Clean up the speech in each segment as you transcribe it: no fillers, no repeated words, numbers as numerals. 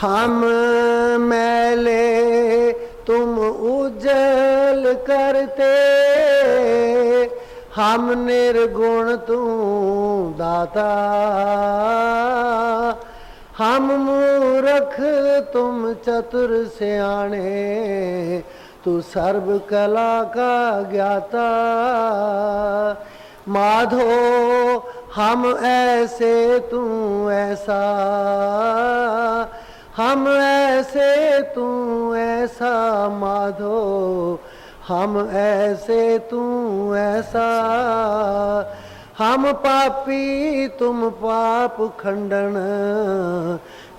हम मैले तुम उजल करते, हम निर्गुण तू दाता, हम मूर्ख तुम चतुर सियाणे, तू सर्व कला का ज्ञाता। माधो हम ऐसे तू ऐसा, हम ऐसे तू ऐसा, माधो हम ऐसे तू ऐसा। हम पापी तुम पाप खंडन,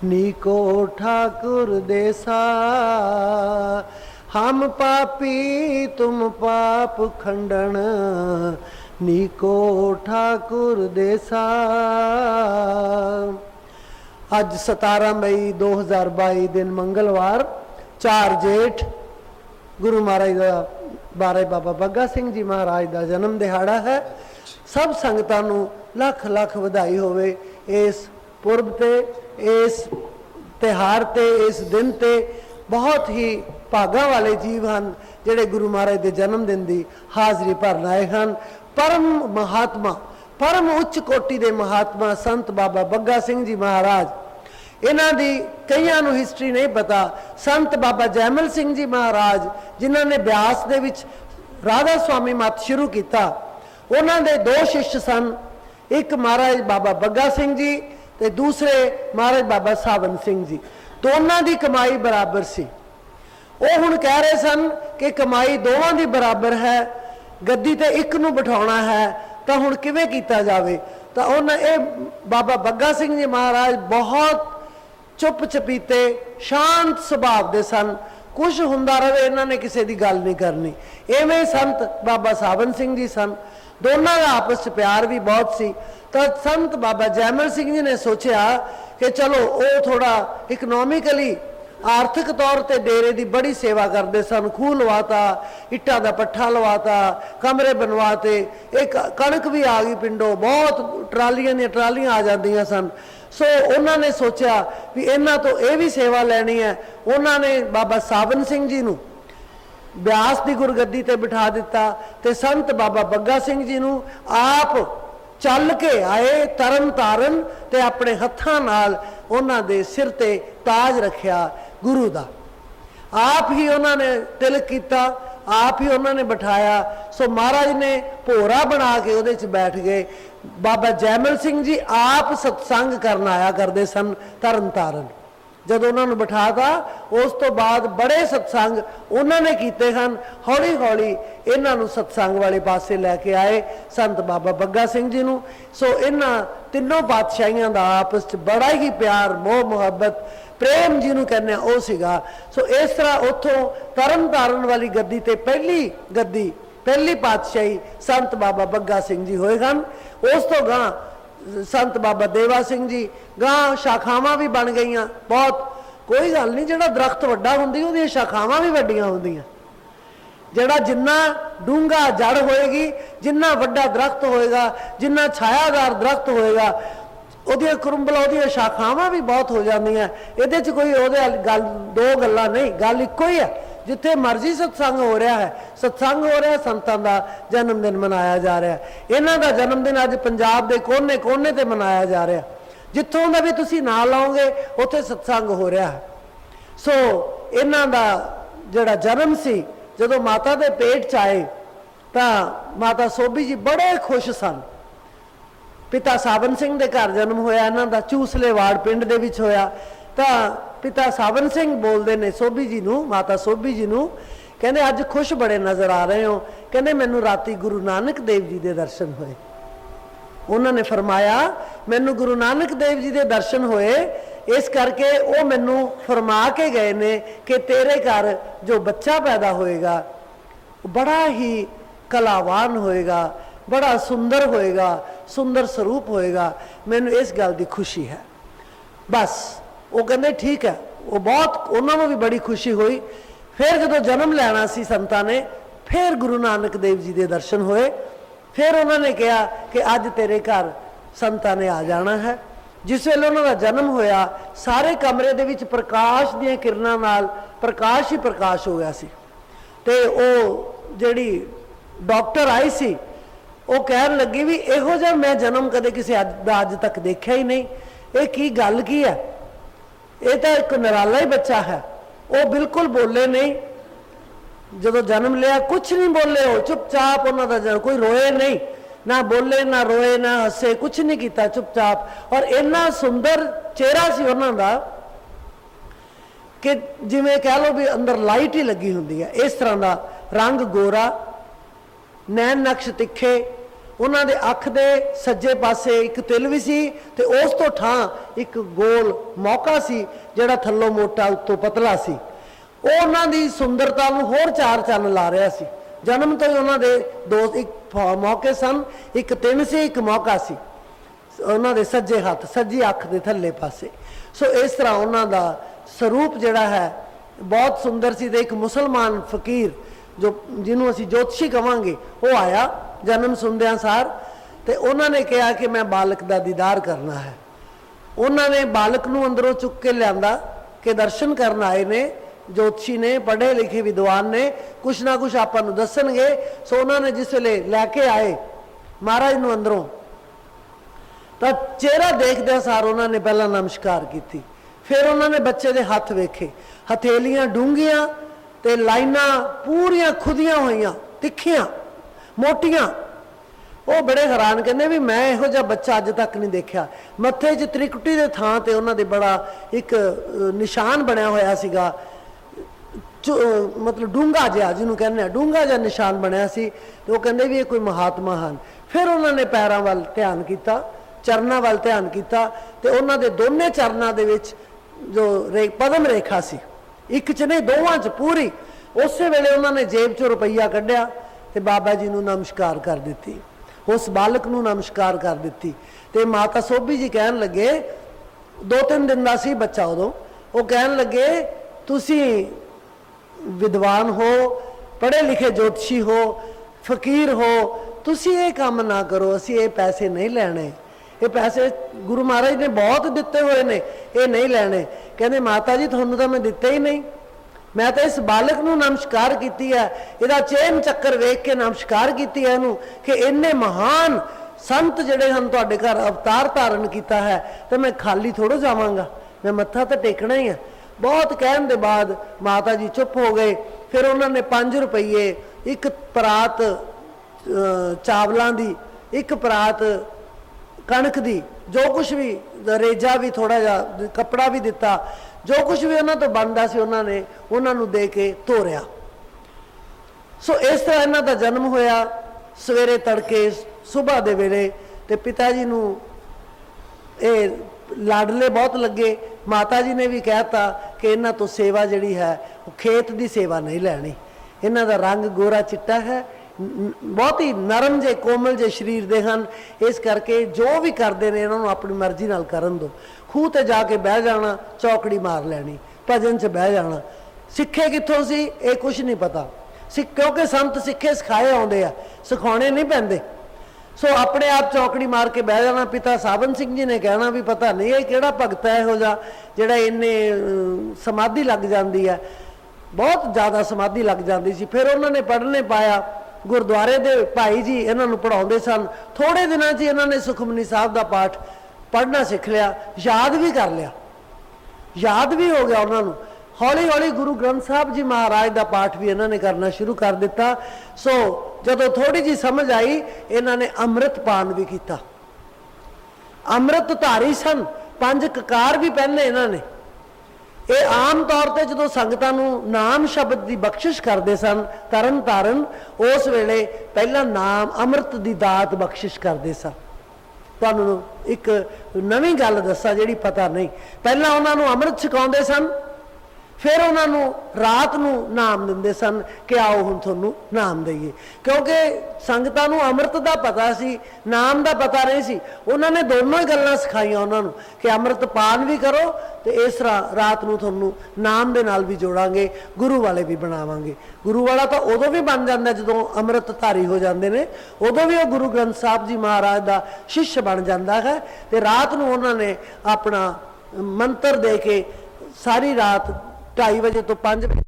नीको ठाकुर देसा। हम पापी तुम पाप खंडन, नीको ठाकुर देसा। अज 17 मई 2022 दिन मंगलवार 4 जेठ गुरु महाराज का बारे बाबा बग्गा सिंह जी महाराज का जन्म दिहाड़ा है। सब संगतां नूं लख लख वधाई होवे इस पुरब ते, इस तिहार ते, इस दिन ते। बहुत ही भागा वाले जीव हैं जिहड़े गुरु महाराज के जन्मदिन की हाज़री भरन आए हैं। परम महात्मा, परम उच्च कोटि के महात्मा संत बाबा बग्गा सिंह जी महाराज, इन्हां दी कईयां नूं हिस्टरी नहीं पता। संत बाबा जैमल सिंह जी महाराज जिन्हां ने ब्यास दे विच राधा स्वामी मत शुरू किया, उन्हां दे 2 शिष्य सन। एक महाराज बाबा बग्गा सिंह जी ते दूसरे महाराज बाबा सावन सिंह जी। दोनों की कमाई बराबर सी। वो हुण कह रहे सन कि कमाई दोवां दी बराबर है, गद्दी ते एक नूं बिठाउणा है, तो हुण किवें कीता जावे। तो उन्हें बाबा बग्गा सिंह जी महाराज बहुत चुप चपीते शांत सुभाव दे सन। कुछ हुंदा रहे इन्होंने किसी की गल नहीं करनी। इवें संत बाबा सावन सिंह जी सन, दोनों का आपस में प्यार भी बहुत सी। तो संत बाबा जैमल सिंह जी ने सोचा कि चलो वो थोड़ा इकनॉमिकली आर्थिक तौर पर डेरे की बड़ी सेवा करते सन। खूह लवाता, इट्टा का पट्ठा लवाता, कमरे बनवाते, एक कणक भी आ गई पिंडों, बहुत ट्रालियां दी ट्रालियां आ जांदियां सन। सो उन्होंने सोचा भी इन्हां तो ये भी सेवा लैनी है। उन्होंने बाबा सावन सिंह जी नूं ब्यास की गुरगद्दी ते बिठा दिता, ते संत बाबा बग्गा सिंह जी नूं आप चल के आए तरन तारन, ते अपने हत्थां नाल उन्हां दे सिर ते ताज रखिया गुरु दा। आप ही उन्होंने तिलक किया, आप ही उन्होंने बिठाया। सो महाराज ने भोरा बना के उहदे च बैठ गए। बाबा जैमल सिंह जी आप सत्संग करन आया करते सन तरन तारन। जब उन्होंने बिठाता उस तो बाद बड़े सत्संग उन्होंने किए हैं। हौली हौली इन्हों सत्संग वाले पासे लैके आए संत बाबा बग्गा सिंह जी नूं। सो इन्हां तीनों पातशाहियों का आपस च बड़ा ही प्यार, मोह मुहब्बत, प्रेम जिन्हों कहने वो सीगा। सो इस तरह उतों तरन तारन वाली गद्दी ते पहली गद्दी, पहली पातशाही संत बाबा बग्गा सिंह जी होए हैं। उस तो गां संत बाबा देवा सिंह जी, गां शाखावां भी बन गई। बहुत कोई गल नहीं, जिहड़ा दरख्त वड्डा हुंदी उहदियां शाखावां भी वड्डियां हुंदियां। जिहड़ा जिन्ना डूंगा जड़ होएगी, जिन्ना वड्डा दरख्त होएगा, जिन्ना छायादार दरख्त होएगा, उहदियां कुरुंबलां, उहदियां शाखावां भी बहुत हो जांदियां। इहदे च कोई उहदे गल दो गल्लां नहीं, गल इक्को ही है। जिथे मर्जी सत्संग हो रहा है, सत्संग हो रहा है, संतां दा जन्मदिन मनाया जा रहा है। इन्हां दा जन्मदिन अज पंजाब दे कोने कोने ते मनाया जा रहा है। जिथों दा भी तुसीं नां लाओगे उत्थे सत्संग हो रहा है। सो इन्हां दा जिहड़ा जन्म सी, जदों माता दे पेट च आए तां माता सोभी जी बड़े खुश सन। पिता सावन सिंह दे घर जन्म होया, इन्हां दा चूसले वाड़ पिंड दे विच होया। तां पिता सावन सिंह बोलते ने सोभी जी नूं, माता सोभी जी नूं, कहते अज खुश बड़े नज़र आ रहे हो। कहते मैनू राती गुरु नानक देव जी के दर्शन होए। उन्होंने फरमाया मैनू गुरु नानक देव जी के दर्शन होए, इस करके वो मैनू फरमा के गए ने कि तेरे घर जो बच्चा पैदा होएगा बड़ा ही कलावान होएगा, बड़ा सुंदर होएगा, सुंदर स्वरूप होएगा। मैनू इस गल की खुशी है। बस वो कहते ठीक है। वो बहुत उन्होंने भी बड़ी खुशी हुई। फिर जो जन्म लेना सी संतां ने, फिर गुरु नानक देव जी के दर्शन होए। फिर उन्होंने कहा कि अज तेरे घर संतां ने आ जाना है। जिस वेले उन्हों का जन्म होया सारे कमरे दे विच प्रकाश दीयां किरणां नाल प्रकाश ही प्रकाश हो गया सी। ते ओ जिहड़ी डॉक्टर आई सी वो कहन लगी भी इहो जिहा मैं जन्म कदे किसी अज तक देखा ही नहीं, ये की गल की है, ये तो एक निराला ही बच्चा है। वो बिल्कुल बोले नहीं, जो जन्म लिया कुछ नहीं बोले, हो चुपचाप उन्हों का जन्म, कोई रोए नहीं, ना बोले ना रोए ना हसे, कुछ नहीं किया, चुपचाप। और इन्ना सुंदर चेहरा सी उन्हों का कि जिमें कह लो भी अंदर लाइट ही लगी होंगी है, इस तरह का रंग गोरा, नैन नक्श तिखे, उन्होंने अख दे सज्जे पासे एक तिल भी सी ते उस तो थां एक गोल मौका सी जिहड़ा थल्लों मोटा उत्तों पतला सी। वो उन्होंने सुंदरता नूं होर चार चन्न ला रहा सी। जन्म तो ही उन्होंने दो एक मौके सन, एक तिन सी एक मौका सी उन्होंने सज्जे हथ सज्जी अख दे थल्ले पासे। सो इस तरह उन्हों का स्वरूप जिहड़ा है बहुत सुंदर सी। ते एक मुसलमान फकीर जो जिन्हों असीं ज्योतिषी कहांगे वो आया जन्म सुनदियां सार, ते उन्होंने कहा कि मैं बालक का दीदार करना है। उन्होंने बालक नूं अंदरों चुक के लिया कि दर्शन करन आए ने ज्योतिषी ने, पढ़े लिखे विद्वान ने, कुछ ना कुछ आपां नूं दसणगे। सो उन्होंने जिस वेले लैके आए महाराज नूं अंदरों, तो चेहरा देखदे सार उन्होंने पहला नमस्कार की, फिर उन्होंने बच्चे के हथ वेखे, हथेलियां डूंघियां ते लाइनां पूरियां खुदियां हुई तिखियां मोटियां। वो बड़े हैरान कहते भी मैं इहो जिहा बच्चा अज तक नहीं देखा। मत्थे च त्रिकुटी के थां ते उन्होंने बड़ा एक निशान बनया होया सीगा, मतलब डूंगा जिहा जिन्होंने कहने डूंगा जिहा निशान बनया सी। तो वो कहते भी ये कोई महात्मा हैं। फिर उन्होंने पैरों वाल ध्यान किया, चरणों वाल ध्यान किया, तो उन्होंने दोनों चरणों के विच जो पदम रेखा सी, एक च नहीं दोवां च पूरी, उस वेले उन्होंने जेब चो रुपया कढ़िया ते बाबा जी नूं नमस्कार कर दी, उस बालक नूं नमस्कार कर दी। ते माता सोभी जी कहन लगे, 2-3 दिन का सी बच्चा उदों, वो कहन लगे तुसी विद्वान हो, पढ़े लिखे ज्योतिषी हो, फकीर हो, तुसी ये काम ना करो, असी ये पैसे नहीं लेने, ये पैसे गुरु महाराज ने बहुत दिते हुए ने, ये नहीं लेने। कहते माता जी थानू तो मैं दिते ही नहीं, मैं तो इस बालक नूं नमस्कार की है, इहदा चेन चक्कर वेख के नमस्कार की है इहनूं कि इन्ने महान संत जिहड़े हन तुहाडे घर अवतार धारण किया है, तो मैं खाली थोड़ो जावांगा, मैं मत्था तो टेकना ही है। बहुत कहने के बाद माता जी चुप हो गए। फिर उन्होंने 5 रुपये, एक परात चावलों की, एक परात कणक दी, जो कुछ भी रेजा भी थोड़ा जा कपड़ा भी दिता, जो कुछ भी उन्होंने तो बनता सी उन्होंने उन्होंने दे के तोरिया। सो इस तरह इन्हों का जन्म होया सवेरे तड़के सुबह के वेले। तो पिता जी नूं ये लाडले बहुत लगे। माता जी ने भी कहता कि इन्हों तो सेवा जिहड़ी है वो खेत की सेवा नहीं लैनी। इन्हों का रंग गोरा चिट्टा है, बहुत ही नरम जे कोमल जे शरीर दे हन, इस करके जो भी करते हैं इन्होंने अपनी मर्जी नाल करन दो। खूह ते जाके बह जाना, चौकड़ी मार लैनी, भजन च बह जाना। सिखे कित्थों सी ये कुछ नहीं पता, क्योंकि संत सिखे सिखाए आउंदे आ, सिखाने नहीं पैंदे। सो अपने आप चौकड़ी मार के बह जाना। पिता सावन सिंह जी ने कहना भी पता नहीं ये किहड़ा भगत है इहो जिहा जिहड़ा इन्ने समाधि लग जाती है, बहुत ज़्यादा समाधि लग जाती सी। फिर उन्होंने पढ़ने पाया, गुरुद्वारे दे भाई जी इन्हों पढ़ाते सन। थोड़े दिनों च इन्होंने सुखमनी साहब का पाठ पढ़ना सीख लिया, याद भी कर लिया, याद भी हो गया उन्होंने। हौली हौली गुरु ग्रंथ साहब जी महाराज का पाठ भी इन्होंने करना शुरू कर दिता। सो जदों थोड़ी जी समझ आई इन्होंने अमृत पान भी किया। अमृत धारी सन, 5 ककार भी पहने इन्होंने। ये आम तौर पर जो संगतां नूं नाम शब्द की बख्शिश करते सन तरन तारण, उस वेले पहला नाम अमृत की दात बख्शिश करते सन। तुहानूं एक नवीं गल दसा जिहड़ी पता नहीं, पहला उन्होंने अमृत छकाउंदे सन, फिर उन्होंने रात को नाम दिंदे सन कि आओ हुण तुहानूं नाम दईए, क्योंकि संगतां नूं अमृत का पता सी, नाम का पता नहीं सी। उन्होंने दोनों ही गल्लां सिखाईयां उन्होंने कि अमृत पान भी करो तो इस रात को तुहानूं नाम दे नाल भी जोड़ांगे, गुरु वाले भी बनावांगे। गुरु वाला तो उदों भी बन जाता जदों अमृतधारी हो जाते हैं, उदों भी वो गुरु ग्रंथ साहब जी महाराज का शिष्य बन जाता है। तो रात को उन्होंने अपना मंत्र दे के सारी रात 2:30 बजे तो 5 बजे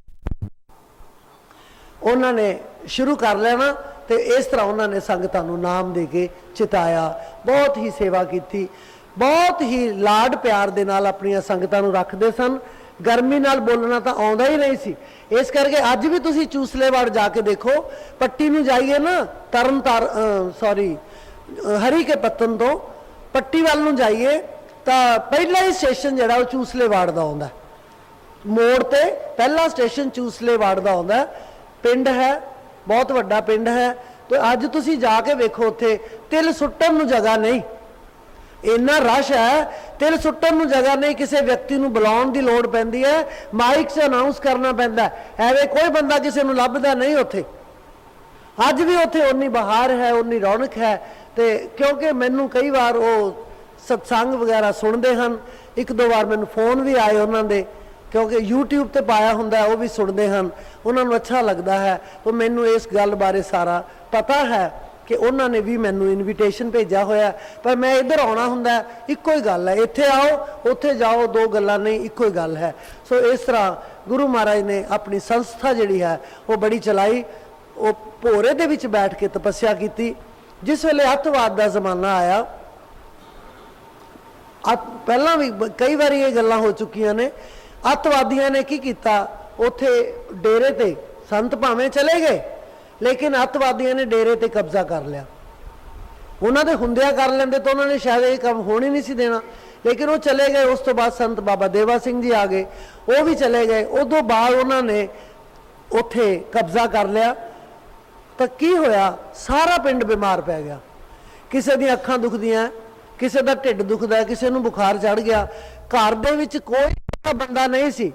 उन्होंने शुरू कर लेना। तो इस तरह उन्होंने संगतां नूं नाम दे के चिताया, बहुत ही सेवा की, बहुत ही लाड प्यार दे नाल अपनियां संगतां नूं रखदे सन। गर्मी नाल बोलना तो आउंदा ही नहीं सी, इस करके अज भी तुसीं चूसलेवाड़ जाके देखो, पट्टी नूं जाइए ना, तरन तार सॉरी हरी के पत्तन तो पट्टी वाल नूं जाइए तो पहला ही स्टेशन जिहड़ा वो चूसलेवाड़ दा आउंदा, मोड़ ते पहला स्टेशन चूसलेवाड़ दा आउंदा। पिंड है, बहुत वड्डा पिंड है। तो अज तुसी जाके वेखो उत्थे तिल सुट्टण नूं जगह नहीं, इन्ना रश है, तिल सुट्टण नूं जगह नहीं। किसी व्यक्ति नूं बुलाउण दी लोड़ पैंदी है, माइक से अनाउंस करना पैंदा है, एवें कोई बंदा किसी नूं लभदा नहीं उत्थे। अज भी उत्थे उन्नी बहार है, उन्नी रौनक है। तो क्योंकि मैनूं कई बार वो सत्संग वगैरह सुनते हैं, एक दो बार मैनूं फोन भी आए उन्होंने, क्योंकि यूट्यूब ते पाया हुंदा है, वो भी सुनते हैं, उन्होंने अच्छा लगता है। तो मैनूं इस गल बारे सारा पता है कि उन्होंने भी मैनूं इनविटेशन भेजा होया, पर मैं इधर आना हुंदा है, इक्को ही गल है, इत्थे आओ उत्थे जाओ, दो गल्लां नहीं, इक्को ही गल है। सो इस तरह गुरु महाराज ने अपनी संस्था जिहड़ी है वो बड़ी चलाई। वो भोरे दे विच बैठ के तपस्या की। जिस वेले अतवाद का जमाना आया, पहला भी कई बार ये गल्लां हो चुकियां ने, अतवादियों ने की किया, उत्थे डेरे ते संत भावें चले गए, लेकिन अतवादियों ने डेरे ते कब्जा कर लिया। उन्होंने हुंदिया कर लेंदे तो उन्होंने शायद ये काम होने ही नहीं सी देना, लेकिन वो चले गए। उस तो बाद संत बाबा देवा सिंह जी आ गए, वो भी चले गए। उदों बाद उन्होंने उत्थे कब्जा कर लिया। तो की होया, सारा पिंड बीमार पै गया। किसी दी अखां दुखदियां, किसी का ढिड दुखदा, किसी नूं बुखार चढ़ गया। घर दे विच कोई बंदा नहीं सी,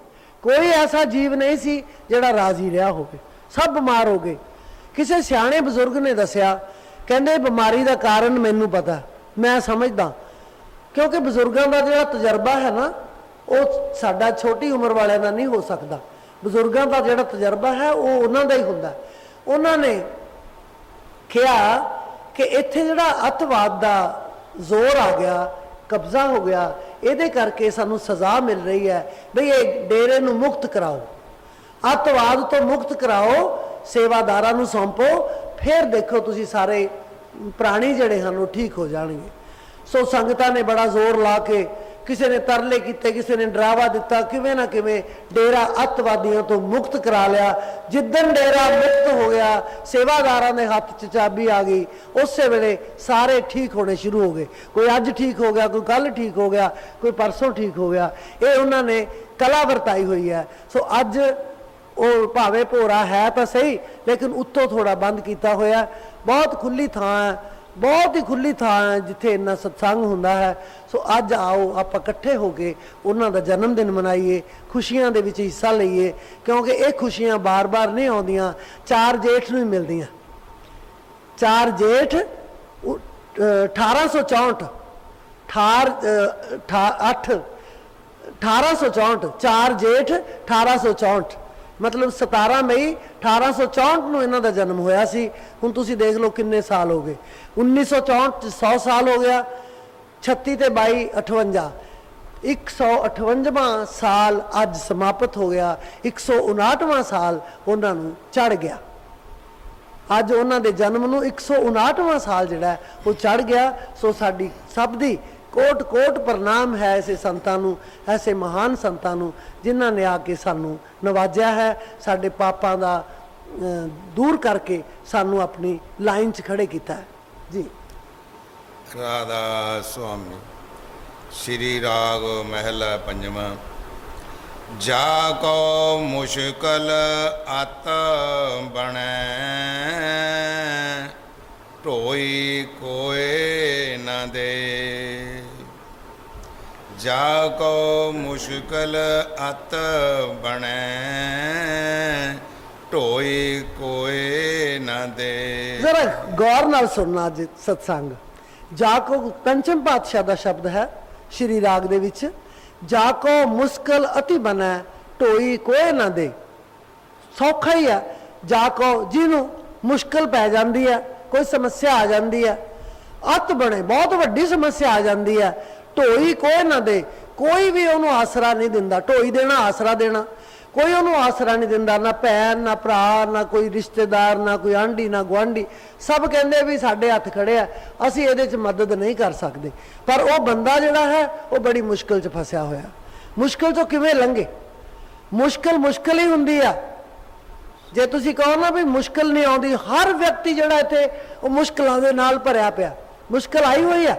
कोई ऐसा जीव नहीं सी जिहड़ा राजी रहा होवे, सब बीमार हो गए। किसी सियाणे बजुर्ग ने दसिया, कहंदे बीमारी का कारण मैनूं पता, मैं समझदा, क्योंकि बजुर्गों का जिहड़ा तजर्बा है ना, वो साडा छोटी उम्र वालिਆਂ ਦਾ नहीं हो सकता। बजुर्गों का जिहड़ा तजर्बा है वो उन्हां दा ही हुंदा। उन्होंने कहा कि इत्थे जिहड़ा अतवाद का जोर आ गया, कब्जा हो गया, ये करके सानू सज़ा मिल रही है, बई ये डेरे नूं मुक्त कराओ, अतवाद तो मुक्त कराओ, सेवादारां नूं सौंपो, फिर देखो तुसी सारे प्राणी जिहड़े हन वो ठीक हो जाणगे। सो संगतां ने बड़ा जोर ला के, किसी ने तरले किते, किसी ने डरावा दिता, किवें ना किवें डेरा अतवादियों तो मुक्त करा लिया। जिद्दन डेरा मुक्त हो गया, सेवादारां दे हत्थ च चाबी आ गई, उस वेले सारे ठीक होने शुरू हो गए। कोई अज ठीक हो गया, कोई कल ठीक हो गया, कोई परसों ठीक हो गया। ये उन्होंने कला वरताई हुई है। सो अज वो भावें भोरा है तो सही, लेकिन उत्तों थोड़ा बंद किया होया। बहुत खुली थां है, बहुत ही खुली थां है जिथे इन्ना सत्संग हुंदा है। सो अज आओ आप इकट्ठे हो के उन्हां दा जन्मदिन मनाइए, खुशियां दे विच हिस्सा लईए, क्योंकि ये खुशियां बार बार नहीं आउंदियां, 4 जेठ नूं ही मिलदियां। 4 जेठ 1864 4 जेठ 1864 मतलब 17 मई 1864 ਨੂੰ ਇਹਨਾਂ ਦਾ जन्म होया सी। हुण तुसीं देख लो किन्ने साल हो गए। 1964 100 साल हो गया, 36 ते 22 58 158वां साल अज समाप्त हो गया। 159वां साल उन्होंने चढ़ गया। अज उन्होंने जन्म नूं 159वां साल जिहड़ा वो चढ़ गया। सो साडी सब दी कोट कोट प्रणाम है ऐसे संतां नूं, ऐसे महान संतां नूं जिन्हां ने आके सानू नवाजा है, साडे पापां दा दूर करके सानू अपनी लाइन च खड़े किया है जी। राधा स्वामी श्री राग महला पंजवा। जाको मुश्किल अत बने, ढोई कोय न दे। ਜਾਕੋ ਮੁਸ਼ਕਲ ਅਤ ਬਣੈ ਢੋਈ ਕੋਏ ਨਾ ਦੇ। जरा गौर नाल सुनना जी सत्संग। जाको पंचम पातशाह का शब्द है श्री राग दे विच, जाको मुश्किल अति बनै ढोई कोई ना दे। सौखा ही है जाको जिन्हों मुश्किल पै जाती है, कोई समस्या आ जाती है, अत बने बहुत वड्डी समस्या आ जाती है, ढोई कोई ना दे। कोई भी उन्होंने आसरा नहीं दिंदा। ढोई देना आसरा देना, कोई उन्होंने आसरा नहीं दिंदा, ना भैन ना भरा ना कोई रिश्तेदार ना कोई आंढी ना गुआढ़ी। सब कहते भी साढ़े हथ खड़े आ, असीं इहदे च मदद नहीं कर सकते। पर वह बंदा जिहड़ा है वह बड़ी मुश्किल च फसिया होया। मुश्किल तो किवें लंघे? मुश्किल मुश्किल ही हुंदी आ। जे तुसीं कहो ना भी मुश्किल नहीं आउंदी, हर व्यक्ति जिहड़ा इत्थे वो मुश्किलों दे नाल भरिया पिया। मुश्किल आई हुई है,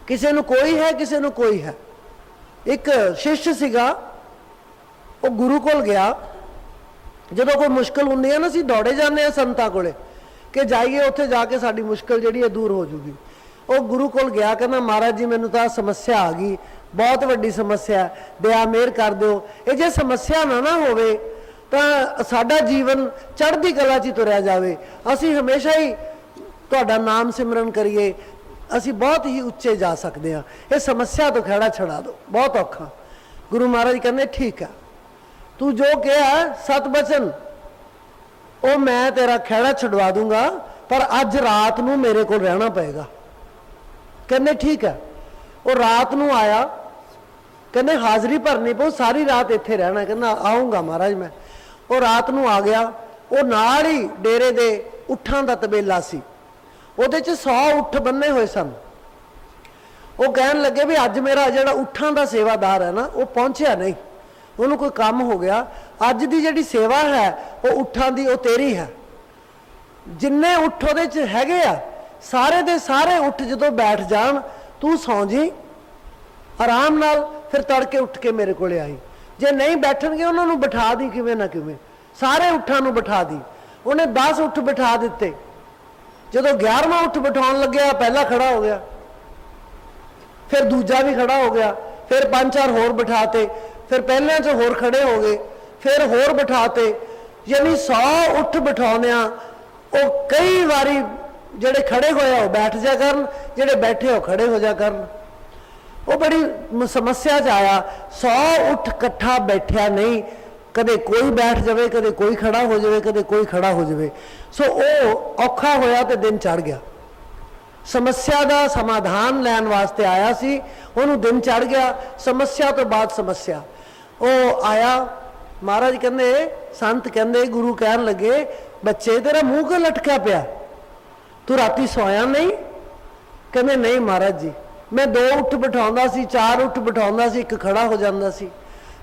किसी नूं कोई है किसी नूं कोई है। एक शिष्य सीगा, वो गुरु कोल गया। जदों कोई मुश्किल हुंदी है ना, असीं दौड़े जाने आ संतां कोले कि जाइए उत्थे जाके साडी मुश्किल जिहड़ी है दूर हो जूगी। वो गुरु कोल गया, कहना महाराज जी मैनूं तां समस्या आ गई, बहुत वड्डी समस्या, दया मेहर कर दिओ। ये जे समस्या ना होवे तां साडा जीवन चढ़दी कला च तुरिया जावे, असीं हमेशा ही तुहाडा नाम सिमरन करिए, असीं बहुत ही उच्चे जा सकते हैं। ये समस्या तो खैड़ा छड़ा दो, बहुत औखा। गुरु महाराज कहते ठीक है, तू जो कहा सत बचन वो मैं तेरा खैड़ा छुड़वा दूंगा, पर अज रात नूं मेरे को रहना पएगा। कहने ठीक है। वो रात नूं आया, कहने हाज़री भरनी पऊ, सारी रात इत्थे रहना। कहना आऊँगा महाराज मैं। वो रात नूं आ गया। वो नाल ही डेरे दे उठां दा तबेला सी, ਉਹਦੇ 'ਚ 100 उठ बन्ने हुए सन। वो कहन लगे भी अज मेरा जिहड़ा उठां दा सेवादार है ना वो पहुंचिया नहीं, उन्होंने कोई काम हो गया, अज दी जिहड़ी सेवा है वो उठां दी वो तेरी है। जिन्ने उठ ਉਹਦੇ 'ਚ हैगे आ सारे दे सारे उठ जदों बैठ जान तू सौ जी आराम नाल, फिर तड़के उठ के मेरे को आई। जे नहीं बैठणगे उन्होंने बिठा दी किवें ना किवें, सारे उठां नूं बिठा दी। उन्हें 10 उठ बिठा दिते। जदों 11वां उठ बिठाउण लग्या पहला खड़ा हो गया, फिर दूजा भी खड़ा हो गया, फिर 5-4 होर बिठाते, फिर पहले च होर खड़े हो गए, फिर होर बिठाते। यानी 100 उठ बिठाउणिया वो कई बारी जिहड़े खड़े होए वो बैठ जा करन, जिहड़े बैठे हो खड़े हो जा करन। वो बड़ी समस्या च आया। 100 उठ इकट्ठा बैठा नहीं, कदे कोई बैठ जाए, कदे कोई खड़ा हो जाए, कदे कोई खड़ा हो जाए। सो वो औखा होया तो दिन चढ़ गया। समस्या का समाधान लैन वास्ते आया सी, उन्होंने दिन चढ़ गया। समस्या तो बाद समस्या वो आया। महाराज कहते संत कहते गुरु कहन लगे बच्चे तेरा मुंह क्यों लटका पिया, तू राती सोया नहीं? कहते नहीं महाराज जी, मैं 2 उठ बिठाउंदा सी, 4 उठ बिठाउंदा सी, 1 खड़ा हो जाता सी,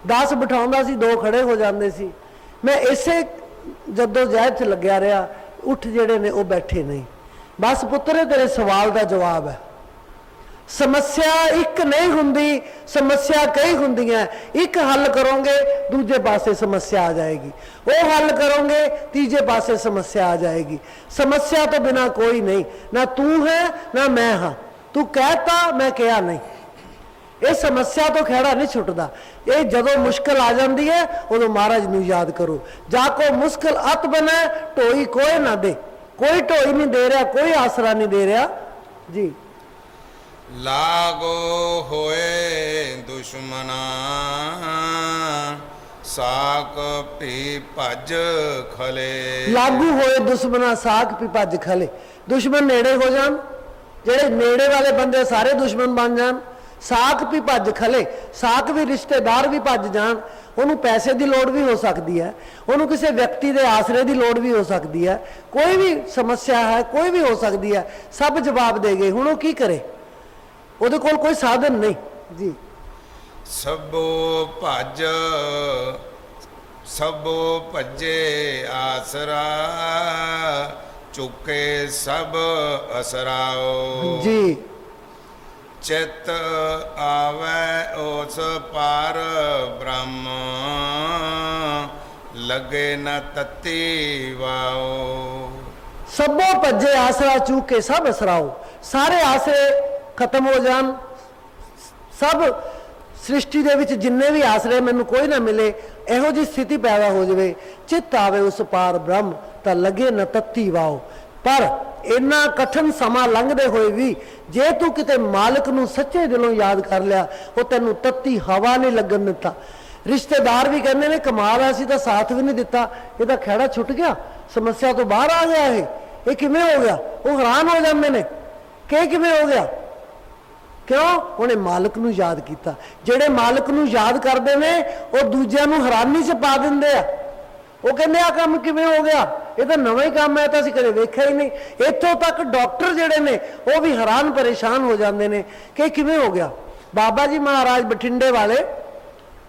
10 बिठाउंदा सी, 2 खड़े हो जाते सी। मैं इसे जद्दोजहद च लग्या रहा, उठ जिहड़े ने वो बैठे नहीं। बस पुत्रे तेरे सवाल का जवाब है, समस्या एक नहीं हुंदी, समस्या कई हुंदियां। एक हल करोगे दूजे पासे समस्या आ जाएगी, वो हल करोगे तीजे पासे समस्या आ जाएगी। समस्या तो बिना कोई नहीं, ना तू है ना मैं हाँ। तू कहता मैं कहा नहीं, ये समस्या तो खैड़ा नहीं छुटता। ये जदों मुश्किल आ जाती है उदों महाराज नूं याद करो। जाको मुश्किल अत बने ढोई कोई ना दे। कोई ढोई नहीं दे रहा, कोई आसरा नहीं दे रहा जी। लागो होए दुश्मना साक पी भज खले। लागू होए दुश्मना साक पी भज खले। दुश्मन नेड़े हो जान, जेड़े नेड़े वाले बंदे सारे दुश्मन बन जान। साक भी भज खले, साक भी रिश्तेदार भी भज जान। उन्होंने पैसे की लोड़ भी हो सकती है, उन्होंने किसी व्यक्ति के आसरे की लोड़ भी हो सकती है, कोई भी समस्या है कोई भी हो सकती है। सब जवाब दे गए, हुण वो की करे, ਉਹਦੇ ਕੋਲ कोई साधन नहीं जी। सबो भज सबो भजे आसरा चुके सब असराओ जी। चित आवे उस पार ब्रह्म लगे न तत्ती वाओ। सबो भजे आसरा चूके सब असराओ। सारे आसरे खत्म हो जान, सब सृष्टि दे विच जिन्ने भी आसरे मैनू कोई ना मिले, इहो जी स्थिति पैदा हो जाए, चित आवे उस पार ब्रह्म तां लगे न तत्ती वाओ। पर इन्ना कठिन समा लंघदे होए भी जे तू किते मालिक नू सच्चे दिलों याद कर लिया, वो तैनू तत्ती हवा नहीं लगन दिता। रिश्तेदार भी कहते ने कमाल है, असीं तां साथ भी नहीं दिता, ये तां खैड़ा छुट गया, समस्या तो बाहर आ गया, ये किवें हो गया। वो हैरान हो जाते हैं कि किवें हो गया, क्यों उन्हें मालिक नू याद किया। जेड़े मालिक नू याद करते हैं वो दूजिਆਂ नू हैरानी च पा देंदे आ। वो कहते आ काम किवें हो गया, ये तो नवा ही काम है, तो असीं कदे वेख्या ही नहीं। इत्थों तक डॉक्टर जिहड़े ने वो भी हैरान परेशान हो जाते हैं कि किवें हो गया। बाबा जी महाराज बठिंडे वाले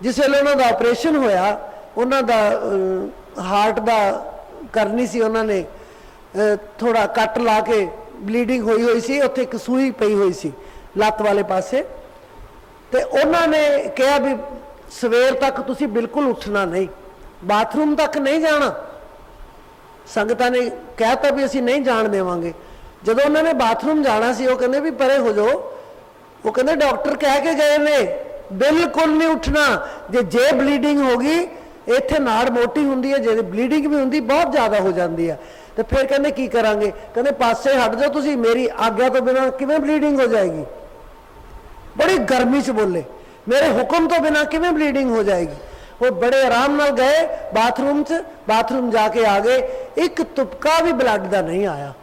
जिस वेले उन्हों का ऑपरेशन होया, उन्हों का हार्ट का करनी सी, उन्होंने थोड़ा कट ला के ब्लीडिंग हुई हुई सी, उत्थे एक सूई पई हुई सी लत्त वाले पासे, तो उन्होंने कहा भी सवेर तक तुसी बिल्कुल उठना नहीं, बाथरूम तक नहीं जाना। संगतां ने कहता भी असीं नहीं जान देवांगे। जदों उन्होंने बाथरूम जाना सी, वो कहंदे भी परे हो जाओ, वो कहंदे डॉक्टर कह के गए ने बिल्कुल नहीं उठना, जे ब्लीडिंग होगी इत्थे नाड़ मोटी हुंदी है, जे ब्लीडिंग भी हुंदी बहुत ज़्यादा हो जाती है, तो फिर कहंदे की करांगे, कहंदे पासे हट जाओ तुसी, मेरी आग्ञा तो बिना किवें ब्लीडिंग हो जाएगी। बड़ी गर्मी से बोले, मेरे हुक्म तो बिना किवें ब्लीडिंग हो जाएगी। वो बड़े आराम नाल गए बाथरूम च, बाथरूम जाके आ गए, एक तुपका भी ब्लड का नहीं आया।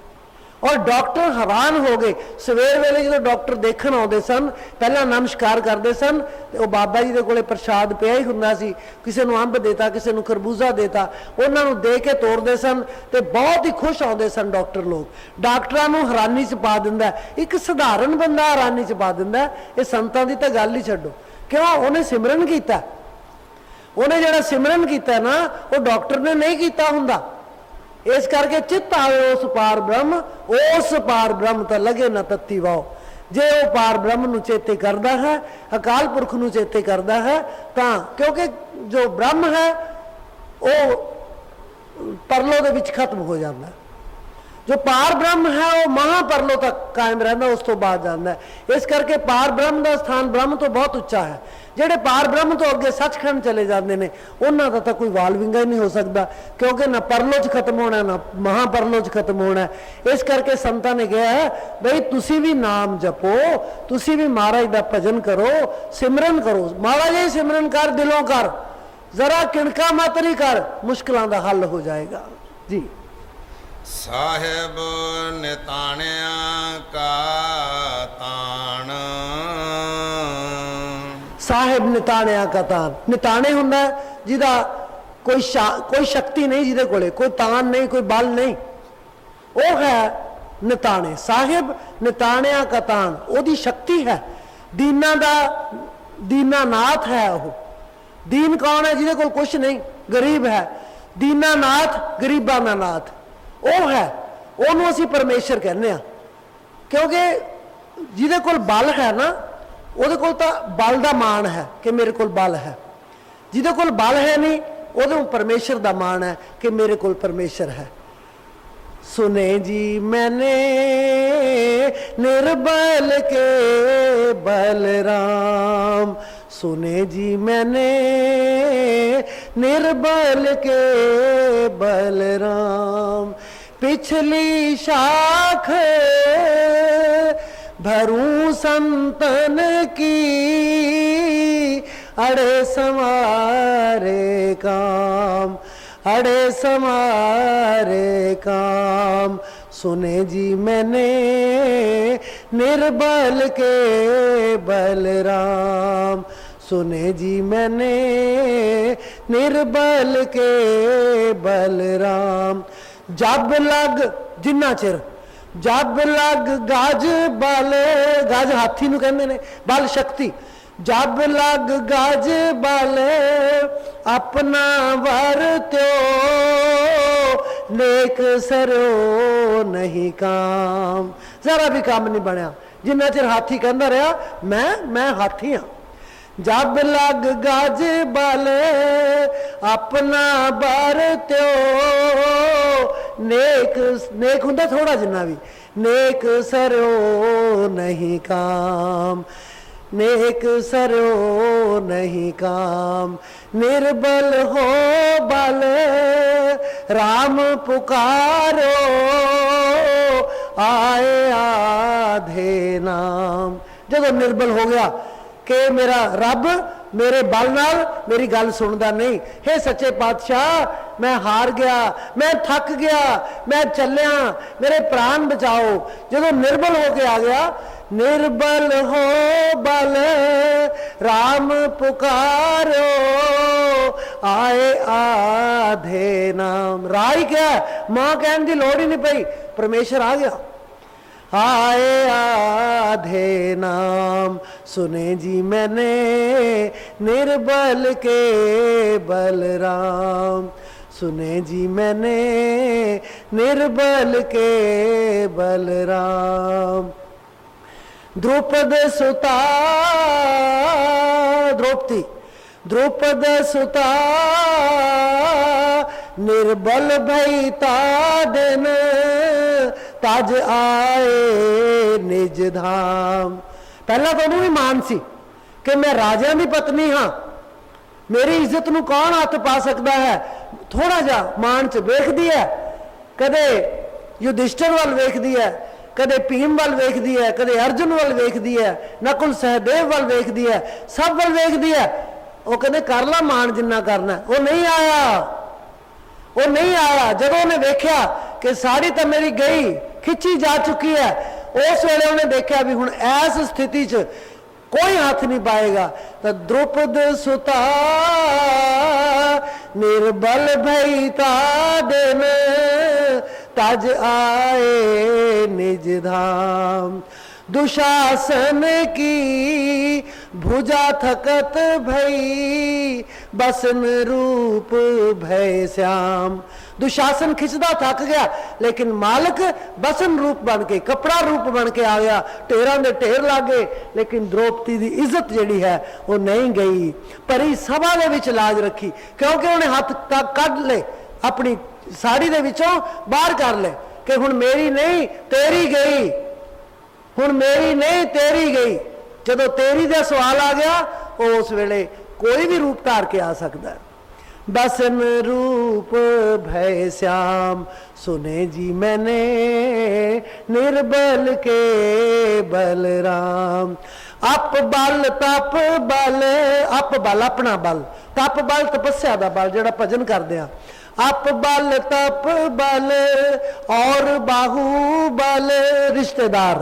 और डॉक्टर हैरान हो गए। सवेर वेले जो डॉक्टर देखण आउंदे सन, पहला नमस्कार करते सन, वो बाबा जी दे कोले प्रसाद पिया ही हुंदा सी, किसी नूं अंब देता, किसी नूं खरबूजा देता, उन्हां नूं दे के तोड़ते सन, तो बहुत ही खुश आउंदे सन डॉक्टर लोग। डॉक्टरां नूं हैरानी च पा दिंदा, एक सधारण बंदा हैरानी च पा दिंदा। ये संतां दी तां गल ही छड्डो, क्यों उन्हें सिमरन कीता, उन्हें जिहड़ा सिमरन कीता ना वो डॉक्टर ने नहीं कीता हुंदा। इस करके चित्त आवे उस पार ब्रह्म, उस पार ब्रह्म तो लगे न तत्ती वाओ। जे वो पार ब्रह्म नू चेते करता है, अकाल पुरख नू चेते करता है, तां क्योंकि जो ब्रह्म है वो परलो दे विच खत्म हो जाता है। जो पार ब्रह्म है वो महापरलो तक कायम रहता, उस तो बाद जाता है। इस करके पार ब्रह्म का स्थान ब्रह्म तो बहुत उच्चा है। जेडे पार ब्रह्म तो अगे सचखंड चले जाते हैं, उन्होंने तो कोई वाल विंगा ही नहीं हो सकता, क्योंकि ना परलो च खत्म होना ना महापरलो च खत्म होना। इस करके संतां ने कहा है बई तुसी भी नाम जपो, तुसी भी महाराज का भजन करो, सिमरन करो। महाराज ही सिमरन कर, दिलों कर, जरा किणका मत नहीं कर, मुश्किलों का हल हो जाएगा जी। साहेब निताणिया का ताण, साहेब निताणिया का तान, निताणे हुंदा जिहदा कोई शक्ति नहीं, जिहदे कोले कोई तान नहीं, कोई बल नहीं, वो है निताणे। साहेब निताणिया का तान, ओदी शक्ति है। दीना दा दीनानाथ है। वो दीन कौन है? जिहदे कोल कुछ नहीं, गरीब है। दीनानाथ गरीबां दा नाथ वो है, उन्होंने असीं परमेश्वर कहने आ, क्योंकि जिहदे कोल बल है ना उहदे कोल तां बल दा मान है कि मेरे कोल बल है। जिहदे कोल बल है नहीं उहदे परमेश्वर दा मान है कि मेरे कोल परमेश्वर है। सुने जी मैंने निर्बल के बलराम, सुने जी मैंने निर्बल के बलराम, पिछली शाख भरूं संतन की, अड़े समारे काम, अड़े समारे काम। सुने जी मैंने निर्बल के बलराम, सुने जी मैंने निर्बल के बलराम। जब लग जिन्ना चिर जब लग गज बल, गज हाथी नूं कहंदे ने, बल शक्ति। जब लग गज बल अपना वरत्यो, नेक सरो नहीं काम। जरा भी काम नहीं बनया जिन्ना चिर हाथी कहंदा रहा मैं हाथी हाँ। जब लग गज बल अपना बरत्यो, नेक हुंदा थोड़ा जिन्ना भी, नेक सरो नहीं काम। नेक सरो नहीं काम। निर्बल हो बल राम पुकारो, आए आधे नाम। जब निर्बल हो गया कि मेरा रब मेरे बल नाल मेरी गल सुनता नहीं, हे सच्चे पातशाह मैं हार गया, मैं थक गया, मैं चलिया, मेरे प्राण बचाओ। जो निर्बल होके आ गया, निर्बल हो बल राम पुकारो, आए आधे नाम। राही क्या मां कहने की लोड़ ही नहीं पई, परमेश्वर आ गया। आए आधे नाम सुने जी मैंने निर्बल के बलराम। सुने जी मैंने निर्बल के बलराम। द्रुपद सुता द्रौपदी द्रुपद सुता निर्बल भई ता दिन तज आए निज धाम। पहला तो उन्होंने भी मान सी कि मैं राजियां की पत्नी हाँ, मेरी इज्जत नूं कौन हथ पा सकता है। थोड़ा जा मान च वेखदी है, कदे युधिष्ठिर वाल वेखदी है, कदे भीम वाल वेखदी है, कदे अर्जुन वाल वेखदी है, नकुल सहदेव वाल वेखदी है, सब वाल वेखदी है। वो कहते कर ला मान जिन्ना करना। वो नहीं आया, वो नहीं आया। जब उन्हें देखा कि साड़ी तो मेरी गई खिंची जा चुकी है, उस वेले उन्हें देखा भी हुण ऐस स्थिति च कोई हाथ नहीं पाएगा। तो द्रुपद सुता निर्बल भई ता दिन तज आए निज धाम। दुशासन की भुजा थकत भई बसन रूप भय श्याम। दुशासन खिंचदा थक गया, लेकिन मालिक बसन रूप बन के कपड़ा रूप बन के आ गया। ढेरां दे ढेर लागे, लेकिन द्रौपदी की इज्जत जिहड़ी है वो नहीं गई। परी सभा दे विच लाज रखी, क्योंकि उन्हें हाथ तक कढ ले, अपनी साड़ी दे विचों बाहर कर ले कि हुण मेरी नहीं तेरी गई, हुण मेरी नहीं तेरी गई। जदों तेरी का सवाल आ गया, उस वेले कोई भी रूप धार के आ सकता है। बसन रूप भय श्याम सुने जी मैंने निर्बल के बलराम। अप बल तप बल, अप बल अपना बल, तप बल तपस्या का बल जिहड़ा भजन करदे आ। अप बल तप बल और बाहु बल रिश्तेदार,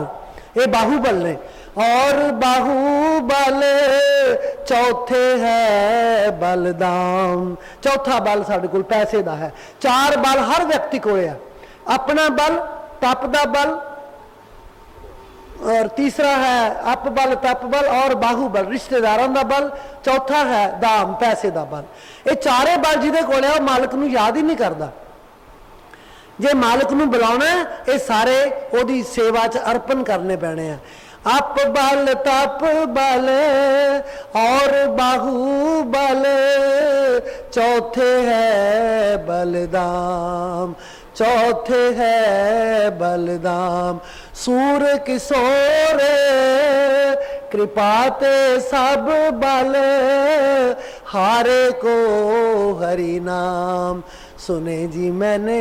ये बाहुबल ने। और बाहुबल चौथे है बलदाम। चौथा बल साडे कोल पैसे दा है। चार बल हर व्यक्ति को है, अपना बल, तप दा बल, और तीसरा है अप बल तप बल और बाहुबल रिश्तेदारों का बल, चौथा है दाम पैसे का बल। ये चारे बल जिहदे कोल है, मालिक नूं याद ही नहीं करता। जे मालिक नूं बुलाउणा है, ये सारे ओदी सेवा च अर्पण करने पैणे हैं। अप बल तप बल और बाहुबल चौथे है बलदाम। चौथे है बलदाम। सूर किशोर कृपाते सब बल हारे को हरि नाम। सुने जी मैंने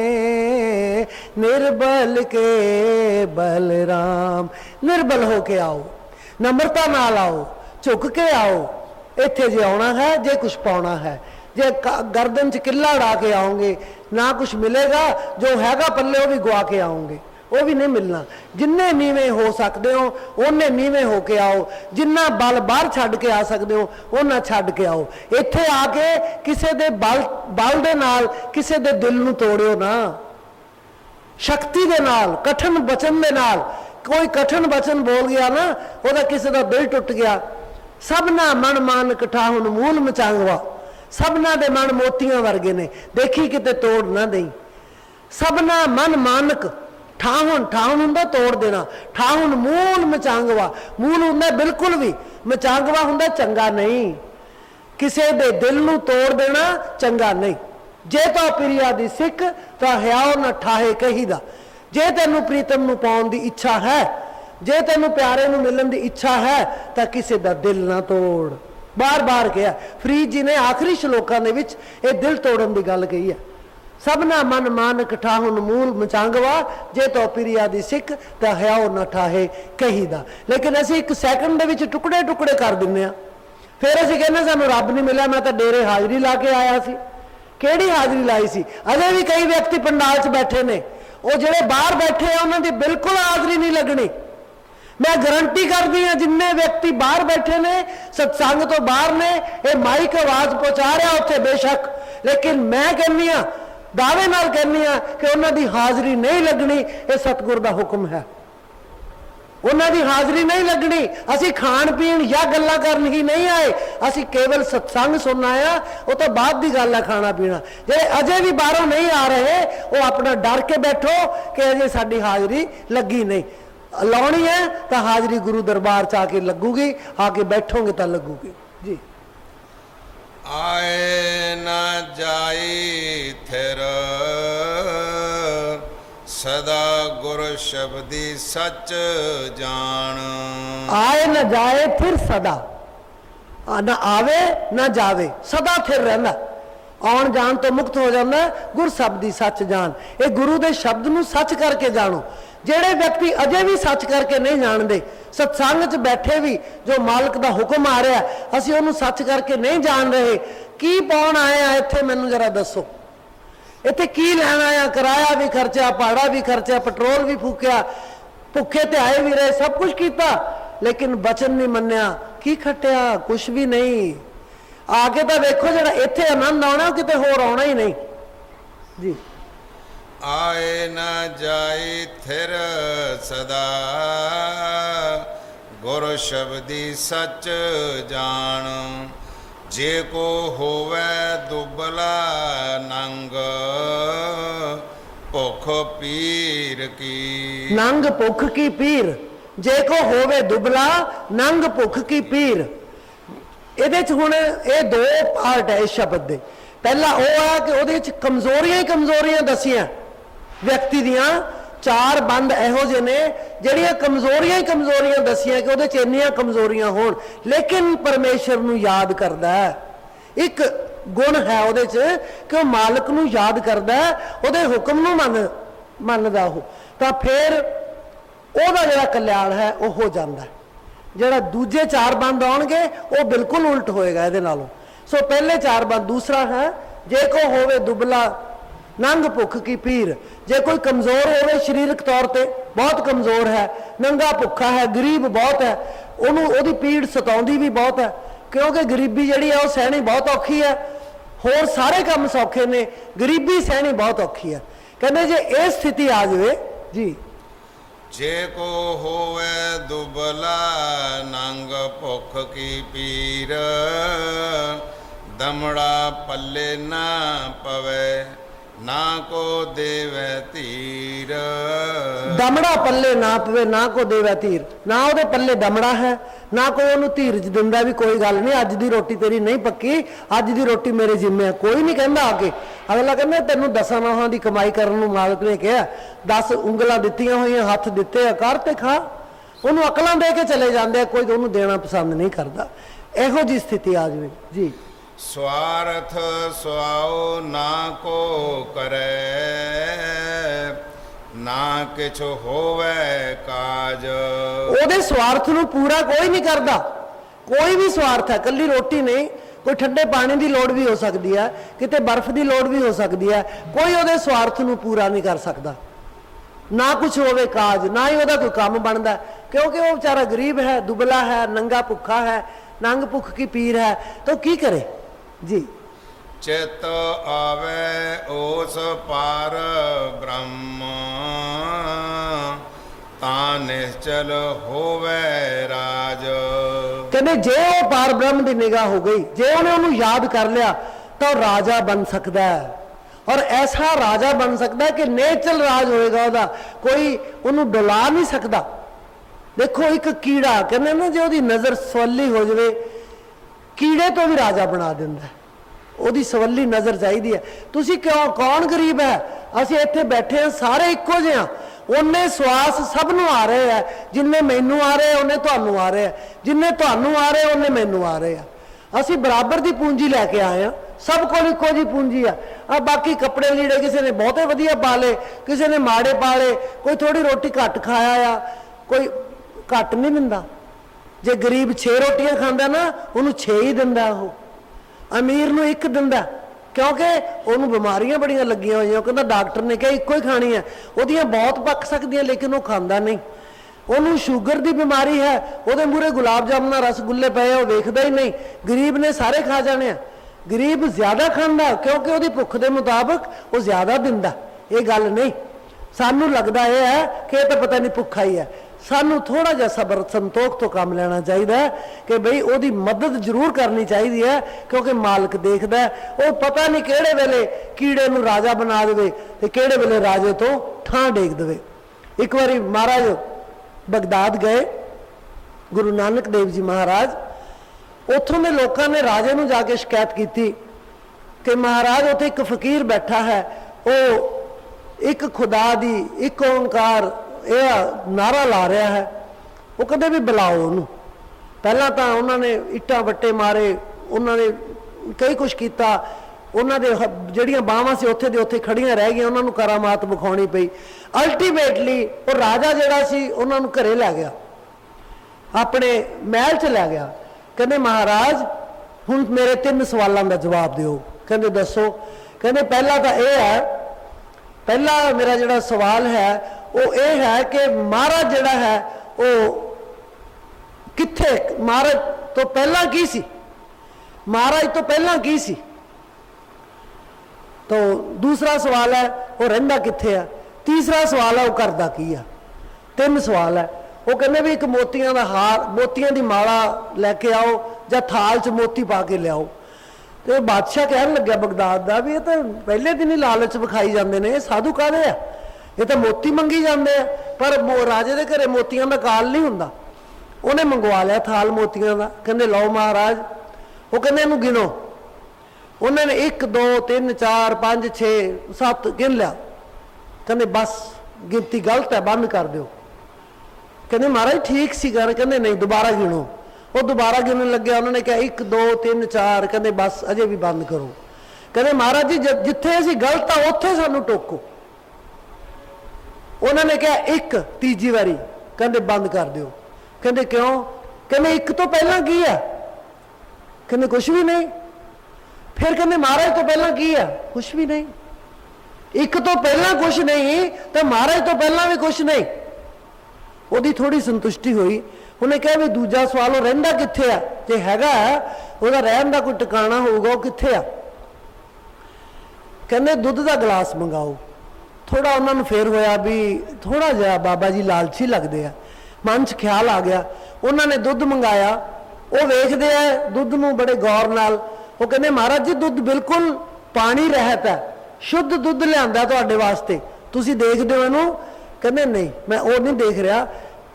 निर्बल के बलराम। निर्बल होके आओ, नम्रता नाल आओ, झुक के आओ। इत्थे जे आना है, जे कुछ पाना है, जे गर्दन च किला उड़ा के आओगे ना कुछ मिलेगा। जो हैगा पल्ले वो भी गुआ के आओगे, वो भी नहीं मिलना। जिन्ने नीवे हो सकते हो उन्ने नीवे होके आओ। जिन्ना बल बाहर छड्ड के आ सकते हो उन्ना छड्ड के आओ। इत्थे आके किसी दे बल दे नाल किसी दे दिल नूं तोड़ियो ना। शक्ति दे नाल, कठिन वचन दे नाल। कोई कठिन वचन बोल गया ना, वह किसी का दिल टुट गया। सबना मन मान कठाहुन मूल मचांगवा। सबना दे मन मोतियां वर्गे ने, देखी किते तोड़ ना दई। सबना मन मानक ठाहुन, ठाहुन हुंदा तोड़ देना। ठाहुन मूल मचांगवा, मूल हुंदा बिल्कुल भी, मचांगवा हुंदा चंगा नहीं। किसे दे दिल नूं तोड़ देना चंगा नहीं। जे तो प्रिया दी सिख तो हयाओ न ठाहे कही दा। जे तेनू प्रीतम नूं पाउण दी इच्छा है जे तेनू प्यारे नू मिलन दी इच्छा है तो किसी दा दिल ना तोड़। बार बार कहा फरीद जी ने आखिरी श्लोकां दे विच ये दिल तोड़न की गल कही है। सबना मन मानक ठाहुन मूल मचांगवा, जे तो पिरिया दी सिख तो हयाओ न ठाहे कही दा। लेकिन असी एक सैकंड दे विच टुकड़े टुकड़े कर दिंदे आ। फिर असी कहने सानू रब नहीं मिला, मैं तो डेरे हाजरी ला के आया सी। केड़ी हाजरी लाई सी? अजे भी कई व्यक्ति पंडाल च बैठे ने, वो जेड़े बाहर बैठे हैं उन्हां दी बिल्कुल हाजरी नहीं लगनी। मैं गारंटी करदी हाँ जिन्ने व्यक्ति बाहर बैठे ने सत्संग तो बाहर ने, ये माइक आवाज पहुंचा रहा उत्थे बेशक, लेकिन मैं कहनी हाँ दावे नाल कहनी हाँ कि उन्हां दी हाजरी नहीं लगनी। ये सतगुर दा हुक्म है, उन्हां दी हाजरी नहीं लगनी। असी खाण पीण या गल्लां करन ही नहीं आए, असी केवल सत्संग सुनना आया। वो तो बाद की गल है खाना पीना। जे अजे भी बाहरों नहीं आ रहे वो अपना डर के बैठो कि अजे साडी हाजरी लगी नहीं। लाउणी है तो हाजरी गुरु दरबार च आके लगूगी, आके बैठोगे तो लगूगी जी। आए न जाई थिर सदा गुर शब्दी सच जान। आए न जाए फिर सदा, न आवे न जावे, सदा फिर रहना। आउण जान तो मुक्त हो जाता। गुर शब्दी सच जान, ये गुरु के शब्द नूं सच करके जानो। जेड़े व्यक्ति अजे भी सच करके नहीं जानते, सत्संग च बैठे भी जो मालिक का हुक्म आ रहा असी उन्होंने सच करके नहीं जान रहे, की पाउण आए आ इत्थे? मैनूं जरा दसो इत्थे की लैण आया? किराया भी खर्चा, भाड़ा भी खर्चा, पेट्रोल भी फूकिया, भुखे ते आए भी रहे, सब कुछ किया, लेकिन बचन नहीं मन्निया। की खटिया? कुछ भी नहीं। आके तो देखो जरा इत्थे आनंद आना, किते होर आना ही नहीं जी। आए न जाई थिर सदा गुर शब्दी सच जान। जे को होवे दुबला नंग भुख पीर की। नंग भुख की पीर, जे को होवे दुबला नंग भुख की पीर। ਇਹਦੇ ਚ ਹੁਣ ਇਹ ਦੋ ਪਾਰਟ ਹੈ ਇਸ ਸ਼ਬਦ ਦੇ। ਪਹਿਲਾ ਉਹ ਆ ਕਿ ਉਹਦੇ ਚ ਕਮਜ਼ੋਰੀਆਂ ਹੀ ਕਮਜ਼ੋਰੀਆਂ ਦਸੀਆਂ ਵਿਅਕਤੀ ਦੀਆਂ। ਚਾਰ ਬੰਦ ਇਹੋ ਜਿਹੇ ਨੇ ਜਿਹੜੀਆਂ ਕਮਜ਼ੋਰੀਆਂ ਹੀ ਕਮਜ਼ੋਰੀਆਂ ਦਸੀਆਂ ਕਿ ਉਹਦੇ ਚ ਇੰਨੀਆਂ ਕਮਜ਼ੋਰੀਆਂ ਹੋਣ, ਲੇਕਿਨ ਪਰਮੇਸ਼ਰ ਨੂੰ ਯਾਦ ਕਰਦਾ ਹੈ। ਇੱਕ ਗੁਣ ਹੈ ਉਹਦੇ ਚ ਕਿ ਉਹ ਮਾਲਕ ਨੂੰ ਯਾਦ ਕਰਦਾ ਹੈ, ਉਹਦੇ ਹੁਕਮ ਨੂੰ ਮੰਨਦਾ ਉਹ, ਤਾਂ ਫਿਰ ਉਹਦਾ ਜਿਹੜਾ ਕਲਿਆਣ ਹੈ ਉਹ ਹੋ ਜਾਂਦਾ ਹੈ। ਜਿਹੜਾ ਦੂਜੇ ਚਾਰ ਬੰਦ ਆਉਣਗੇ ਉਹ ਬਿਲਕੁਲ ਉਲਟ ਹੋਏਗਾ ਇਹਦੇ ਨਾਲੋਂ। ਸੋ ਪਹਿਲੇ ਚਾਰ ਬੰਦ। ਦੂਸਰਾ ਹੈ ਜੇ ਕੋ ਹੋਵੇ ਦੁਬਲਾ ਨੰਗ ਭੁੱਖ ਕੀ ਪੀਰ। ਜੇ ਕੋਈ ਕਮਜ਼ੋਰ ਹੋਵੇ ਸਰੀਰਕ ਤੌਰ ਤੇ ਬਹੁਤ ਕਮਜ਼ੋਰ ਹੈ, ਨੰਗਾ ਭੁੱਖਾ ਹੈ, ਗਰੀਬ ਬਹੁਤ ਹੈ, ਉਹਨੂੰ ਉਹਦੀ ਪੀੜ ਸਤਾਉਂਦੀ ਵੀ ਬਹੁਤ ਹੈ, ਕਿਉਂਕਿ ਗਰੀਬੀ ਜਿਹੜੀ ਹੈ ਉਹ ਸਹਿਣੀ ਬਹੁਤ ਔਖੀ ਹੈ। ਹੋਰ ਸਾਰੇ ਕੰਮ ਸੌਖੇ ਨੇ, ਗਰੀਬੀ ਸਹਿਣੀ ਬਹੁਤ ਔਖੀ ਹੈ। ਕਹਿੰਦੇ ਜੇ ਇਹ ਸਥਿਤੀ ਆ ਜਾਵੇ ਜੀ। जे को होवे दुबला नंग भुख की पीर। दमड़ा पल्ले ना पवे ना को देवे तीर। दमड़ा पल्ले ना पवे ना को देवे तीर। ना ਉਹਦੇ पल्ले दमड़ा है, ना कोई ਉਹਨੂੰ ਧੀਰਜ ਦਿੰਦਾ ਵੀ ਕੋਈ ਗੱਲ ਨਹੀਂ, ਅੱਜ ਦੀ ਰੋਟੀ ਤੇਰੀ ਨਹੀਂ ਪੱਕੀ, ਅੱਜ ਦੀ ਰੋਟੀ ਮੇਰੇ ਜ਼ਿੰਮੇ ਹੈ। ਕੋਈ ਨਹੀਂ ਕਹਿੰਦਾ ਆ ਕੇ। ਅਗਲਾ ਕਹਿੰਦਾ ਤੈਨੂੰ 10 ਨੌਹਾਂ ਦੀ ਕਮਾਈ ਕਰਨ ਨੂੰ ਮਾਲਕ ਨੇ ਕਿਹਾ, 10 ਉਂਗਲਾਂ ਦਿੱਤੀਆਂ ਹੋਈਆਂ, ਹੱਥ ਦਿੱਤੇ ਆ, ਕਰ ਤੇ ਖਾ। ਉਹਨੂੰ ਅਕਲਾਂ ਦੇ ਕੇ ਚਲੇ ਜਾਂਦੇ, ਕੋਈ ਉਹਨੂੰ ਦੇਣਾ ਪਸੰਦ ਨਹੀਂ ਕਰਦਾ। ਇਹੋ ਜੀ ਸਥਿਤੀ ਆ ਜਾਵੇ ਜੀ। स्वार्थ सुआओ ना को करे ना किछ होवे काज। ਉਹਦੇ ਸਵਾਰਥ ਨੂੰ ਪੂਰਾ ਕੋਈ ਨਹੀਂ ਕਰਦਾ। ਕੋਈ ਵੀ ਸਵਾਰਥ ਹੈ, ਕੱਲੀ ਰੋਟੀ ਨਹੀਂ, ਕੋਈ ਠੰਡੇ ਪਾਣੀ ਦੀ ਲੋੜ ਵੀ ਹੋ ਸਕਦੀ ਹੈ, ਕਿਤੇ ਬਰਫ਼ ਦੀ ਲੋੜ ਵੀ ਹੋ ਸਕਦੀ ਹੈ। ਕੋਈ ਉਹਦੇ ਸਵਾਰਥ ਨੂੰ ਪੂਰਾ ਨਹੀਂ ਕਰ ਸਕਦਾ। ਨਾ ਕੁਝ ਹੋਵੇ ਕਾਜ, ਨਾ ਹੀ ਉਹਦਾ ਕੋਈ ਕੰਮ ਬਣਦਾ, ਕਿਉਂਕਿ ਉਹ ਵਿਚਾਰਾ ਗਰੀਬ ਹੈ, ਦੁਬਲਾ ਹੈ, ਨੰਗਾ ਭੁੱਖਾ ਹੈ, ਨੰਗ ਭੁੱਖ ਕੀ ਪੀਰ ਹੈ, ਤਾਂ ਕੀ ਕਰੇ जी। चित आवे ओस पार ब्रह्म ता निश्चल होवे राज। कहते जे वो पार ब्रह्म की निगाह हो गई, जे उन्हें उन्हें याद कर लिया तो राजा बन सकता है। और ऐसा राजा बन सकता है कि नेचल राज होएगा ਉਹਦਾ, कोई ਉਹਨੂੰ डुला नहीं सकता। देखो एक कीड़ा कहते ना जो ਉਹਦੀ नज़र सवली हो जाए, कीड़े तो भी राजा बना दिंदा है। ਉਹਦੀ ਸਵੱਲੀ ਨਜ਼ਰ ਚਾਹੀਦੀ ਹੈ। ਤੁਸੀਂ ਕਿਉਂ, ਕੌਣ ਗਰੀਬ ਹੈ? ਅਸੀਂ ਇੱਥੇ ਬੈਠੇ ਹਾਂ ਸਾਰੇ ਇੱਕੋ ਜਿਹੇ ਹਾਂ। ਉਹਨੇ ਸਵਾਸ ਸਭ ਨੂੰ ਆ ਰਹੇ ਆ, ਜਿੰਨੇ ਮੈਨੂੰ ਆ ਰਹੇ ਉਹਨੇ ਤੁਹਾਨੂੰ ਆ ਰਹੇ ਆ, ਜਿੰਨੇ ਤੁਹਾਨੂੰ ਆ ਰਹੇ ਉਹਨੇ ਮੈਨੂੰ ਆ ਰਹੇ ਆ। ਅਸੀਂ ਬਰਾਬਰ ਦੀ ਪੂੰਜੀ ਲੈ ਕੇ ਆਏ ਆ, ਸਭ ਕੋਲ ਇੱਕੋ ਜੀ ਪੂੰਜੀ ਆ। ਬਾਕੀ ਕੱਪੜੇ ਲੀੜੇ ਕਿਸੇ ਨੇ ਬਹੁਤੇ ਵਧੀਆ ਪਾ ਲਏ, ਕਿਸੇ ਨੇ ਮਾੜੇ ਪਾ ਲਏ, ਕੋਈ ਥੋੜੀ ਰੋਟੀ ਘੱਟ ਖਾਇਆ ਆ, ਕੋਈ ਘੱਟ ਨਹੀਂ ਦਿੰਦਾ। ਜੇ ਗਰੀਬ 6 ਰੋਟੀਆਂ ਖਾਂਦਾ ਨਾ ਉਹਨੂੰ 6 ਹੀ ਦਿੰਦਾ, ਉਹ ਅਮੀਰ ਨੂੰ 1 ਦਿੰਦਾ, क्योंकि ਉਹਨੂੰ ਬਿਮਾਰੀਆਂ ਬੜੀਆਂ ਲੱਗੀਆਂ ਹੋਈਆਂ। ਉਹ ਕਹਿੰਦਾ ਡਾਕਟਰ ਨੇ ਕਿਹਾ ਇੱਕੋ ਹੀ ਖਾਣੀ ਹੈ, ਉਹਦੀਆਂ ਬਹੁਤ ਪੱਕ ਸਕਦੀਆਂ ਲੇਕਿਨ ਉਹ ਖਾਂਦਾ ਨਹੀਂ। ਉਹਨੂੰ ਸ਼ੂਗਰ ਦੀ ਬਿਮਾਰੀ ਹੈ, ਉਹਦੇ ਮੂਹਰੇ ਗੁਲਾਬ ਜਾਮਨਾ ਰਸਗੁੱਲੇ ਪਏ ਉਹ ਵੇਖਦਾ ਹੀ ਨਹੀਂ। ਗਰੀਬ ਨੇ ਸਾਰੇ ਖਾ ਜਾਣੇ ਆ। ਗਰੀਬ ਜ਼ਿਆਦਾ ਖਾਂਦਾ ਕਿਉਂਕਿ ਉਹਦੀ ਭੁੱਖ ਦੇ ਮੁਤਾਬਕ ਉਹ ਜ਼ਿਆਦਾ ਦਿੰਦਾ। ਇਹ ਗੱਲ ਨਹੀਂ, ਸਾਨੂੰ ਲੱਗਦਾ ਇਹ ਹੈ ਕਿ ਇਹ ਤਾਂ ਪਤਾ ਨਹੀਂ ਭੁੱਖਾ ਹੀ ਹੈ। ਸਾਨੂੰ ਥੋੜਾ ਜਿਹਾ ਸਬਰ ਸੰਤੋਖ ਤੋਂ ਕੰਮ ਲੈਣਾ ਚਾਹੀਦਾ ਹੈ कि बई ਉਹਦੀ ਮਦਦ ਜ਼ਰੂਰ ਕਰਨੀ ਚਾਹੀਦੀ ਹੈ, क्योंकि मालिक देखदा ਉਹ पता नहीं ਕਿਹੜੇ ਵੇਲੇ ਕੀੜੇ ਨੂੰ ਰਾਜਾ ਬਣਾ ਦੇਵੇ ਤੇ ਕਿਹੜੇ ਵੇਲੇ ਰਾਜੇ ਤੋਂ ਠਾਂ ਡੇਕ ਦੇਵੇ। ਇੱਕ ਵਾਰੀ ਮਹਾਰਾਜ बगदाद गए, गुरु नानक देव जी महाराज, ਉੱਥੋਂ ਦੇ ਲੋਕਾਂ ਨੇ ਰਾਜੇ ਨੂੰ ਜਾ ਕੇ ਸ਼ਿਕਾਇਤ ਕੀਤੀ कि महाराज ਉੱਥੇ ਇੱਕ ਫਕੀਰ ਬੈਠਾ ਹੈ, ਉਹ ਇੱਕ खुदा दी एक ओंकार ਇਹ ਨਾਰਾ ਲਾ ਰਿਹਾ ਹੈ। ਉਹ ਕਹਿੰਦੇ ਵੀ ਬੁਲਾਓ ਉਹਨੂੰ। ਪਹਿਲਾਂ ਤਾਂ ਉਹਨਾਂ ਨੇ ਇੱਟਾਂ ਵੱਟੇ ਮਾਰੇ, ਉਹਨਾਂ ਨੇ ਕਈ ਕੁਛ ਕੀਤਾ, ਉਹਨਾਂ ਦੇ ਜਿਹੜੀਆਂ ਬਾਹਾਂ ਸੀ ਉੱਥੇ ਦੇ ਉੱਥੇ ਖੜੀਆਂ ਰਹਿ ਗਈਆਂ, ਉਹਨਾਂ ਨੂੰ ਕਰਾਮਾਤ ਵਿਖਾਉਣੀ ਪਈ। ਅਲਟੀਮੇਟਲੀ ਉਹ ਰਾਜਾ ਜਿਹੜਾ ਸੀ ਉਹਨਾਂ ਨੂੰ ਘਰੇ ਲੈ ਗਿਆ, ਆਪਣੇ ਮਹਿਲ 'ਚ ਲੈ ਗਿਆ। ਕਹਿੰਦੇ ਮਹਾਰਾਜ ਹੁਣ ਮੇਰੇ 3 ਸਵਾਲਾਂ ਦਾ ਜਵਾਬ ਦਿਓ। ਕਹਿੰਦੇ ਦੱਸੋ। ਕਹਿੰਦੇ ਪਹਿਲਾ ਤਾਂ ਇਹ ਹੈ, ਪਹਿਲਾ मेरा ਜਿਹੜਾ सवाल है वो ये है कि महाराज ਜਿਹੜਾ है वो किथे, महाराज तो पहला की सी, महाराज तो पहला की सी। तो दूसरा सवाल है वो रहिंदा किथे है। तीसरा सवाल है वो करदा की है। 3 सवाल है। वो कहने भी एक मोतियां दा हार, मोतियां दी माला लैके आओ जां थाल च मोती पा के लियाओ। तो बादशाह कहन लग्या बगदाद का भी ये तो पहले दिन ही लालच विखाई जाते हैं, साधु काहदे आ, ये तो मोती मंगी जाते हैं। पर राजे के घरे मोतियां का काल नहीं हुंदा। उन्हें मंगवा लिया थाल मोतियां का। कहते लो महाराज। वो कहते इनू गिनो। उन्होंने 1 2 3 4 5 6 7 गिन लिया। कहते बस गिनती गलत है, बंद कर दो। कहते महाराज ठीक सी गल। कहते नहीं दोबारा गिनो। वो दोबारा गिनने लगे। उन्होंने कहा 1 2 3 4। कहते बस अजे भी बंद करो। कहते महाराज जी जिथे असीं गलत आ उत्थे सानू टोको। उन्होंने कहा 1 तीजी बारी। कहते बंद कर दो। कहते क्यों? कहते 1 तो पहला की है? कहते कुछ भी नहीं। फिर कहते महाराज तो पहला की है? कुछ भी नहीं। 1 तो पहला कुछ नहीं तो महाराज तो पहला भी कुछ नहीं। ਉਹਦੀ थोड़ी संतुष्टि हुई। उन्हें कहा भी दूजा सवाल वो रहिंदा किथे आ, जे हैगा ਉਹਦਾ रहन का कोई टिकाणा होगा वो किथे आ। कहते दुध का गिलास मंगाओ। थोड़ा उन्होंने फिर होया भी थोड़ा जहा बाबा जी लालची लगते हैं। मन च ख्याल आ गया। उन्होंने दुध मंगाया। वो वेखते हैं दुध नूं बड़े गौर नाल। वो कहते महाराज जी दुध बिल्कुल पानी रहत है, शुद्ध दुध लिआंदा तुहाडे वास्ते, तुसीं देखदे हो इहनूं? कहते नहीं मैं वो नहीं देख रहा,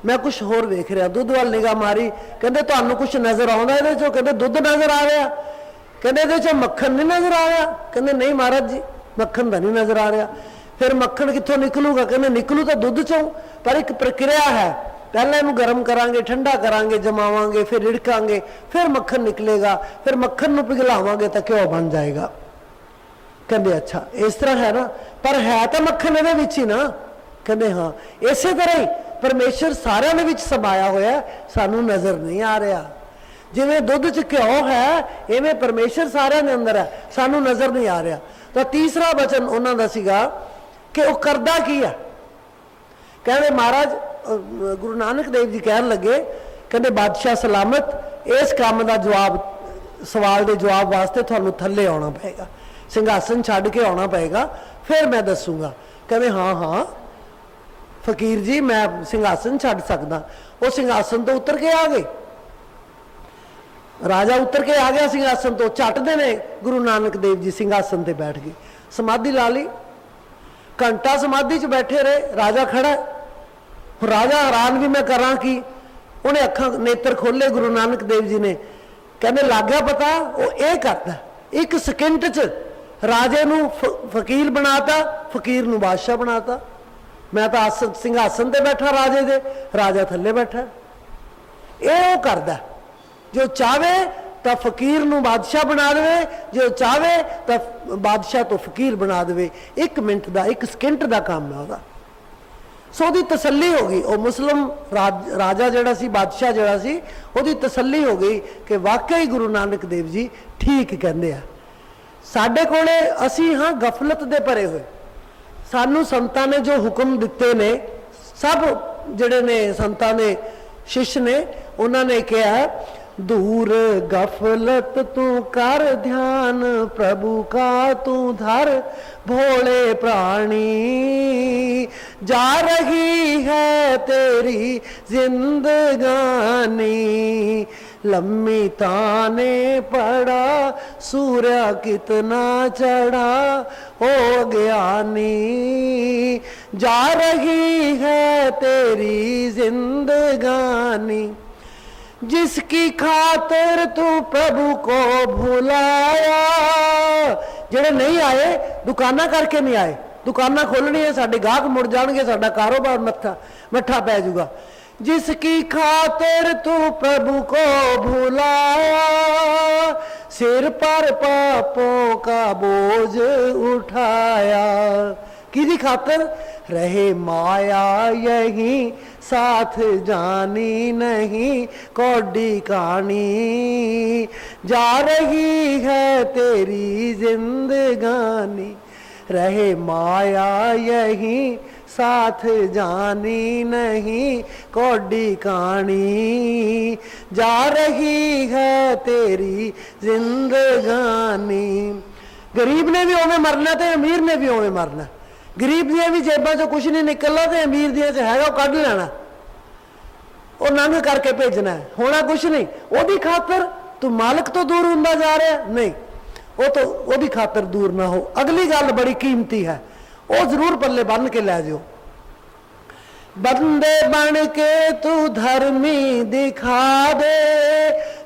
मैं कुछ होर देख रहा। दुध वाल निगाह मारी। कहते तुहानूं कुछ नज़र आउंदा इहदे चों? कहते दुध नज़र आ रहा। कहते इहदे चों मक्खन नहीं नज़र आ रहा? कहते नहीं महाराज जी मक्खन तो नहीं नज़र आ रहा। फिर मक्खन कित्थों निकलूगा? कहते निकलू तो दुध चों, पर एक प्रक्रिया है। पहले इहनूं गर्म करांगे, ठंडा करांगे, जमावांगे, फिर रिड़कांगे, फिर मक्खन निकलेगा, फिर मक्खन नूं पिघलावांगे तो घ्यो बन जाएगा। कहते अच्छा इस तरह है ना, पर है तो मक्खन इहदे विच ही ना। कहते हाँ इसे तरह ही परमेश्वर सारे दे विच समाया होया, सानू नज़र नहीं आ रहा। जिवें दुध च घ्यो है इवें परमेश्वर सारे दे अंदर है, सानू नज़र नहीं आ रहा। तो तीसरा वचन उन्हों का सीगा कि वह करदा की है। कहते महाराज गुरु नानक देव जी कहन लगे, कहते बादशाह सलामत, इस काम का जवाब सवाल के जवाब वास्ते तुहानू थल्ले आना पएगा, सिंघासन छड्ड के आना पएगा, फिर मैं दसूँगा। कहते हाँ हाँ फकीर जी मैं सिंघासन छड्ड सकदा। वो सिंघासन तो उतर के आ गए। राजा उतर के आ गया सिंघासन तो। झट देने गुरु नानक देव जी सिंघासन ते बैठ गए, समाधि ला ली। घंटा समाधि च बैठे रहे। राजा खड़ा। राजा हैरान भी मैं करा कि उन्हें अखा नेत्र खोले गुरु नानक देव जी ने। कहने लग गया पता वो ये करता। 1 सेकंड च राजे नूं फकीर बनाता, फकीर नूं बादशाह बनाता। मैं तो सिंघासन ते बैठा राजे दे, राजा थल्ले बैठा। ये वो करदा जो चाहे तो फकीर नूं बादशाह बना दे, जो चाहे तो बादशाह तो फकीर बना दे। 1 मिनट का 1 सेकंड का काम है वह। सो ਉਹਦੀ तसल्ली हो गई। वो मुस्लिम राजा जिहड़ा सी, बादशाह जिहड़ा सी, ਉਹਦੀ तसल्ली हो गई कि वाकई गुरु नानक देव जी ठीक कहंदे आ। साडे कोले असी हाँ गफलत दे भरे हुए। सानू संतां ने जो हुक्म दिते ने, सब जिहड़े ने संतां ने शिष्य ने, उन्होंने कहा दूर गफलत तू कर ध्यान, प्रभु का तू धर भोले प्राणी, जा रही है तेरी जिंदगानी, लम्मी ताने पड़ा सूर्य कितना चढ़ा ओ ज्ञानी, जा रही है तेरी जिंदगानी, जिसकी खातिर तू प्रभु को भुलाया। जेड़े नहीं आए दुकाना करके नहीं आए, दुकाना खोलनी है, साडे गाहक मुड़ जाएंगे, साडा कारोबार मट्ठा पै जाऊगा। जिसकी खातिर तू प्रभु को भुलाया, सिर पर पापों का बोझ उठाया। किसी खातिर रहे माया यही साथ जानी नहीं, कौड़ी कहानी, जा रही है तेरी जिंदगानी, रहे माया यही साथ जानी नहीं, कौड़ी कहानी, जा रही है तेरी जिंदगानी। गरीब ने भी उवें मरना तो अमीर ने भी उवें मरना। गरीब दियां भी जेबां चों कुछ नहीं निकलना तो अमीर दियां च हैगा कढ़ लेना, वो नंग करके भेजना है, होना कुछ नहीं। ओदी खातर तू मालिक तो दूर हुंदा जा रहा नहीं, वो तो ओदी खातर दूर ना हो। अगली गल बड़ी कीमती है, वो जरूर पल्ले बन के लै जाओ। बंदे बन के तू धर्मी दिखा दे,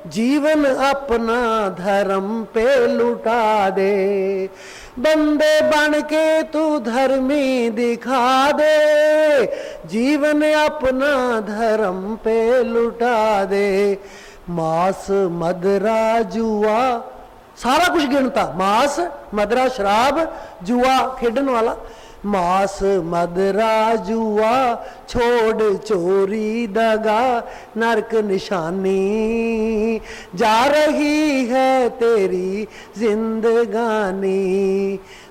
जीवन अपना धर्म पे लुटा दे। बंदे बन के तू धर्मी दिखा दे, जीवन अपना धर्म पे लुटा दे। मांस मदरा जुआ सारा कुछ गिनता, मांस मदरा शराब जुआ खेडन वाला, मांस मदरा जुआ छोड़ चोरी दगा नरक निशानी, जा रही है तेरी जिंदगानी,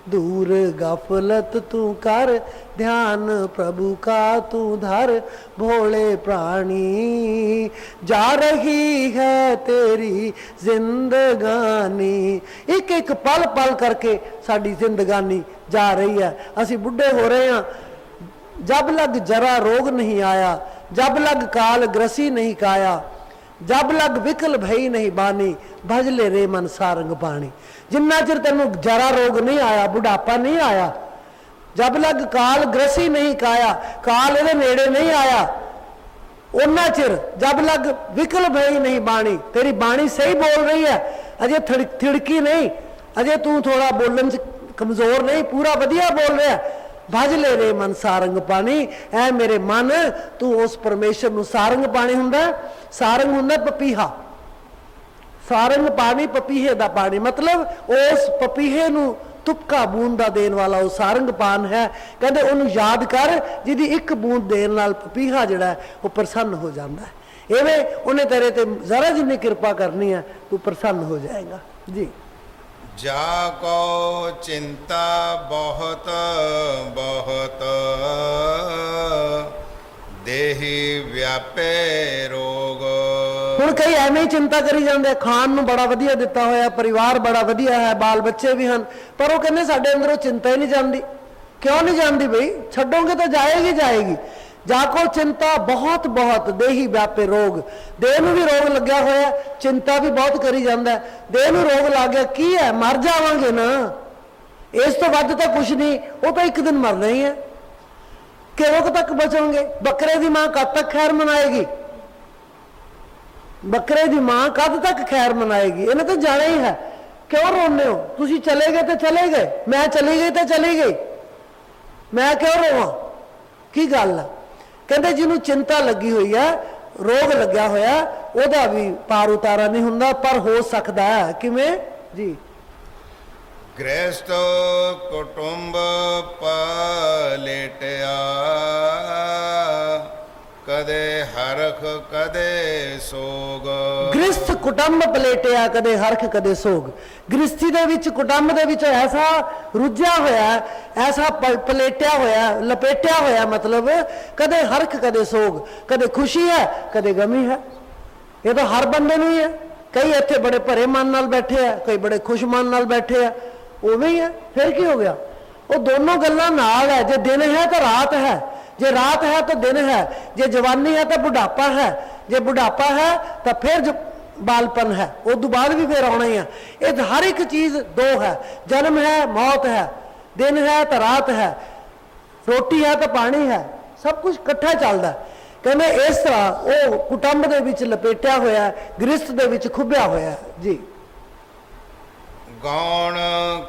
दूर गफलत तू कर ध्यान, प्रभु का तू धर भोले प्राणी, जा रही है तेरी जिंदगानी। एक एक पल पल करके साड़ी जिंदगानी जा रही है। असी बुढ़े हो रहे हैं, जब लग जरा रोग नहीं आया, जब लग काल ग्रसी नहीं काया, जब लग विकल भई नहीं बानी, भजले रे मन सारंग पानी। जिन्ना चिर तेनू जरा रोग नहीं आया, बुढ़ापा नहीं आया, जब लग काल ग्रसी नहीं काया, काल इहदे नेड़े नहीं आया, उन्ना चिर जब लग विकल भई नहीं बाणी। तेरी बाणी सही बोल रही है, अजे थिड़की नहीं, अजे तू थोड़ा बोलन च कमजोर नहीं, पूरा वधिया बोल रहा है। भज ले रे मन सारंग पानी, ऐ मेरे मन तू उस परमेश्वर नू सारंग पानी हुंदा। सारंग हुंदा पपीहा, सारंग पानी पपीहे दा पानी, मतलब उस पपीहे नू तुपका बूंदा देने वाला वो सारंग पान है। कहते उन्हें याद कर जिहदी एक बूंद देने नाल पपीहा जिहड़ा है वो प्रसन्न हो जाता है। इवें उन्हें तेरे ते जरा जिन्नी कृपा करनी है, तू प्रसन्न हो जाएगा जी। जाको चिंता बहुत बहुत, देही व्यापे रोग। हुण कई एवें ही चिंता करी जाते, खान नूं बड़ा वधिया दिता होया, परिवार बड़ा वधिया है, बाल बच्चे भी हैं, पर वो कहने साडे अंदरों चिंता ही नहीं जाती। क्यों नहीं जाती बई? छड्डोगे तो जाएगी जाएगी। जाको चिंता बहुत बहुत, देही व्यापे रोग। देह नूं भी रोग लग्या होया, चिंता भी बहुत करी जाता है। देह नूं रोग लग गया की है, मर जावांगे ना, इस तो वध तो कुछ नहीं, वो तो एक दिन मरना ही है। किदों तक बचोगे? बकरे की मां कद तक खैर मनाएगी? बकरे की मां कद तक खैर मनाएगी? इन्हें तो जाना ही है। क्यों रोने हो? तुसी चले गए तो चले गए, मैं चली गई तो चली गई, मैं क्यों रोवां? की गल है? कहते जिन्हों चिंता लगी हुई है, रोग लग्या होया, ओदा भी पार उतारा नहीं हुंदा, पर हो सकता है किवें जी। गृहस्थ कुटुंब पलेटिया, कदे हरख कदे सोग। गृहस्थ कुटुंब पलेटिया, कदे हरख कदे सोग। गृहस्थी दे विच कुटुंब दे विच ऐसा रुझिया होया, ऐसा पलेटिया होया, लपेटिया होया, मतलब कदे हरख कदे सोग, कदे खुशी है कदे गमी है। ये तो हर बंदे नूं ही है। कई इत्थे बड़े भरे मन नाल बैठे है, कई बड़े खुश मन नाल बैठे है, उवें ही है। फिर की हो गया? वो दोनों गल्लां नाल है। जे दिन है तो रात है, जे रात है तो दिन है, जे जवानी है तो बुढ़ापा है, जे बुढ़ापा है तो फिर जो बालपन है, उस बाद भी फिर आना ही है। ये हर एक चीज दो है, जन्म है मौत है, दिन है तो रात है, रोटी है तो पानी है, सब कुछ इकट्ठा चलता है। कहते इस तरह वो कुटुंब दे विच लपेटिया होया, गृहस्थ दे विच खुबिया होया जी। गौण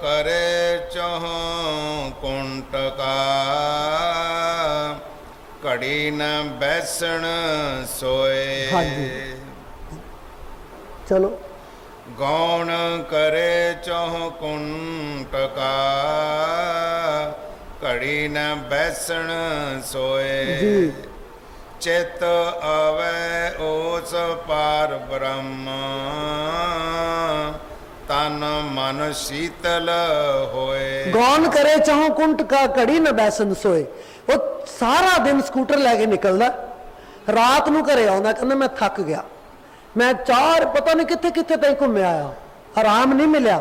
करे चह कुंटका, घड़ी न बैसण सोए। हाँ जी, चलो। गौण करे चह कुंटका, घड़ी न बैसण सोए। जी। चित आवे ओस पार ब्रह्म, तन मन शीतल होए। गौन करे चाहो कुंट का, घड़ी न बैसन सोए। वो सारा दिन स्कूटर लैके निकलदा, रात नूं घरे आउंदा, कहंदा मैं थक गया, मैं चार पता नहीं कित्थे कित्थे तक घूमे आया, आराम नहीं मिलिया,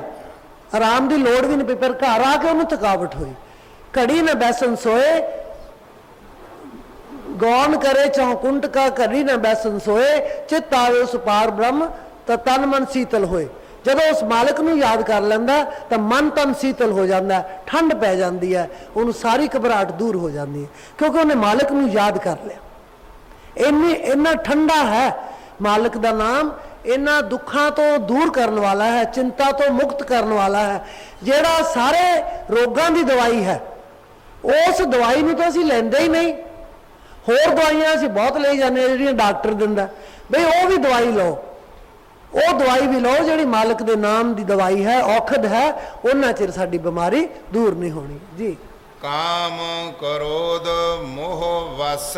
आराम की लोड़ भी नहीं पई, पर घर आके उन्हें थकावट हुई। घड़ी न बैसन सोए, गौन करे चाहो कुंट का, घड़ी न बैसन सोए। चित आवे उस पार ब्रह्म, तो तन मन शीतल होए। जब उस मालिक नूं याद कर लैंदा तो मन तन शीतल हो जाता है, ठंड पै जाती है, उन्होंने सारी घबराहट दूर हो जाती है, क्योंकि उन्हें मालिक नूं याद कर लिया। इन्ना ठंडा है मालिक का नाम, इन्ना दुखों तो दूर करने वाला है, चिंता तो मुक्त करने वाला है। जिहड़ा सारे रोगों की दवाई है, उस दवाई नूं तो असीं लैंदे ही नहीं। होर दवाइयां असीं बहुत ले जाने जिहड़ियां डॉक्टर दिंदा, बई वो भी दवाई लो, वो दवाई भी लो जिहड़ी मालिक दे नाम की दवाई है, औखद है, उन्ना चिर साडी बीमारी दूर नहीं होनी जी। काम क्रोध मोह वस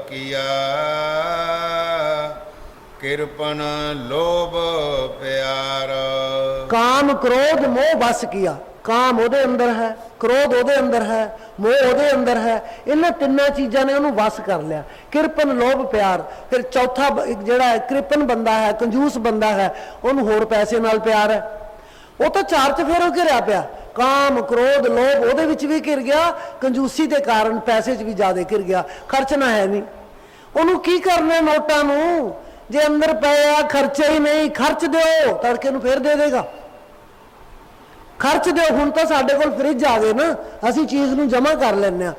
किया, कृपन लोभ प्यार। काम क्रोध मोह बस किया। काम ਉਹਦੇ अंदर है, क्रोध ਉਹਦੇ अंदर है, मोह ਉਹਦੇ अंदर है। इन्हां तिन्नां चीज़ां ने ਉਹਨੂੰ वस कर लिया। कृपन लोभ प्यार। फिर चौथा ਜਿਹੜਾ कृपन बंदा है, कंजूस बंदा है, ਉਹਨੂੰ होर पैसे नाल प्यार है, वो तो चार चफेरों घिरिया पिया। काम क्रोध लोभ ਉਹਦੇ ਵਿੱਚ भी घिर गया, कंजूसी के कारण पैसे च भी ज़्यादा घिर गया, खर्चना है नहीं। ਉਹਨੂੰ की करना नोटां नूं, जे अंदर पे आ खर्चे ही नहीं, खर्च दो तड़के नूं फिर दे देगा। खर्च दो, हुण तो साडे कोल फ्रिज आ गए ना, असी चीज़ नूं जमा कर लैंदे आ,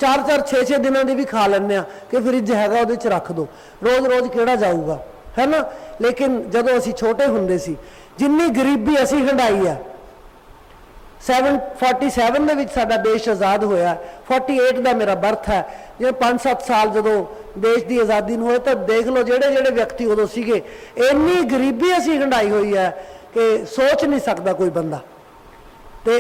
4-4 6-6 दिनों की भी खा लैंदे आ कि फ्रिज हैगा उहदे च रख दो, रोज़ रोज़ किहड़ा जाऊगा, है ना। लेकिन जदों असी छोटे हुंदे सी, जिन्नी गरीबी असी हंडाई है, 47 दे विच साडा देश आज़ाद होया, 48 का मेरा बर्थ है, जे 5-7 साल जदों देश की आज़ादी नूं होए, तो देख लो जेड़े जेड़े व्यक्ति उदों सीगे, इन्नी गरीबी असी हंडाई हुई है कि सोच नहीं सकता कोई बंदा। तो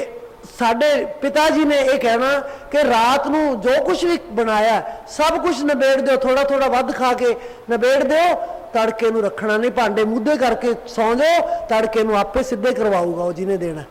साडे पिता जी ने यह कहना कि रात नूं जो कुछ भी बनाया सब कुछ नबेड़ दो, थोड़ा थोड़ा वध खा के नबेड़ दो, तड़के नूं रखना नहीं, भांडे मुद्दे करके सौ जाओ, तड़के नूं आपे सीधे करवाऊगा वो जिन्हें देना,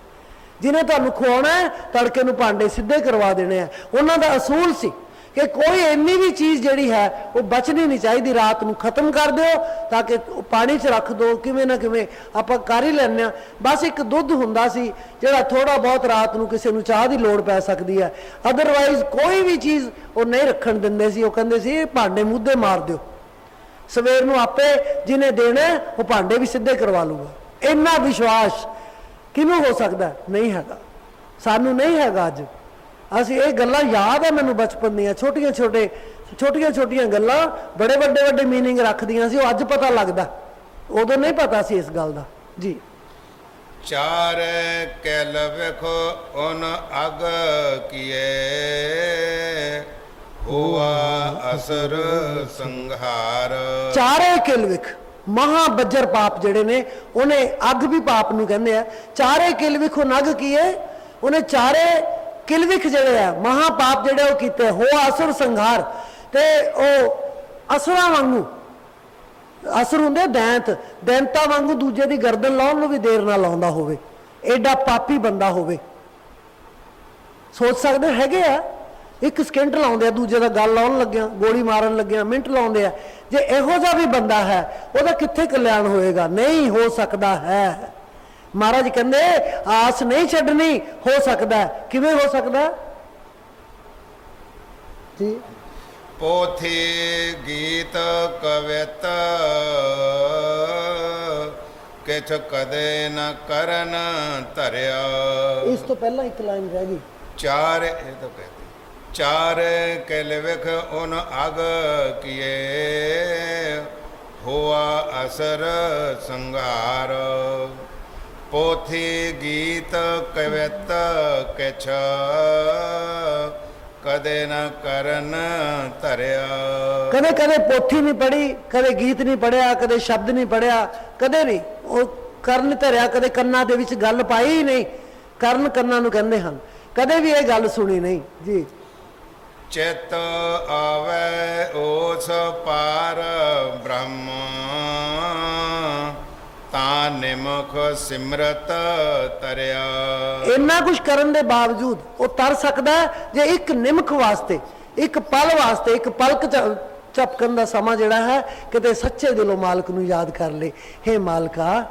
जिन्हें तुहानूं खुआउणा है, तड़के नूं भांडे सीधे करवा देने हैं। उन्हां दा असूल सी कि कोई इन्नी भी चीज़ जिहड़ी है वो बचनी नहीं चाहिए, रात नूं खत्म कर दो, ताकि पानी च रख दो, किवें ना किवें आपां कर ही लैंदे आ। बस एक दुध हुंदा सी जिहड़ा थोड़ा बहुत रात नूं किसी नूं चाह दी लोड़ पै सकदी है, अदरवाइज कोई भी चीज़ वो नहीं रखण दिंदे सी। वो कहंदे सी भांडे मुद्दे मार दिओ, सवेर नूं आपे जिन्हें देना वो भांडे भी सीधे करवा लूगा। इन्ना विश्वास किवें हो सकदा? नहीं हैगा, सानूं नहीं हैगा। अज असी ये गल्लां याद है मैनूं बचपन दियां, छोटियां छोटियां गल्लां बड़े वड्डे वड्डे मीनिंग रखदियां सी, अज पता लगदा, उदों नहीं पता सी इस गल दा जी। चार कैल विख उन अग किए, ਹੋਆ ਅਸਰ ਸੰਘਾਰ। ਚਾਰੇ ਕਿਲਵਿਖ ਮਹਾ ਬੱਜਰ ਪਾਪ ਜਿਹੜੇ ਨੇ, ਉਹਨੇ ਅੱਗ ਵੀ ਪਾਪ ਨੂੰ ਕਹਿੰਦੇ ਆ। ਚਾਰੇ ਕਿਲਵਿਖ ਉਹ ਨਗ ਕੀਏ, ਉਹਨੇ ਚਾਰੇ ਕਿਲਵਿਖ ਜਿਹੜੇ ਆ ਮਹਾ ਪਾਪ ਜਿਹੜੇ ਉਹ ਕੀਤੇ। ਹੋਆ ਅਸੁਰ ਸੰਘਾਰ, ਤੇ ਉਹ ਅਸੁਰਾਂ ਵਾਂਗੂ, ਅਸੁਰ ਹੁੰਦੇ ਦੈਂਤ, ਦੈਂਤਾਂ ਵਾਂਗੂ ਦੂਜੇ ਦੀ ਗਰਦਨ ਲਾਉਣ ਨੂੰ ਵੀ ਦੇਰ ਨਾਲ ਲਾਉਂਦਾ ਹੋਵੇ, ਐਡਾ ਪਾਪੀ ਬੰਦਾ ਹੋਵੇ। ਸੋਚ ਸਕਦੇ ਹੈਗੇ ਆ, ਇੱਕ ਸਕਿੰਟ ਲਾਉਂਦੇ ਆ ਦੂਜੇ ਦਾ ਗੱਲ ਲਾਉਣ ਲੱਗਿਆ, ਗੋਲੀ ਮਾਰਨ ਲੱਗਿਆ ਮਿੰਟ ਲਾਉਂਦੇ ਆ। ਜੇ ਇਹੋ ਜਿਹਾ ਵੀ ਬੰਦਾ ਹੈ ਉਹਦਾ ਕਿੱਥੇ ਕਲਿਆਣ ਹੋਏਗਾ? ਨਹੀਂ ਹੋ ਸਕਦਾ ਹੈ। ਮਹਾਰਾਜ ਕਹਿੰਦੇ ਆਸ ਨਹੀਂ ਛੱਡਣੀ, ਹੋ ਸਕਦਾ। ਕਿਵੇਂ ਹੋ ਸਕਦਾ ਜੀ? ਪੋਥੀ ਗੀਤ ਕਵਿਤ ਕਿਛ ਕਦੇ ਨ ਕਰਨ ਧਰਿਆ। ਇਸ ਤੋਂ ਪਹਿਲਾਂ ਇੱਕ ਲਾਈਨ ਰਹਿ ਗਈ। ਚਾਰ, ਇਹ ਤਾਂ कहते ਚਾਰ ਕਿਲਵਿਖ ਉਨ ਅਗ ਕੀਏ, ਹੋਆ ਅਸਰ ਸੰਘਾਰ। ਪੋਥੀ ਗੀਤ ਕਵਿਤ ਕਿਛ ਕਦੇ ਨ ਕਰਨ ਧਰਿਆ। ਕਦੇ ਕਦੇ ਪੋਥੀ ਨਹੀਂ ਪੜ੍ਹੀ, ਕਦੇ ਗੀਤ ਨਹੀਂ ਪੜ੍ਹਿਆ, ਕਦੇ ਸ਼ਬਦ ਨਹੀਂ ਪੜ੍ਹਿਆ, ਕਦੇ ਨਹੀਂ ਉਹ ਕਰਨ ਧਰਿਆ, ਕਦੇ ਕੰਨਾਂ ਦੇ ਵਿੱਚ ਗੱਲ ਪਾਈ ਹੀ ਨਹੀਂ। ਕਰਨ ਕੰਨਾਂ ਨੂੰ ਕਹਿੰਦੇ ਹਨ, ਕਦੇ ਵੀ ਇਹ ਗੱਲ ਸੁਣੀ ਨਹੀਂ ਜੀ। ਚਿਤ ਆਵੇ ਉਸ ਪਾਰ ਬ੍ਰਹਮ, ਤਾਂ ਨਿਮਖ ਸਿਮਰਤ ਤਰਿਆ। ਇੰਨਾ ਕੁਝ ਕਰਨ ਦੇ ਬਾਵਜੂਦ ਉਹ ਤਰ ਸਕਦਾ ਜੇ ਇੱਕ ਨਿਮਖ ਵਾਸਤੇ, ਇੱਕ ਪਲ ਵਾਸਤੇ, ਇੱਕ ਪਲਕ ਝਪਕਣ ਦਾ ਸਮਾਂ ਜਿਹੜਾ ਹੈ ਕਿਤੇ ਸੱਚੇ ਦਿਲੋਂ ਮਾਲਕ ਨੂੰ ਯਾਦ ਕਰ ਲੇ। ਹੇ ਮਾਲਕਾ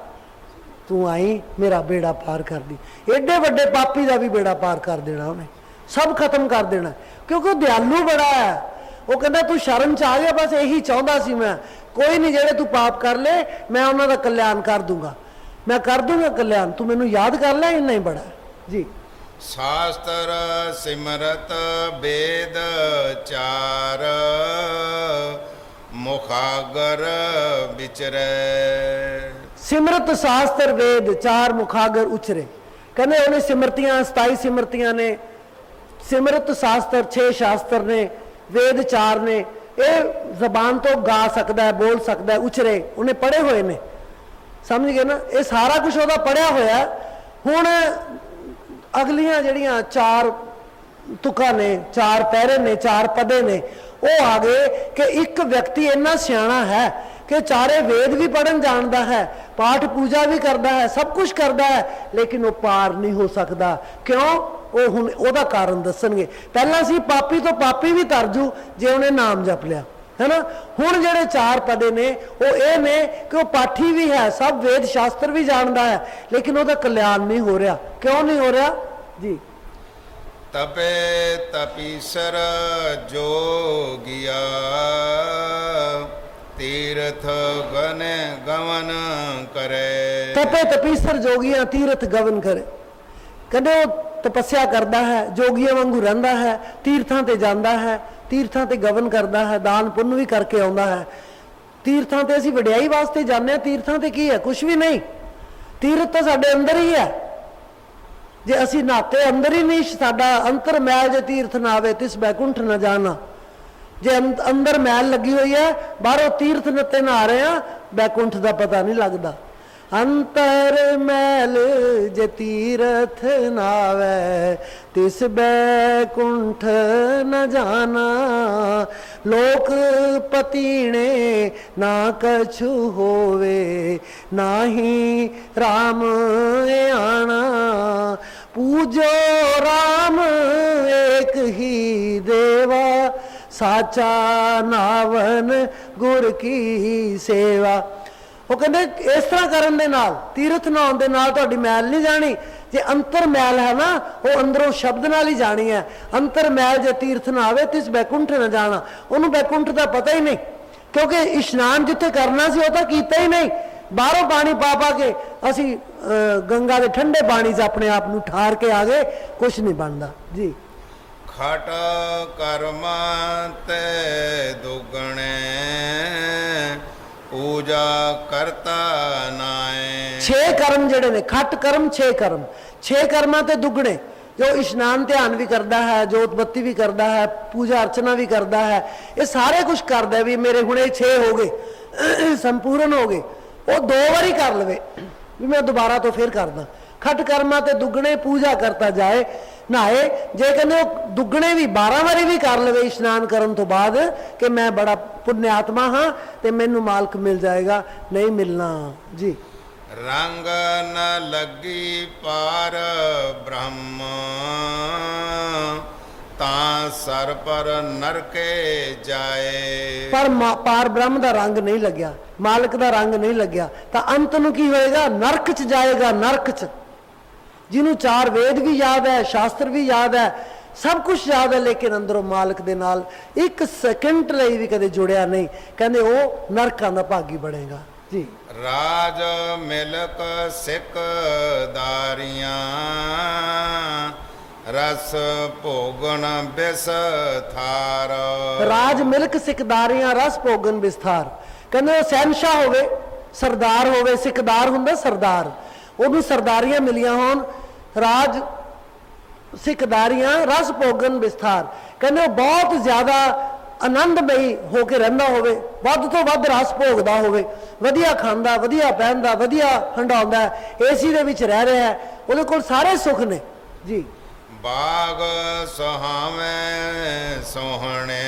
ਤੂੰ ਆਈ, ਮੇਰਾ ਬੇੜਾ ਪਾਰ ਕਰ ਦੀ। ਏਡੇ ਵੱਡੇ ਪਾਪੀ ਦਾ ਵੀ ਬੇੜਾ ਪਾਰ ਕਰ ਦੇਣਾ ਉਹਨੇ, ਸਭ ਖਤਮ ਕਰ ਦੇਣਾ, ਕਿਉਂਕਿ ਉਹ ਦਿਆਲੂ ਬੜਾ ਹੈ। ਉਹ ਕਹਿੰਦਾ ਤੂੰ ਸ਼ਰਨ ਚ ਆ ਗਿਆ, ਬਸ ਇਹੀ ਚਾਹੁੰਦਾ ਸੀ ਮੈਂ। ਕੋਈ ਨਹੀਂ, ਜਿਹੜੇ ਤੂੰ ਪਾਪ ਕਰ ਲੈ ਮੈਂ ਉਹਨਾਂ ਦਾ ਕਲਿਆਣ ਕਰ ਦੂੰਗਾ, ਮੈਂ ਕਰ ਦੂੰਗਾ ਕਲਿਆਣ, ਤੂੰ ਮੈਨੂੰ ਯਾਦ ਕਰ ਲੈ, ਇੰਨਾ ਹੀ ਬੜਾ ਜੀ। ਸ਼ਾਸਤਰ ਸਿਮਰਤ ਵੇਦ ਚਾਰ, ਮੁਖਾਗਰ ਵਿਚਰੈ। ਸਿਮਰਤ ਸ਼ਾਸਤਰ ਵੇਦ ਚਾਰ ਮੁਖਾਗਰ ਉਚਰੇ। ਕਹਿੰਦੇ ਉਹਨੇ ਸਿਮਰਤੀਆਂ 27 ਸਿਮਰਤੀਆਂ ਨੇ, ਸਿਮਰਤ ਸ਼ਾਸਤਰ 6 ਸ਼ਾਸਤਰ ਨੇ, ਵੇਦ 4 ਨੇ। ਇਹ ਜ਼ਬਾਨ ਤੋਂ ਗਾ ਸਕਦਾ ਹੈ, ਬੋਲ ਸਕਦਾ ਹੈ, ਉਚਰੇ, ਉਹਨੇ ਪੜ੍ਹੇ ਹੋਏ ਨੇ। ਸਮਝ ਗਏ ਨਾ? ਇਹ ਸਾਰਾ ਕੁਝ ਉਹਦਾ ਪੜ੍ਹਿਆ ਹੋਇਆ। ਹੁਣ ਅਗਲੀਆਂ ਜਿਹੜੀਆਂ 4 ਤੁਕਾਂ ਨੇ, 4 ਪਹਿਰੇ ਨੇ, 4 ਪਦੇ ਨੇ, ਉਹ ਆ ਗਏ ਕਿ ਇੱਕ ਵਿਅਕਤੀ ਇੰਨਾ ਸਿਆਣਾ ਹੈ ਕਿ ਚਾਰੇ ਵੇਦ ਵੀ ਪੜਨ ਜਾਣਦਾ ਹੈ, ਪਾਠ ਪੂਜਾ ਵੀ ਕਰਦਾ ਹੈ, ਸਭ ਕੁਝ ਕਰਦਾ ਹੈ, ਲੇਕਿਨ ਉਹ ਪਾਰ ਨਹੀਂ ਹੋ ਸਕਦਾ। ਕਿਉਂ? ਉਹ ਹੁਣ ਉਹਦਾ ਕਾਰਨ ਦੱਸਣਗੇ। ਪਹਿਲਾਂ ਸੀ ਪਾਪੀ ਤੋਂ ਪਾਪੀ ਵੀ ਤਰਜੂ ਜੇ ਉਹਨੇ ਨਾਮ ਜਪ ਲਿਆ, है ना। ਹੁਣ ਜਿਹੜੇ 4 ਪਦੇ ਨੇ ਉਹ ਇਹ ਨੇ ਕਿ ਉਹ ਪਾਠੀ ਵੀ ਹੈ, ਸਭ ਵੇਦ ਸ਼ਾਸਤਰ ਵੀ ਜਾਣਦਾ ਹੈ, ਲੇਕਿਨ ਉਹਦਾ ਕਲਿਆਣ ਨਹੀਂ ਹੋ ਰਿਹਾ। ਕਿਉਂ ਨਹੀਂ ਹੋ ਰਿਹਾ ਜੀ? ਤਪੇ ਤਪੀਸਰ ਜੋਗਿਆ, ਤੀਰਥ ਗਨ ਗਵਨ ਕਰੇ। ਤਪੇ ਤਪੀਸਰ ਜੋਗੀਆਂ ਤੀਰਥ ਗਵਨ ਕਰੇ। ਕਹਿੰਦੇ ਉਹ ਤਪੱਸਿਆ ਕਰਦਾ ਹੈ, ਜੋਗੀਆਂ ਵਾਂਗੂ ਰਹਿੰਦਾ ਹੈ, ਤੀਰਥਾਂ ਤੇ ਜਾਂਦਾ ਹੈ, ਤੀਰਥਾਂ ਤੇ ਗਵਨ ਕਰਦਾ ਹੈ, ਦਾਨ ਪੁੰਨ ਵੀ ਕਰਕੇ ਆਉਂਦਾ ਹੈ। ਤੀਰਥਾਂ ਤੇ ਅਸੀਂ ਵਡਿਆਈ ਵਾਸਤੇ ਜਾਂਦੇ ਹਾਂ, ਤੀਰਥਾਂ ਤੇ ਕੀ ਹੈ? ਕੁਝ ਵੀ ਨਹੀਂ। ਤੀਰਥ ਤਾਂ ਸਾਡੇ ਅੰਦਰ ਹੀ ਹੈ। ਜੇ ਅਸੀਂ ਨਹਾਤੇ ਅੰਦਰ ਹੀ ਨਹੀਂ, ਸਾਡਾ ਅੰਤਰ ਮੈਲ ਜੇ ਤੀਰਥ ਨਾ ਆਵੇ ਤਿਸ ਬੈਕੁੰਠ ਨਾ ਜਾਣਾ। ਜੇ ਅੰਦਰ ਮੈਲ ਲੱਗੀ ਹੋਈ ਹੈ, ਬਾਹਰੋਂ ਤੀਰਥ ਨੱਤੇ ਨਹਾ ਰਹੇ ਆ, ਬੈਕੁੰਠ ਦਾ ਪਤਾ ਨਹੀਂ ਲੱਗਦਾ। अंतर मैल जे तीरथ नावे, तिस बैकुंठ न जाना। लोक पतीने ना कछु होवे, नाही राम आना। पूजो राम एक ही देवा, साचा नावन गुर की सेवा। ਉਹ ਕਹਿੰਦੇ ਇਸ ਤਰ੍ਹਾਂ ਕਰਨ ਦੇ ਨਾਲ, ਤੀਰਥ ਨਹਾਉਣ ਦੇ ਨਾਲ ਤੁਹਾਡੀ ਮੈਲ ਨਹੀਂ ਜਾਣੀ। ਜੇ ਅੰਤਰ ਮੈਲ ਹੈ ਨਾ, ਉਹ ਅੰਦਰੋਂ ਸ਼ਬਦ ਨਾਲ ਹੀ ਜਾਣੀ ਹੈ। ਅੰਤਰ ਮੈਲ ਜੇ ਤੀਰਥ ਨਾ ਆਵੇ ਤਿਸ ਬੈਕੁੰਠ ਨਾ ਜਾਣਾ। ਉਹਨੂੰ ਬੈਕੁੰਠ ਦਾ ਪਤਾ ਹੀ ਨਹੀਂ, ਕਿਉਂਕਿ ਇਸ਼ਨਾਨ ਜਿੱਥੇ ਕਰਨਾ ਸੀ ਉਹ ਤਾਂ ਕੀਤਾ ਹੀ ਨਹੀਂ। ਬਾਹਰੋਂ ਪਾਣੀ ਪਾ ਪਾ ਕੇ ਅਸੀਂ ਗੰਗਾ ਦੇ ਠੰਡੇ ਪਾਣੀ 'ਚ ਆਪਣੇ ਆਪ ਨੂੰ ਠਾਰ ਕੇ ਆ ਗਏ, ਕੁਛ ਨਹੀਂ ਬਣਦਾ ਜੀ। ਖਟ ਕਰਮ ਤੇ ਦੁਗਣੇ, ਪੂਜਾ ਕਰਤਾ ਨਾਏ। 6 ਕਰਮ ਜਿਹੜੇ ਨੇ, ਖੱਟ ਕਰਮ 6 ਕਰਮ, 6 ਕਰਮਾਂ ਤੇ ਦੁੱਗਣੇ। जो इशनान ध्यान भी करता है, जोत बत्ती भी करता है, पूजा अर्चना भी करता है, ये सारे कुछ करता है भी मेरे हुणे 6 हो गए संपूर्ण हो गए, वो 2 बारी कर लवे भी मैं दोबारा तो फिर करदा। खट कर्मा ते दुगने पूजा करता जाए नहाए, जे कहते दुगने भी 12 बारी भी कर लवे इशनान करन तो बाद कि मैं बड़ा पुण्यात्मा हाँ ते मैनू मालक मिल जाएगा, नहीं मिलना जी। रंग न लगी पार ब्रह्म ता सर पर नरके जाए। पर पार ब्रह्म का रंग नहीं लग्या, मालक का रंग नहीं लग्या तो अंत नूं की होएगा, नरक च जाएगा। नरक च जिन्हों 4 वेद भी याद है, शास्त्र भी याद है, सब कुछ याद है, लेकिन अंदरों मालक दे नाल 1 सेकंड लई भी कदे जुड़िया नहीं, कहंदे वो नरकां दा भागी बनेगा जी। राज मिलक सिक दारियां रस भोगन बिस थार। राज मिलक सिकदारियां रस भोगन विस्तार, कहंदे शहनशाह होवे, सरदार होवे, सिकदार हुंदा सरदार, ਉਹਨੂੰ ਸਰਦਾਰੀਆਂ ਮਿਲੀਆਂ ਹੋਣ, ਰਾਜ ਸਿਕਦਾਰੀਆਂ ਰਸ ਭੋਗਨ ਵਿਸਥਾਰ, ਕਹਿੰਦੇ ਉਹ ਬਹੁਤ ਜ਼ਿਆਦਾ ਆਨੰਦਮਈ ਹੋ ਕੇ ਰਹਿੰਦਾ ਹੋਵੇ, ਵੱਧ ਤੋਂ ਵੱਧ ਰਸ ਭੋਗਦਾ ਹੋਵੇ, ਵਧੀਆ ਖਾਂਦਾ, ਵਧੀਆ ਪਹਿਨਦਾ, ਵਧੀਆ ਹੰਡਾਉਂਦਾ, ਏਸੀ ਦੇ ਵਿੱਚ ਰਹਿ ਰਿਹਾ, ਉਹਦੇ ਕੋਲ ਸਾਰੇ ਸੁੱਖ ਨੇ ਜੀ। ਬਾਗ ਸੁਹਾਵੇਂ ਸੋਹਣੇ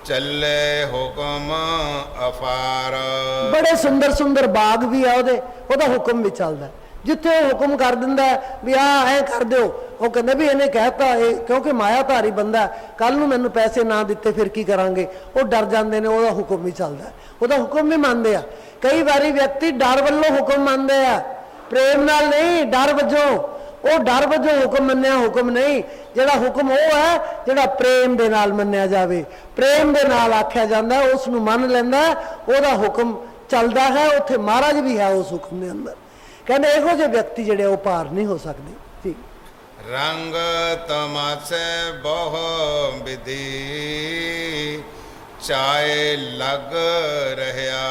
ਚੱਲੇ ਹੁਕਮ ਅਫਾਰ। बड़े सुंदर सुंदर बाग भी है ਉਹਦਾ हुक्म भी चलता, जिथे हुक्म कर दिंदा भी आ ऐ कर दिओ, वो कहंदे भी इन्हें कहता क्योंकि मायाधारी बंदा, कल नूं मैनूं पैसे ना दिते फिर की करांगे, वो डर जाते हैं, ਉਹਦਾ हुक्म भी चलता, ਉਹਦਾ हुक्म भी मानते हैं। कई बारी व्यक्ति डर वालों हुक्म मानते हैं, प्रेम नाल नहीं, डर वजों, वो डर वजों हुक्म मन्निया हुक्म नहीं, जिहड़ा हुक्म वो है जिहड़ा प्रेम दे नाल मन्निया जावे, प्रेम दे नाल आख्या जांदा, उस नूं मन लैंदा, ਉਹਦਾ हुक्म चलता है, उत्थे महाराज भी है उस हुक्म के अंदर। कहते इहो जे व्यक्ति जिहड़े वो पार नहीं हो सकते जी। रंग तमाशे बहु विधि चाहे लग रहा।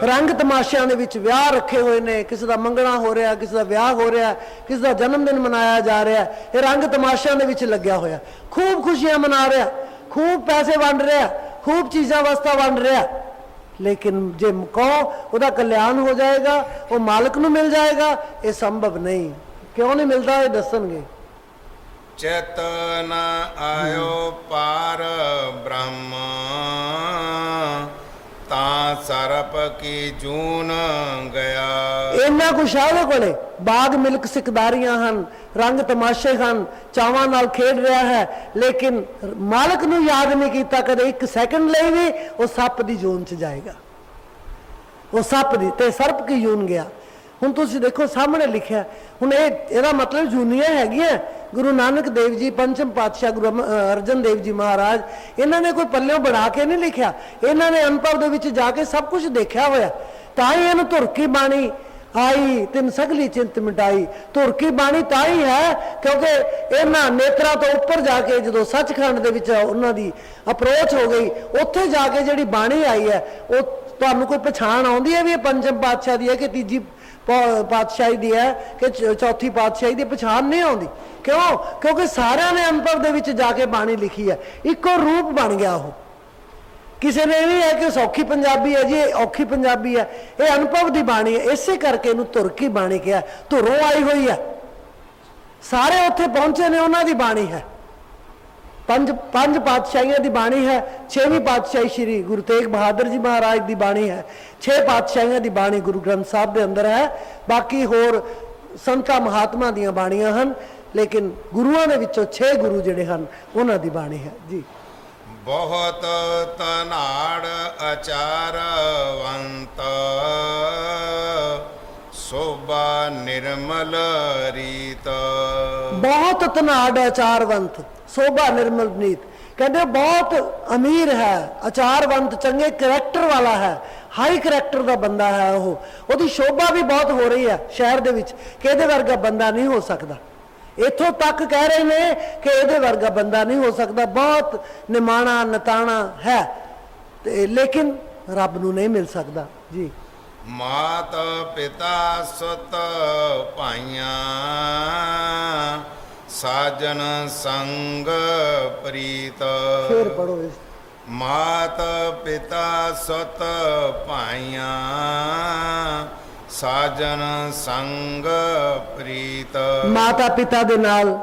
रंग तमाशिਆਂ ਦੇ ਵਿੱਚ ਵਿਆਹ ਰੱਖੇ ਹੋਏ ਨੇ, ਕਿਸੇ ਦਾ ਮੰਗਣਾ ਹੋ ਰਿਹਾ, ਕਿਸੇ ਦਾ ਵਿਆਹ ਹੋ ਰਿਹਾ, ਕਿਸੇ ਦਾ ਜਨਮ ਦਿਨ ਮਨਾਇਆ ਜਾ ਰਿਹਾ, ਇਹ ਰੰਗ ਤਮਾਸ਼ਿਆਂ ਦੇ ਵਿੱਚ ਲੱਗਿਆ ਹੋਇਆ, खूब खुशियां मना रहा, खूब पैसे वंड रहा, खूब चीज़ां वस्तां वंड रहा, लेकिन जे कहो ਉਹਦਾ कल्याण हो जाएगा, वो मालिक नूं मिल जाएगा, ये संभव नहीं। क्यों नहीं मिलता ये दसणगे। चित न आयो पार ब्रह्म ता सरप की जून गया। इन्ना कुछ है ਉਹਦੇ ਕੋਲੇ, बाग मिल्क सिकदारियां ਹਨ, रंग तमाशे ਹਨ, ਚਾਵਾਂ ਨਾਲ खेड रहा है, लेकिन मालिक ਨੂੰ याद नहीं किया कदे 1 सैकंड ਲਈ भी, वो सप की जून च जाएगा, वो सप दी ते सर्प की जून गया। ਹੁਣ ਤੁਸੀਂ देखो सामने लिखा, ਹੁਣ ਇਹਦਾ मतलब ਜੂਨੀਆਂ ਹੈਗੀਆਂ। गुरु नानक देव जी पंचम पातशाह गुरु अर्जन देव जी महाराज, इन्होंने कोई पल्लियों बना के नहीं लिखा, इन्होंने अनुभव दे विच जाके सब कुछ देखा होया, ताई इन्हूं धुर की बाणी आई तिन सगली चिंत मिटाई। धुर की बाणी ताई है क्योंकि इन्हां नेत्रा तो उपर जाके जो सचखंड दे विच उन्हां दी अप्रोच हो गई, उत्थे जाके जिहड़ी बाणी आई है, वो तुहानूं कोई पछाण आउंदी है भी ये पंचम पातशाह दी है कि तीजी पातशाही दी है कि चौथी पातशाही दी, पछाण नहीं आउंदी। क्यों? क्योंकि सारिਆਂ ने अनुभव दे विच जाके बाणी लिखी है, इको रूप बन गया। वो किसी ने नहीं है कि सौखी पंजाबी है जी, औखी पंजाबी है, ये अनुभव की बाणी है, इसे करके इन्हूं धुर की बाणी कहा, धुरों आई हुई है, सारे उत्थे पहुंचे ने, उन्हां दी बाणी है। पंज पातशाहियों की बाणी है, 6वीं पातशाही श्री गुरु तेग बहादुर जी महाराज की बाणी है, 6 पातशाहियों की बाणी गुरु ग्रंथ साहब के अंदर है, बाकी होर संतां महात्मा दी बाणियां हन, लेकिन गुरुआं दे विचों 6 गुरु जिहड़े हन उन्हां दी बाणी है जी। बहुत तनाड़ अचारवंत शोभा निर्मल रीत। बहुत तनाड़ आचारवंत शोभा निर्मल नीत, कहते बहुत अमीर है, आचारवंत चंगे करैक्टर वाला है, हाई करैक्टर का बंदा है, वो शोभा भी बहुत हो रही है शहर दे विच कि इहदे वर्गा बंदा नहीं हो सकता। इथों तक कह रहे हैं कि इहदे वर्गा बंदा नहीं हो सकता, बहुत निमाणा नताणा है, लेकिन रब नूं नहीं मिल सकता जी। माता पिता सुत भाइयां ਸਾਜਨ ਸੰਗ ਪ੍ਰੀਤ। ਫਿਰ ਪੜੋ ਇਸ ਮਾਤ ਪਿਤਾ ਸੁਤ ਭਾਈਆਂ ਸਾਜਨ ਸੰਗ ਪ੍ਰੀਤ। ਮਾਤਾ ਪਿਤਾ ਦੇ ਨਾਲ,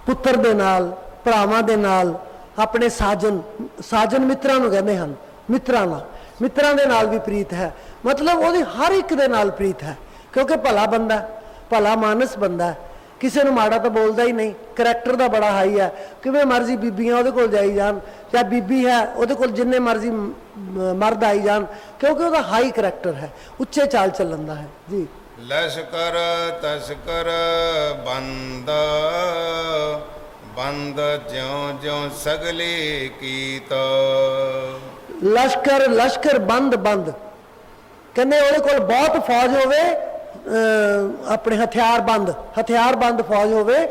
ਪੁੱਤਰ ਦੇ ਨਾਲ, ਭਰਾਵਾਂ ਦੇ ਨਾਲ, ਆਪਣੇ ਸਾਜਨ, ਸਾਜਨ ਮਿੱਤਰਾਂ ਨੂੰ ਕਹਿੰਦੇ ਹਨ, ਮਿੱਤਰਾਂ ਦੇ ਨਾਲ ਵੀ ਪ੍ਰੀਤ ਹੈ। ਮਤਲਬ ਉਹਦੀ ਹਰ ਇੱਕ ਦੇ ਨਾਲ ਪ੍ਰੀਤ ਹੈ, ਕਿਉਂਕਿ ਭਲਾ ਬੰਦਾ, ਭਲਾ ਮਾਨਸ ਬੰਦਾ ਹੈ, ਕਿਸੇ ਨੂੰ ਮਾੜਾ ਤਾਂ ਬੋਲਦਾ ਹੀ ਨਹੀਂ, ਕਰੈਕਟਰ ਦਾ ਬੜਾ ਹਾਈ ਹੈ। ਕਿਵੇਂ ਮਰਜ਼ੀ ਬੀਬੀਆਂ ਉਹਦੇ ਕੋਲ ਜਾਈ ਜਾਣ, ਜਾਂ ਬੀਬੀ ਹੈ ਉਹਦੇ ਕੋਲ ਜਿੰਨੇ ਮਰਜ਼ੀ ਮਰਦ ਆਈ ਜਾਣ, ਕਿਉਂਕਿ ਉਹਦਾ ਹਾਈ ਕਰੈਕਟਰ ਹੈ, ਉੱਚੇ ਚਾਲ ਚੱਲਣ ਦਾ ਹੈ ਜੀ। ਲਸ਼ਕਰ ਤਸ਼ਕਰ ਬੰਦ ਬੰਦ ਜਿਉਂ ਜਿਉਂ ਸਗਲੇ ਕੀਤ। ਲਸ਼ਕਰ ਬੰਦ ਕਹਿੰਦੇ ਉਹਦੇ ਕੋਲ ਬਹੁਤ ਫੌਜ ਹੋਵੇ, ਆਪਣੇ ਹਥਿਆਰਬੰਦ ਫੌਜ ਹੋਵੇ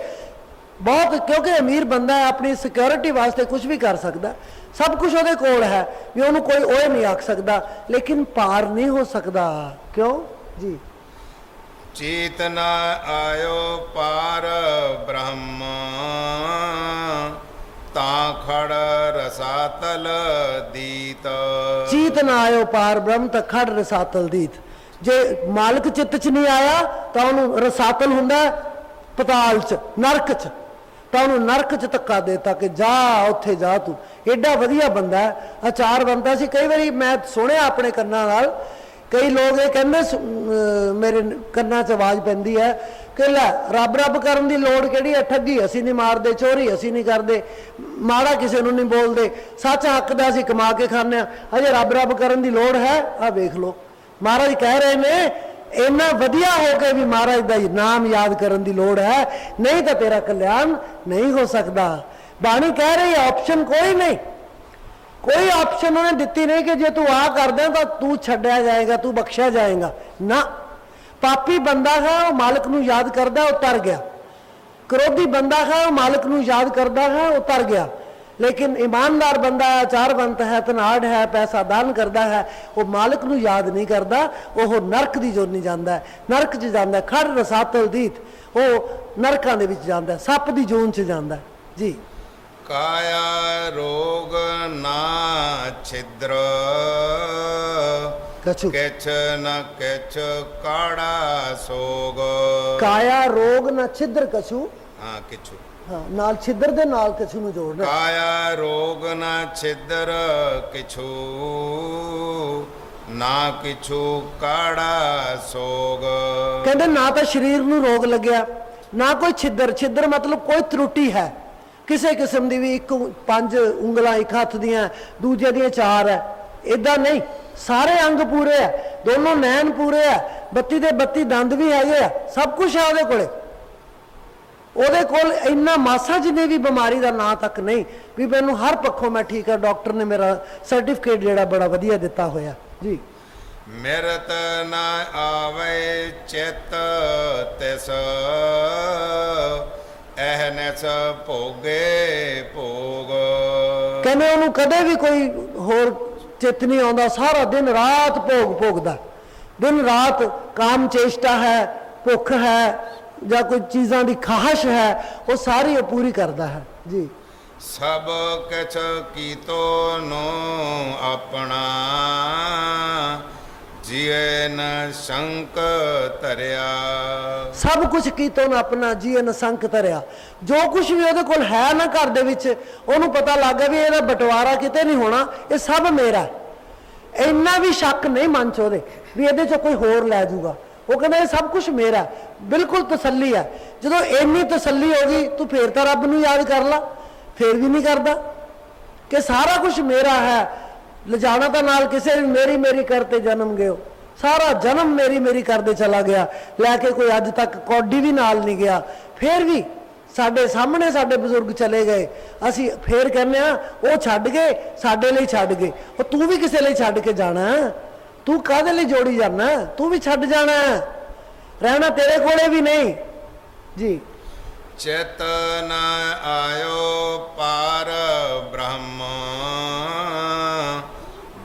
ਬਹੁਤ, ਕਿਉਂਕਿ ਅਮੀਰ ਬੰਦਾ ਹੈ, ਆਪਣੀ ਸਿਕਿਉਰਿਟੀ ਵਾਸਤੇ ਕੁਝ ਵੀ ਕਰ ਸਕਦਾ, ਸਭ ਕੁਝ ਉਹਦੇ ਕੋਲ ਹੈ, ਵੀ ਉਹਨੂੰ ਕੋਈ ਓਏ ਨਹੀਂ ਆਖ ਸਕਦਾ, ਲੇਕਿਨ ਪਾਰ ਨਹੀਂ ਹੋ ਸਕਦਾ। ਕਿਉਂ ਜੀ? ਚੀਤ ਨ ਆਇਓ ਪਾਰ ਬ੍ਰਹਮ ਤਾਂ ਖੜ ਰਸਾਤਲ ਦੀਤ। ਚੀਤ ਨਾ ਆਇਓ ਪਾਰ ਬ੍ਰਹਮ ਤਾਂ ਖੜ ਰਸਾਤਲ ਦੀਤ। ਜੇ ਮਾਲਕ ਚਿੱਤ ਚ ਨਹੀਂ ਆਇਆ ਤਾਂ ਉਹਨੂੰ ਰਸਾਤਲ ਹੁੰਦਾ ਪਤਾਲ ਚ, ਨਰਕ ਚ, ਤਾਂ ਉਹਨੂੰ ਨਰਕ ਚ ਧੱਕਾ ਦੇਤਾ ਕਿ ਜਾ ਉੱਥੇ ਜਾ ਤੂੰ। ਐਡਾ ਵਧੀਆ ਬੰਦਾ ਹੈ, ਆਚਾਰ ਬੰਦਾ ਸੀ। ਕਈ ਵਾਰੀ ਮੈਂ ਸੁਣਿਆ ਆਪਣੇ ਕੰਨਾਂ ਨਾਲ, ਕਈ ਲੋਕ ਇਹ ਕਹਿੰਦੇ, ਮੇਰੇ ਕੰਨਾਂ 'ਚ ਆਵਾਜ਼ ਪੈਂਦੀ ਹੈ ਕਿ ਲੈ ਰੱਬ ਕਰਨ ਦੀ ਲੋੜ ਕਿਹੜੀ ਹੈ, ਠੱਗੀ ਅਸੀਂ ਨਹੀਂ ਮਾਰਦੇ, ਚੋਰੀ ਅਸੀਂ ਨਹੀਂ ਕਰਦੇ, ਮਾੜਾ ਕਿਸੇ ਨੂੰ ਨਹੀਂ ਬੋਲਦੇ, ਸੱਚ ਹੱਕ ਦਾ ਅਸੀਂ ਕਮਾ ਕੇ ਖਾਂਦੇ ਹਾਂ, ਅਜੇ ਰੱਬ ਕਰਨ ਦੀ ਲੋੜ ਹੈ? ਆਹ ਵੇਖ ਲਓ, ਮਹਾਰਾਜ ਕਹਿ ਰਹੇ ਨੇ ਇੰਨਾ ਵਧੀਆ ਹੋ ਕੇ ਵੀ ਮਹਾਰਾਜ ਦਾ ਨਾਮ ਯਾਦ ਕਰਨ ਦੀ ਲੋੜ ਹੈ, ਨਹੀਂ ਤਾਂ ਤੇਰਾ ਕਲਿਆਣ ਨਹੀਂ ਹੋ ਸਕਦਾ। ਬਾਣੀ ਕਹਿ ਰਹੀ ਆਪਸ਼ਨ ਕੋਈ ਨਹੀਂ, ਕੋਈ ਆਪਸ਼ਨ ਉਹਨੇ ਦਿੱਤੀ ਨਹੀਂ ਕਿ ਜੇ ਤੂੰ ਆ ਕਰਦਾ ਤਾਂ ਤੂੰ ਛੱਡਿਆ ਜਾਏਗਾ, ਤੂੰ ਬਖਸ਼ਿਆ ਜਾਏਗਾ ਨਾ। ਪਾਪੀ ਬੰਦਾ ਹੈ ਉਹ ਮਾਲਕ ਨੂੰ ਯਾਦ ਕਰਦਾ, ਉਹ ਤਰ ਗਿਆ। ਕ੍ਰੋਧੀ ਬੰਦਾ ਹੈ ਉਹ ਮਾਲਕ ਨੂੰ ਯਾਦ ਕਰਦਾ ਹੈ, ਉਹ ਤਰ ਗਿਆ। ਲੇਕਿਨ ਈਮਾਨਦਾਰ ਬੰਦਾ ਹੈ, ਆਚਾਰਵੰਤ ਹੈ, ਧਨਾਢ ਹੈ, ਪੈਸਾ ਦਾਨ ਕਰਦਾ ਹੈ, ਉਹ ਮਾਲਕ ਨੂੰ ਯਾਦ ਨਹੀਂ ਕਰਦਾ, ਉਹ ਨਰਕ ਦੀ ਜੋਨੀ ਜਾਂਦਾ, ਨਰਕ 'ਚ ਜਾਂਦਾ, ਖੜ ਰਸਾਤਲ ਦੀਤ, ਉਹ ਨਰਕਾਂ ਦੇ ਵਿੱਚ ਜਾਂਦਾ, ਸੱਪ ਦੀ ਜੂਨ 'ਚ ਜਾਂਦਾ ਜੀ। ਕਾਇਆ ਰੋਗ ਨਾ ਛਿਦਰ ਕਛੂ ਕਿਛ ਨ ਕਿਛ ਕਾੜਾ ਸੋਗ। ਕਾਇਆ ਰੋਗ ਨਾ ਛਿਦਰ ਕਛੂ, ਹਾਂ ਕਿਛੂ, ਹਾਂ ਨਾਲ ਛਿਦਰ ਦੇ ਨਾਲ ਕਛੂ ਨੂੰ ਜੋੜਨਾ। ਕਾਇਆ ਰੋਗ ਨਾ ਛਿਦਰ ਕਿਛੂ ਨਾ ਕਿਛੂ ਕਾੜਾ ਸੋਗ। ਕਹਿੰਦੇ ਨਾ ਤਾਂ ਸਰੀਰ ਨੂੰ ਰੋਗ ਲੱਗਿਆ, ਨਾ ਕੋਈ ਛਿਦਰ ਮਤਲਬ ਕੋਈ ਤਰੁੱਟੀ ਹੈ ਕਿਸੇ ਕਿਸਮ ਦੀ ਵੀ। ਇੱਕ 5 ਉਂਗਲਾਂ ਇੱਕ ਹੱਥ ਦੀਆਂ, ਦੂਜੇ ਦੀਆਂ 4 ਹੈ, ਇਦਾਂ ਨਹੀਂ, ਸਾਰੇ ਅੰਗ ਪੂਰੇ ਆ, ਦੋਨੋਂ ਨੈਣ ਪੂਰੇ ਆ, 32 ਦੇ 32 ਦੰਦ ਵੀ ਹੈਗੇ ਆ, ਸਭ ਕੁਝ ਹੈ ਉਹਦੇ ਕੋਲੇ। ਉਹਦੇ ਕੋਲ ਇੰਨਾ ਮਾਸਾ ਜਿਹਨੇ ਵੀ ਬਿਮਾਰੀ ਦਾ ਨਾਂ ਤੱਕ ਨਹੀਂ ਵੀ ਮੈਨੂੰ ਹਰ ਪੱਖੋਂ ਮੈਂ ਠੀਕ ਆ, ਡਾਕਟਰ ਨੇ ਮੇਰਾ ਸਰਟੀਫਿਕੇਟ ਜਿਹੜਾ ਬੜਾ ਵਧੀਆ ਦਿੱਤਾ ਹੋਇਆ ਜੀ। ਮਿਰਤ ਨਾ ਆਵੇ ਚਿਤ ਤਿਸ ਐਹਨਸ ਭੋਗੇ ਭੋਗ। ਕਹਿੰਦੇ ਉਹਨੂੰ ਕਦੇ ਵੀ ਕੋਈ ਹੋਰ ਚਿੱਤ ਨਹੀਂ ਆਉਂਦਾ, ਸਾਰਾ ਦਿਨ ਰਾਤ ਭੋਗਦਾ, ਦਿਨ ਰਾਤ ਕਾਮ ਚੇਸ਼ਟਾ ਹੈ, ਭੁੱਖ ਹੈ, ਜਾਂ ਕੋਈ ਚੀਜ਼ਾਂ ਦੀ ਖਾਹਸ਼ ਹੈ, ਉਹ ਸਾਰੀ ਉਹ ਪੂਰੀ ਕਰਦਾ ਹੈ ਜੀ। ਸਭ ਕਿਛ ਕੀਤੋ ਨੋ ਆਪਣਾ ਜੀਏ ਨ ਸ਼ੰਕ ਧਰਿਆ। ਸਭ ਕੁਝ ਕੀਤੋ ਨਾ ਆਪਣਾ ਜੀਏ ਨ ਸੰਕ ਧਰਿਆ। ਜੋ ਕੁਝ ਵੀ ਉਹਦੇ ਕੋਲ ਹੈ ਨਾ ਘਰ ਦੇ ਵਿੱਚ, ਉਹਨੂੰ ਪਤਾ ਲੱਗ ਗਿਆ ਵੀ ਇਹਦਾ ਬਟਵਾਰਾ ਕਿਤੇ ਨਹੀਂ ਹੋਣਾ, ਇਹ ਸਭ ਮੇਰਾ। ਇੰਨਾ ਵੀ ਸ਼ੱਕ ਨਹੀਂ ਮਨ ਚ ਉਹਦੇ ਵੀ ਇਹਦੇ ਚ ਕੋਈ ਹੋਰ ਲੈ ਜਾਊਗਾ। ਉਹ ਕਹਿੰਦਾ ਇਹ ਸਭ ਕੁਝ ਮੇਰਾ, ਬਿਲਕੁਲ ਤਸੱਲੀ ਹੈ। ਜਦੋਂ ਇੰਨੀ ਤਸੱਲੀ ਹੋ ਗਈ, ਤੂੰ ਫੇਰ ਤਾਂ ਰੱਬ ਨੂੰ ਯਾਦ ਕਰ ਲਾ, ਫੇਰ ਵੀ ਨਹੀਂ ਕਰਦਾ ਕਿ ਸਾਰਾ ਕੁਝ ਮੇਰਾ ਹੈ। ਲਿਜਾਣਾ ਤਾਂ ਨਾਲ ਕਿਸੇ ਵੀ ਮੇਰੀ ਕਰਤੇ ਜਨਮ ਗਿਓ, ਸਾਰਾ ਜਨਮ ਮੇਰੀ ਕਰਦੇ ਚਲਾ ਗਿਆ, ਲੈ ਕੇ ਕੋਈ ਅੱਜ ਤੱਕ ਕੌਡੀ ਵੀ ਨਾਲ ਨਹੀਂ ਗਿਆ। ਫੇਰ ਵੀ ਸਾਡੇ ਸਾਹਮਣੇ ਸਾਡੇ ਬਜ਼ੁਰਗ ਚਲੇ ਗਏ, ਅਸੀਂ ਫੇਰ ਕਹਿੰਦੇ ਆ ਉਹ ਛੱਡ ਗਏ, ਸਾਡੇ ਲਈ ਛੱਡ ਗਏ। ਉਹ ਤੂੰ ਵੀ ਕਿਸੇ ਲਈ ਛੱਡ ਕੇ ਜਾਣਾ, ਤੂੰ ਕਾਹਦੇ ਲਈ ਜੋੜੀ ਜਾਣਾ, ਤੂੰ ਵੀ ਛੱਡ ਜਾਣਾ, ਰਹਿਣਾ ਤੇਰੇ ਕੋਲੇ ਵੀ ਨਹੀਂ ਜੀ। ਚਿਤ ਨ ਆਇਓ ਪਾਰ ਬ੍ਰਹਮ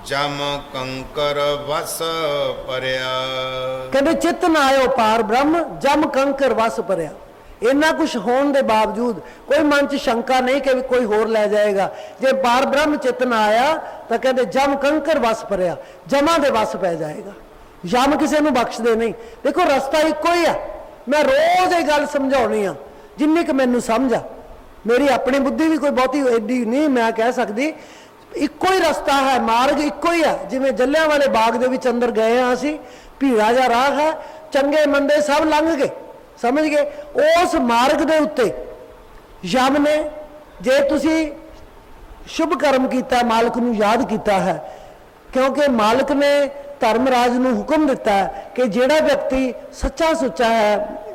ਜਮ ਕੰਕਰ ਵਸ ਪਰਿਆ। ਕਹਿੰਦੇ ਚਿਤ ਨਾ ਆਇਓ ਪਾਰ ਬ੍ਰਹਮ ਜਮ ਕੰਕਰ ਵਸ ਪਰਿਆ। इन्ना कुछ होने के बावजूद कोई मन च शंका नहीं कि कोई होर लै जाएगा। जे पार ब्रह्म चेतन आया तो कहते जम कंकर वस परया, जमा दे वस पै जाएगा। यम किसी को बख्शदे नहीं। देखो रस्ता इको ही है। मैं रोज़ ये गल समझानी हाँ जिन्नी कि मैनू समझ आ। मेरी अपनी बुद्धि भी कोई बहुती एडी नहीं मैं कह सकती। इको ही रस्ता है, मार्ग इको ही है। जिवें जलियांवाले बाग दे विच अंदर गए हाँ असीं, भीड़ा जा राह है, चंगे मंदे सब लंघ गए, समझ गए। उस मार्ग दे उत्ते यम ने जे तुसी शुभ कर्म किया, मालिक नूं याद किया है, क्योंकि मालिक ने धर्मराज नूं हुक्म दिता है कि जिहड़ा व्यक्ति सच्चा सुच्चा है,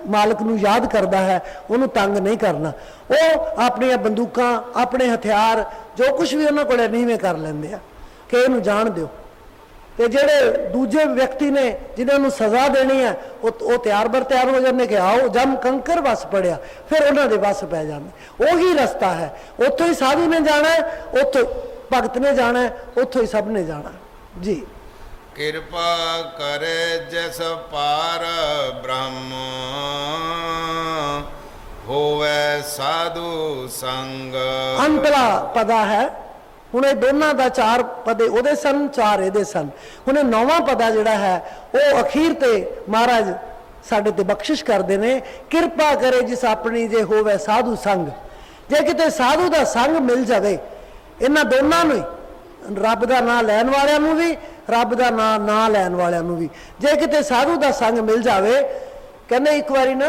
मालिक नूं याद करता है, उन्होंने तंग नहीं करना। वो अपनी बंदूकां, अपने हथियार जो कुछ भी उन्होंने कोल नीवें कर लेंदे आ कि इहनूं जाण दिओ। ते जिहड़े दूजे व्यक्ति ने जिन्होंने सज़ा देनी है वो तैयार बर तैयार हो जाते कि आओ जम कंकर वस पड़िया, फिर उन्होंने वस पै जाते। वही रस्ता है। उत्थों ही साधु ने जाना है, उत्थों भगत ने जाना है, उत्थों ही सब ने जाना है। जी कृपा करे जस पार ब्रह्म होवे साधु संग। अंतला पदा है। हुण दोनों का चार पदे उहदे सन, चार इहदे सन। हुण नौवां पदा जिहड़ा है वो अखीर ते महाराज साडे ते बख्शिश करते हैं। कृपा करे जिस अपनी जे होवे साधु संग। जे किते साधु का संग मिल जाए इन्हां दोनों नूं, रब का नां लैन वालियां नूं भी, रब का नां ना लैन वालियां नूं भी, जे किते साधु का संग मिल जाए। कहंदे एक बारी ना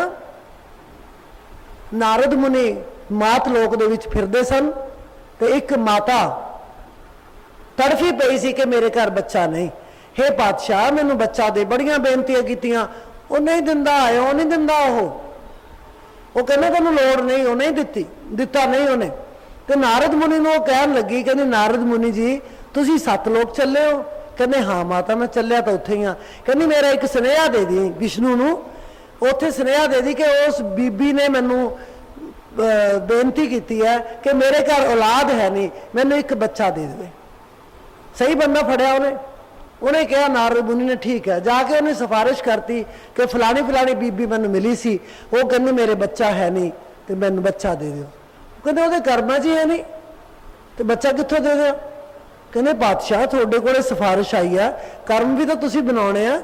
नारद मुनि मात लोक दे विच फिरदे सन ते एक माता तड़फी पई सी कि मेरे घर बच्चा नहीं, हे पातशाह मैनू बच्चा दे। बड़ियां बेनतियां कीतियां, वो नहीं दिंदा, आयो नहीं दिंदा। वो कहने तेनू लोड़ नहीं, वो नहीं दिती, दिता नहीं उन्हें। तो नारद मुनि नूं कहन लगी, कहंदी नारद मुनि जी तुसीं 7 लोक चले हो? कहंदे हाँ माता मैं चलिया तो उत्थे ही हाँ। कहंदी मेरा एक सुनेहा दे दी विष्णु नूं, उत्थे सुनेहा दे दी कि उस बीबी ने मैनू बेनती की है कि मेरे घर औलाद है नहीं, मैनू एक बच्चा दे दे। सही बंदा फड़िया उन्हें कहा नारद मुनि ने ठीक है। जाके उन्हें सिफारिश करती कि फलानी फलानी बीबी मैनू मिली सी, वो कहंदी मेरे बच्चा है नहीं तो मैनू बच्चा दे दो। कहते वो कर्मा जी है नहीं तो बच्चा कित्थों दे दो? कहते पातशाह थोड़े को सिफारिश आई है, कर्म भी तो तुसीं बनाने आ,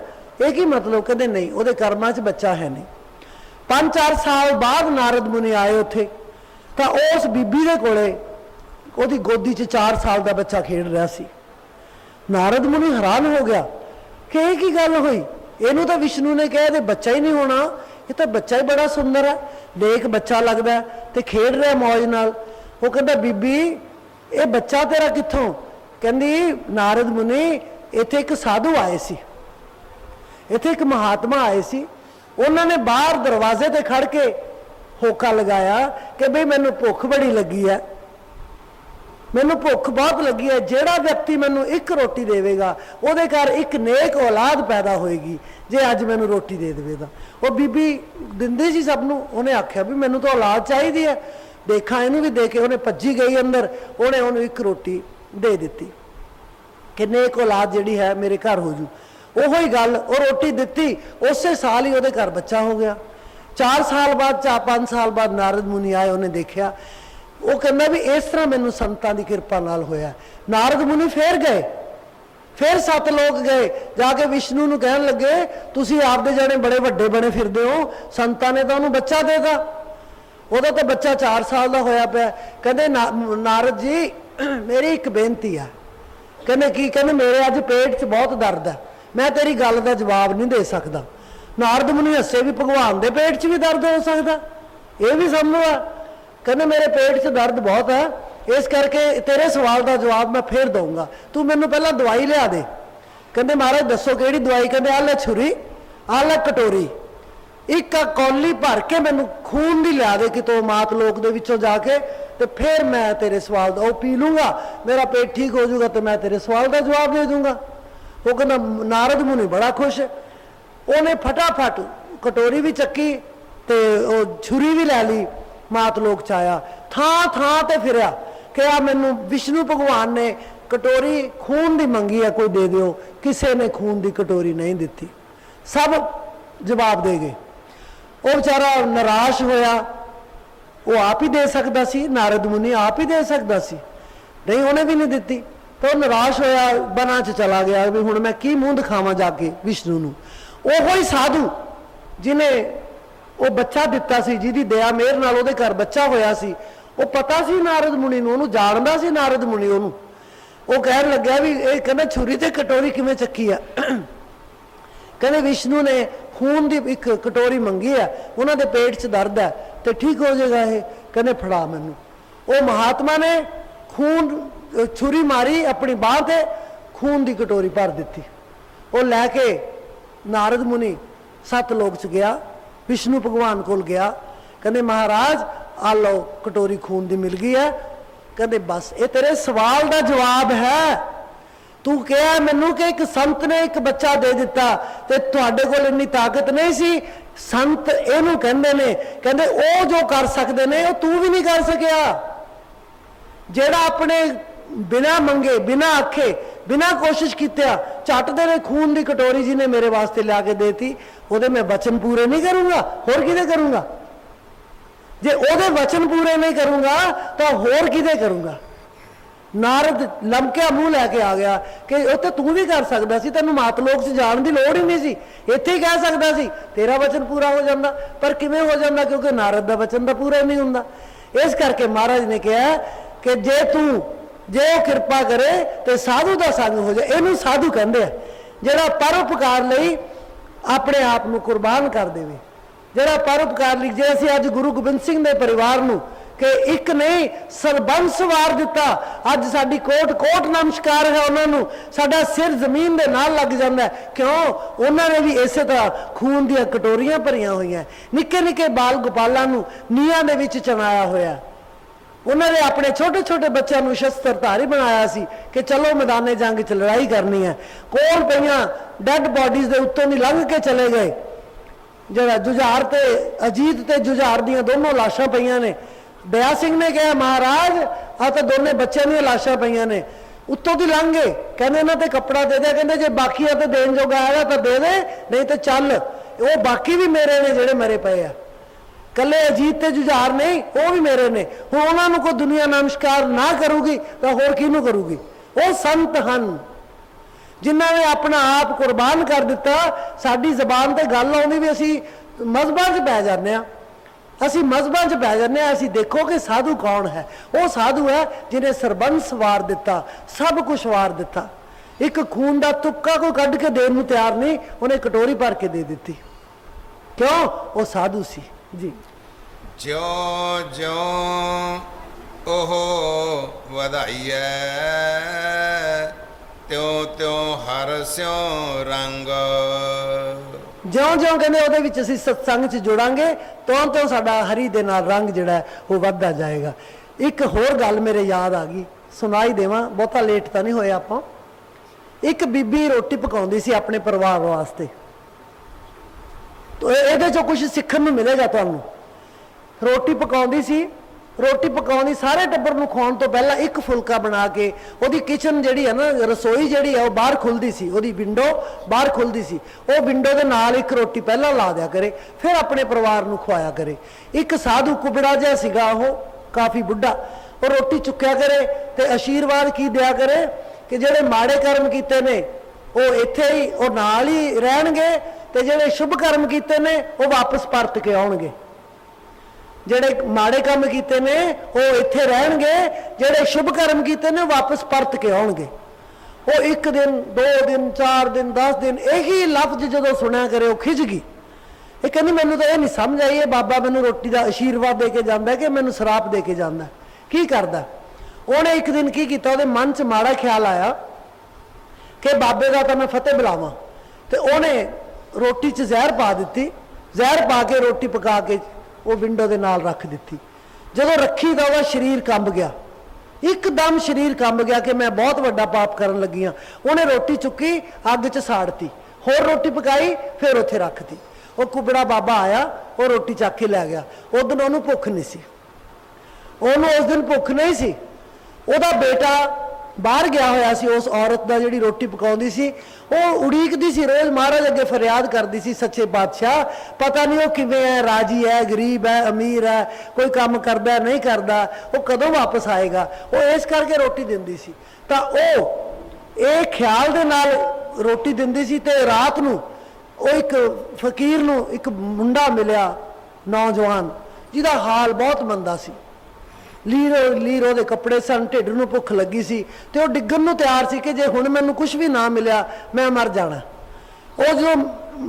एक ही मतलब। कहते नहीं वो कर्मां च बच्चा है नहीं। 5-4 साल बाद नारद मुनि आए उत्थे तो उस बीबी दे कोले ओदी गोदी च 4 साल का बच्चा खेड रहा सी। नारद मुनि हैरान हो गया कि यह की गल हुई, इनू तो विष्णु ने कहा बच्चा ही नहीं होना, ये तो बच्चा ही बड़ा सुंदर है, देख बच्चा लगता है तो खेड रहा मौज नाल। वो कहता बीबी ये बच्चा तेरा कित्थों? कहती नारद मुनि इत्थे एक साधु आए सी, इत्थे एक महात्मा आए सी, उन्होंने बाहर दरवाजे ते खड़ के होका लगाया कि बई मैनू भुख बड़ी लगी है, मैनू भुख बहुत लगी है, जेड़ा व्यक्ति मैनू एक रोटी देवेगा उहदे घर एक नेक औलाद पैदा होएगी जे अज मैनू रोटी दे देवेगा। वो बीबी दिंदी सी सबनू, उन्हें आख्या भी मैनू तो औलाद चाहिए है, देखा इनू भी दे के उन्हें भज्जी गई अंदर, उन्हें उन्हें एक रोटी दे दी कि नेक औलाद जिहड़ी है मेरे घर हो जू। ओहो ही गल, वो रोटी दी, उस साल ही वो घर बच्चा हो गया। 4 साल बाद 4-5 साल बाद नारद मुनि आए, उन्हें देखा, वो कहना भी इस तरह मैनू संतां दी कृपा नाल होया। नारद मुनि फिर गए, फिर 7 लोग गए, जाके विष्णु नूं कहन लगे तुसीं आपदे जाने बड़े वड्डे बने फिरदे हो, संतां ने तो उन्होंने बच्चा देता, उहदा तो बच्चा 4 साल का होया पिया। कहंदे नारद जी मेरी एक बेनती है। कहने की? कहने मेरे अज पेट च बहुत दर्द है, मैं तेरी गल का जवाब नहीं दे सकता। नारद मुनि हसे भी भगवान के पेट च भी दर्द हो सकता, ये भी संभव है। कहने मेरे पेट च दर्द बहुत है, इस करके तेरे सवाल का जवाब मैं फिर दूंगा, तू मैनू पहला दवाई लिया दे। कहते महाराज दसो कि दवाई? कहते आ ले छुरी, आ ले कटोरी, एक कौली भर के मैनू खून दी लिया दे कि तो मात लोक दे विचों जाके, तो फिर मैं तेरे सवाल का पी लूँगा, मेरा पेट ठीक हो जाऊगा तो मैं तेरे सवाल का जवाब दे दूँगा। वो कहना नारद मुनि बड़ा खुश, उन्हें फटाफट कटोरी भी चक्की तो छुरी भी लै ली, मात लोक च आया, थां थां ते फिरया कि आ मैनू विष्णु भगवान ने कटोरी खून दी मंगी है, कोई दे दिओ। किसी ने खून दी कटोरी नहीं दी, सब जवाब दे गए। ਉਹ ਵਿਚਾਰਾ ਨਿਰਾਸ਼ ਹੋਇਆ। ਉਹ ਆਪ ਹੀ ਦੇ ਸਕਦਾ ਸੀ, ਨਾਰਦ ਮੁਨੀ ਆਪ ਹੀ ਦੇ ਸਕਦਾ ਸੀ, ਨਹੀਂ ਉਹਨੇ ਵੀ ਨਹੀਂ ਦਿੱਤੀ। ਤਾਂ ਉਹ ਨਿਰਾਸ਼ ਹੋਇਆ, ਬਨਾਂ 'ਚ ਚਲਾ ਗਿਆ ਵੀ ਹੁਣ ਮੈਂ ਕੀ ਮੂੰਹ ਦਿਖਾਵਾਂ ਜਾ ਕੇ ਵਿਸ਼ਨੂੰ ਨੂੰ। ਉਹੋ ਹੀ ਸਾਧੂ ਜਿਹਨੇ ਉਹ ਬੱਚਾ ਦਿੱਤਾ ਸੀ, ਜਿਹਦੀ ਦਇਆ ਮਿਹਰ ਨਾਲ ਉਹਦੇ ਘਰ ਬੱਚਾ ਹੋਇਆ ਸੀ, ਉਹ ਪਤਾ ਸੀ ਨਾਰਦ ਮੁਨੀ ਨੂੰ, ਉਹਨੂੰ ਜਾਣਦਾ ਸੀ ਨਾਰਦ ਮੁਨੀ ਉਹਨੂੰ। ਉਹ ਕਹਿਣ ਲੱਗਿਆ ਵੀ ਇਹ ਕਹਿੰਦਾ ਛੁਰੀ ਤੇ ਕਟੋਰੀ ਕਿਵੇਂ ਚੱਕੀ ਆ। ਕਹਿੰਦੇ ਵਿਸ਼ਨੂੰ ਨੇ ਖੂਨ ਦੀ ਇੱਕ ਕਟੋਰੀ ਮੰਗੀ ਆ, ਉਹਨਾਂ ਦੇ ਪੇਟ 'ਚ ਦਰਦ ਹੈ ਤੇ ਠੀਕ ਹੋ ਜਾਏਗਾ ਇਹ। ਕਹਿੰਦੇ ਫੜਾ ਮੈਨੂੰ। ਉਹ ਮਹਾਤਮਾ ਨੇ ਖੂਨ ਛੁਰੀ ਮਾਰੀ ਆਪਣੀ ਬਾਂਹ ਤੇ, ਖੂਨ ਦੀ ਕਟੋਰੀ ਭਰ ਦਿੱਤੀ। ਉਹ ਲੈ ਕੇ ਨਾਰਦ ਮੁਨੀ 7 ਲੋਕ 'ਚ ਗਿਆ, ਵਿਸ਼ਨੂੰ ਭਗਵਾਨ ਕੋਲ ਗਿਆ। ਕਹਿੰਦੇ ਮਹਾਰਾਜ ਆ ਲਓ ਕਟੋਰੀ ਖੂਨ ਦੀ ਮਿਲ ਗਈ ਹੈ। ਕਹਿੰਦੇ ਬਸ ਇਹ ਤੇਰੇ ਸਵਾਲ ਦਾ ਜਵਾਬ ਹੈ। ਤੂੰ ਕਿਹਾ ਮੈਨੂੰ ਕਿ ਇੱਕ ਸੰਤ ਨੇ ਇੱਕ ਬੱਚਾ ਦੇ ਦਿੱਤਾ ਤੇ ਤੁਹਾਡੇ ਕੋਲ ਇੰਨੀ ਤਾਕਤ ਨਹੀਂ ਸੀ। ਸੰਤ ਇਹਨੂੰ ਕਹਿੰਦੇ ਨੇ, ਕਹਿੰਦੇ ਉਹ ਜੋ ਕਰ ਸਕਦੇ ਨੇ ਉਹ ਤੂੰ ਵੀ ਨਹੀਂ ਕਰ ਸਕਿਆ। ਜਿਹੜਾ ਆਪਣੇ ਬਿਨਾ ਮੰਗੇ, ਬਿਨਾ ਆਖੇ, ਬਿਨਾ ਕੋਸ਼ਿਸ਼ ਕੀਤਿਆ ਝੱਟ ਦੇ ਖੂਨ ਦੀ ਕਟੋਰੀ ਜਿਹਨੇ ਮੇਰੇ ਵਾਸਤੇ ਲਿਆ ਕੇ ਦੇਤੀ, ਉਹਦੇ ਮੈਂ ਵਚਨ ਪੂਰੇ ਨਹੀਂ ਕਰੂੰਗਾ, ਹੋਰ ਕਿਹਦੇ ਕਰੂੰਗਾ? ਜੇ ਉਹਦੇ ਵਚਨ ਪੂਰੇ ਨਹੀਂ ਕਰੂੰਗਾ ਤਾਂ ਹੋਰ ਕਿਹਦੇ ਕਰੂੰਗਾ? ਨਾਰਦ ਲਮਕਿਆ ਮੂੰਹ ਲੈ ਕੇ ਆ ਗਿਆ ਕਿ ਉਹ ਤਾਂ ਤੂੰ ਵੀ ਕਰ ਸਕਦਾ ਸੀ, ਤੈਨੂੰ ਮਾਤਲੋਕ 'ਚ ਜਾਣ ਦੀ ਲੋੜ ਹੀ ਨਹੀਂ ਸੀ, ਇੱਥੇ ਹੀ ਕਹਿ ਸਕਦਾ ਸੀ, ਤੇਰਾ ਵਚਨ ਪੂਰਾ ਹੋ ਜਾਂਦਾ। ਪਰ ਕਿਵੇਂ ਹੋ ਜਾਂਦਾ? ਕਿਉਂਕਿ ਨਾਰਦ ਦਾ ਵਚਨ ਤਾਂ ਪੂਰਾ ਨਹੀਂ ਹੁੰਦਾ। ਇਸ ਕਰਕੇ ਮਹਾਰਾਜ ਨੇ ਕਿਹਾ ਕਿ ਜੇ ਉਹ ਕਿਰਪਾ ਕਰੇ ਤੇ ਸਾਧੂ ਦਾ ਸੰਗ ਹੋ ਜਾਏ। ਇਹਨੂੰ ਸਾਧੂ ਕਹਿੰਦੇ ਆ, ਜਿਹੜਾ ਪਰਉਪਕਾਰ ਲਈ ਆਪਣੇ ਆਪ ਨੂੰ ਕੁਰਬਾਨ ਕਰ ਦੇਵੇ, ਜਿਹੜਾ ਪਰਉਪਕਾਰ ਲਈ। ਜੇ ਅਸੀਂ ਅੱਜ ਗੁਰੂ ਗੋਬਿੰਦ ਸਿੰਘ ਦੇ ਪਰਿਵਾਰ ਨੂੰ ਕਿ ਇੱਕ ਨਹੀਂ ਸਰਬੰਸ ਵਾਰ ਦਿੱਤਾ, ਅੱਜ ਸਾਡੀ ਕੋਟ ਕੋਟ ਨਮਸਕਾਰ ਹੈ ਉਹਨਾਂ ਨੂੰ, ਸਾਡਾ ਸਿਰ ਜ਼ਮੀਨ ਦੇ ਨਾਲ ਲੱਗ ਜਾਂਦਾ। ਕਿਉਂ? ਉਹਨਾਂ ਨੇ ਵੀ ਇਸੇ ਤਰ੍ਹਾਂ ਖੂਨ ਦੀਆਂ ਕਟੋਰੀਆਂ ਭਰੀਆਂ ਹੋਈਆਂ, ਨਿੱਕੇ ਨਿੱਕੇ ਬਾਲ ਗੋਪਾਲਾਂ ਨੂੰ ਨੀਹਾਂ ਦੇ ਵਿੱਚ ਚਣਾਇਆ ਹੋਇਆ। ਉਹਨਾਂ ਨੇ ਆਪਣੇ ਛੋਟੇ ਛੋਟੇ ਬੱਚਿਆਂ ਨੂੰ ਸ਼ਸਤਰਧਾਰੀ ਬਣਾਇਆ ਸੀ ਕਿ ਚਲੋ ਮੈਦਾਨੇ ਜੰਗ 'ਚ ਲੜਾਈ ਕਰਨੀ ਹੈ। ਕੋਲ ਪਈਆਂ ਡੈਡ ਬਾਡੀਜ਼ ਦੇ ਉੱਤੋਂ ਦੀ ਲੰਘ ਕੇ ਚਲੇ ਗਏ। ਜਿਹੜਾ ਜੁਝਾਰ ਤੇ ਅਜੀਤ ਤੇ ਜੁਝਾਰ ਦੀਆਂ ਦੋਨੋਂ ਲਾਸ਼ਾਂ ਪਈਆਂ ਨੇ। ਦਇਆ ਸਿੰਘ ਨੇ ਕਿਹਾ ਮਹਾਰਾਜ ਆ ਤਾਂ ਦੋਨੇ ਬੱਚਿਆਂ ਦੀਆਂ ਲਾਸ਼ਾਂ ਪਈਆਂ ਨੇ, ਉੱਤੋਂ ਦੀ ਲੰਘ ਗਏ। ਕਹਿੰਦੇ ਇਹਨਾਂ ਤੇ ਕੱਪੜਾ ਦੇ ਦੇ। ਕਹਿੰਦੇ ਜੇ ਬਾਕੀ ਆ ਤਾਂ ਦੇਣ ਜੋਗਾ ਆਇਆ ਤਾਂ ਦੇ ਦੇ, ਨਹੀਂ ਤਾਂ ਚੱਲ, ਉਹ ਬਾਕੀ ਵੀ ਮੇਰੇ ਨੇ ਜਿਹੜੇ ਮਰੇ ਪਏ ਆ, ਕੱਲੇ ਅਜੀਤ ਤੇ ਜੁਝਾਰ ਨਹੀਂ, ਉਹ ਵੀ ਮੇਰੇ ਨੇ। ਹੁਣ ਉਹਨਾਂ ਨੂੰ ਕੋਈ ਦੁਨੀਆ ਨਮਸਕਾਰ ਨਾ ਕਰੂਗੀ ਤਾਂ ਹੋਰ ਕਿਹਨੂੰ ਕਰੂਗੀ? ਉਹ ਸੰਤ ਹਨ ਜਿਨ੍ਹਾਂ ਨੇ ਆਪਣਾ ਆਪ ਕੁਰਬਾਨ ਕਰ ਦਿੱਤਾ। ਸਾਡੀ ਜ਼ਬਾਨ ਤੇ ਗੱਲ ਆਉਂਦੀ ਵੀ ਅਸੀਂ ਮਜ਼ਹਬਾਂ 'ਚ ਪੈ ਜਾਂਦੇ ਹਾਂ, ਅਸੀਂ ਮਜ਼ਹਬਾਂ 'ਚ ਪੈ ਜਾਂਦੇ ਹਾਂ। ਅਸੀਂ ਦੇਖੋ ਕਿ ਸਾਧੂ ਕੌਣ ਹੈ? ਉਹ ਸਾਧੂ ਹੈ ਜਿਹਨੇ ਸਰਬੰਸ ਵਾਰ ਦਿੱਤਾ, ਸਭ ਕੁਝ ਵਾਰ ਦਿੱਤਾ। ਇੱਕ ਖੂਨ ਦਾ ਤੁਪਕਾ ਕੋਈ ਕੱਢ ਕੇ ਦੇਣ ਨੂੰ ਤਿਆਰ ਨਹੀਂ, ਉਹਨੇ ਕਟੋਰੀ ਭਰ ਕੇ ਦੇ ਦਿੱਤੀ। ਕਿਉਂ? ਉਹ ਸਾਧੂ ਸੀ ਜੀ। ਜਿਉਂ ਜਿਉਂ ਉਹ ਵਧਾਈਐ, ਤਿਉਂ ਤਿਉਂ ਹਰ ਸਿਉ ਰੰਗ। ਜਿਉਂ ਜਿਉਂ ਕਹਿੰਦੇ ਉਹਦੇ ਵਿੱਚ ਅਸੀਂ ਸਤਸੰਗ 'ਚ ਜੁੜਾਂਗੇ, ਤਿਉਂ ਤਿਉਂ ਸਾਡਾ ਹਰੀ ਦੇ ਨਾਲ ਰੰਗ ਜਿਹੜਾ ਉਹ ਵੱਧਦਾ ਜਾਏਗਾ। ਇੱਕ ਹੋਰ ਗੱਲ ਮੇਰੇ ਯਾਦ ਆ ਗਈ, ਸੁਣਾਈ ਦੇਵਾਂ, ਬਹੁਤਾ ਲੇਟ ਤਾਂ ਨਹੀਂ ਹੋਏ ਆਪਾਂ। ਇੱਕ ਬੀਬੀ ਰੋਟੀ ਪਕਾਉਂਦੀ ਸੀ ਆਪਣੇ ਪਰਿਵਾਰ ਵਾਸਤੇ। ਇਹਦੇ 'ਚੋਂ ਕੁਝ ਸਿੱਖਣ ਨੂੰ ਮਿਲੇਗਾ ਤੁਹਾਨੂੰ। ਰੋਟੀ ਪਕਾਉਂਦੀ ਸੀ, ਰੋਟੀ ਪਕਾਉਂਦੀ ਸਾਰੇ ਟੱਬਰ ਨੂੰ ਖਾਣ ਤੋਂ ਪਹਿਲਾਂ ਇੱਕ ਫੁਲਕਾ ਬਣਾ ਕੇ, ਉਹਦੀ ਕਿਚਨ ਜਿਹੜੀ ਹੈ ਨਾ, ਰਸੋਈ ਜਿਹੜੀ ਹੈ ਉਹ ਬਾਹਰ ਖੁੱਲਦੀ ਸੀ, ਉਹਦੀ ਵਿੰਡੋ ਬਾਹਰ ਖੁੱਲਦੀ ਸੀ, ਉਹ ਵਿੰਡੋ ਦੇ ਨਾਲ ਇੱਕ ਰੋਟੀ ਪਹਿਲਾਂ ਲਾ ਦਿਆ ਕਰੇ, ਫਿਰ ਆਪਣੇ ਪਰਿਵਾਰ ਨੂੰ ਖਵਾਇਆ ਕਰੇ। ਇੱਕ ਸਾਧੂ ਕੁਬੜਾ ਜਿਹਾ ਸੀਗਾ, ਉਹ ਕਾਫੀ ਬੁੱਢਾ, ਉਹ ਰੋਟੀ ਚੁੱਕਿਆ ਕਰੇ ਤੇ ਆਸ਼ੀਰਵਾਦ ਕੀ ਦਿਆ ਕਰੇ ਕਿ ਜਿਹੜੇ ਮਾੜੇ ਕਰਮ ਕੀਤੇ ਨੇ ਉਹ ਇੱਥੇ ਹੀ ਉਹ ਨਾਲ ਹੀ ਰਹਿਣਗੇ ਤੇ ਜਿਹੜੇ ਸ਼ੁਭ ਕਰਮ ਕੀਤੇ ਨੇ ਉਹ ਵਾਪਸ ਪਰਤ ਕੇ ਆਉਣਗੇ। ਜਿਹੜੇ ਮਾੜੇ ਕੰਮ ਕੀਤੇ ਨੇ ਉਹ ਇੱਥੇ ਰਹਿਣਗੇ, ਜਿਹੜੇ ਸ਼ੁਭ ਕਰਮ ਕੀਤੇ ਨੇ ਵਾਪਸ ਪਰਤ ਕੇ ਆਉਣਗੇ। ਉਹ 1 ਦਿਨ 2 ਦਿਨ 4 ਦਿਨ 10 ਦਿਨ ਇਹੀ ਲਫ਼ਜ਼ ਜਦੋਂ ਸੁਣਿਆ ਕਰੇ ਉਹ ਖਿਝ ਗਈ। ਇਹ ਕਹਿੰਦੀ ਮੈਨੂੰ ਤਾਂ ਇਹ ਨਹੀਂ ਸਮਝ ਆਈ, ਇਹ ਬਾਬਾ ਮੈਨੂੰ ਰੋਟੀ ਦਾ ਆਸ਼ੀਰਵਾਦ ਦੇ ਕੇ ਜਾਂਦਾ ਕਿ ਮੈਨੂੰ ਸ਼ਰਾਪ ਦੇ ਕੇ ਜਾਂਦਾ, ਕੀ ਕਰਦਾ? ਉਹਨੇ ਇੱਕ ਦਿਨ ਕੀ ਕੀਤਾ, ਉਹਦੇ ਮਨ 'ਚ ਮਾੜਾ ਖਿਆਲ ਆਇਆ ਕਿ ਬਾਬੇ ਦਾ ਤਾਂ ਮੈਂ ਫਤਿਹ ਬੁਲਾਵਾਂ, ਤੇ ਉਹਨੇ ਰੋਟੀ 'ਚ ਜ਼ਹਿਰ ਪਾ ਦਿੱਤੀ। ਜ਼ਹਿਰ ਪਾ ਕੇ ਰੋਟੀ ਪਕਾ ਕੇ ਉਹ ਵਿੰਡੋ ਦੇ ਨਾਲ ਰੱਖ ਦਿੱਤੀ। ਜਦੋਂ ਰੱਖੀ ਤਾਂ ਉਹਦਾ ਸਰੀਰ ਕੰਬ ਗਿਆ, ਇੱਕਦਮ ਸਰੀਰ ਕੰਬ ਗਿਆ ਕਿ ਮੈਂ ਬਹੁਤ ਵੱਡਾ ਪਾਪ ਕਰਨ ਲੱਗੀ ਹਾਂ। ਉਹਨੇ ਰੋਟੀ ਚੁੱਕੀ, ਅੱਗ 'ਚ ਸਾੜਤੀ, ਹੋਰ ਰੋਟੀ ਪਕਾਈ, ਫਿਰ ਉੱਥੇ ਰੱਖਤੀ। ਉਹ ਕੁਬੜਾ ਬਾਬਾ ਆਇਆ, ਉਹ ਰੋਟੀ ਚੱਕ ਕੇ ਲੈ ਗਿਆ। ਉਸ ਦਿਨ ਉਹਨੂੰ ਭੁੱਖ ਨਹੀਂ ਸੀ, ਉਹਨੂੰ ਉਸ ਦਿਨ ਭੁੱਖ ਨਹੀਂ ਸੀ। ਉਹਦਾ ਬੇਟਾ बाहर गया होया सी। उस औरत दा जिहड़ी रोटी पकाउंदी सी ਉਹ ਉਡੀਕਦੀ ਸੀ रोज़ महाराज अगे फरियाद करती सी, सच्चे पातशाह पता नहीं वो किवें है, राजी है, गरीब है, अमीर है, कोई काम करदा नहीं करदा, वो कदों वापस आएगा। वो इस करके रोटी दिंदी सी। तां ਉਹ ਇਹ ख्याल दे नाल रोटी दिंदी सी। ते रात नूं ਉਹ एक फकीर नूं एक मुंडा मिलिया नौजवान, जिहदा हाल बहुत मंदा सी। लीर ਉਹਦੇ ਕੱਪੜੇ ਸਨ, ਢਿੱਡ ਨੂੰ ਭੁੱਖ ਲੱਗੀ ਸੀ ਤੇ ਉਹ ਡਿੱਗਣ ਨੂੰ ਤਿਆਰ ਸੀ ਕਿ ਜੇ ਹੁਣ ਮੈਨੂੰ ਕੁਝ ਵੀ ਨਾ ਮਿਲਿਆ ਮੈਂ ਮਰ ਜਾਣਾ। ਉਹ ਜਦੋਂ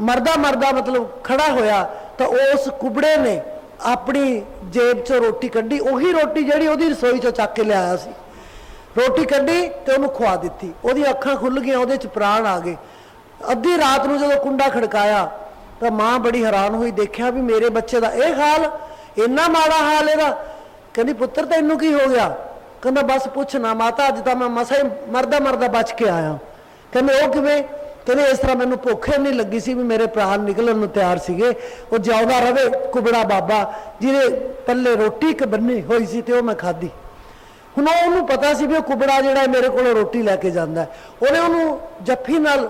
ਮਰਦਾ ਮਰਦਾ ਮਤਲਬ ਖੜਾ ਹੋਇਆ ਤਾਂ ਉਸ ਕੁਬੜੇ ਨੇ ਆਪਣੀ ਜੇਬ ਚੋਂ ਰੋਟੀ ਕੱਢੀ, ਉਹੀ ਰੋਟੀ ਜਿਹੜੀ ਉਹਦੀ ਰਸੋਈ ਚੋਂ ਚੱਕ ਕੇ ਲਿਆਇਆ ਸੀ। ਰੋਟੀ ਕੱਢੀ ਤੇ ਉਹਨੂੰ ਖਵਾ ਦਿੱਤੀ। ਉਹਦੀ ਅੱਖਾਂ ਖੁੱਲ ਗਈਆਂ, ਉਹਦੇ 'ਚ ਪ੍ਰਾਣ ਆ ਗਏ। ਅੱਧੀ ਰਾਤ ਨੂੰ ਜਦੋਂ ਕੁੰਡਾ ਖੜਕਾਇਆ ਤਾਂ ਮਾਂ ਬੜੀ ਹੈਰਾਨ ਹੋਈ, ਦੇਖਿਆ ਵੀ ਮੇਰੇ ਬੱਚੇ ਦਾ ਇਹ ਹਾਲ, ਇੰਨਾ ਮਾੜਾ ਹਾਲ ਇਹਦਾ। कहती पुत्र तेनू की हो गया? कहता बस पुछ ना माता, अज तो मैं मसा ही मरदा मरदा बच के आया। कहते वो किवें? कहते इस तरह मैनू भुख नहीं लगी सी भी मेरे प्राण निकलन नूं तैयार सीगे। वो जिउंदा रवे कुबड़ा बाबा जिहदे पल्ले रोटी एक बन्नी होई सी ते वो मैं खाधी। हुण उहनूं पता सी भी वो कुबड़ा जिहड़ा मेरे कोलों रोटी लैके जांदा है। उहने उहनूं जफ्फी नाल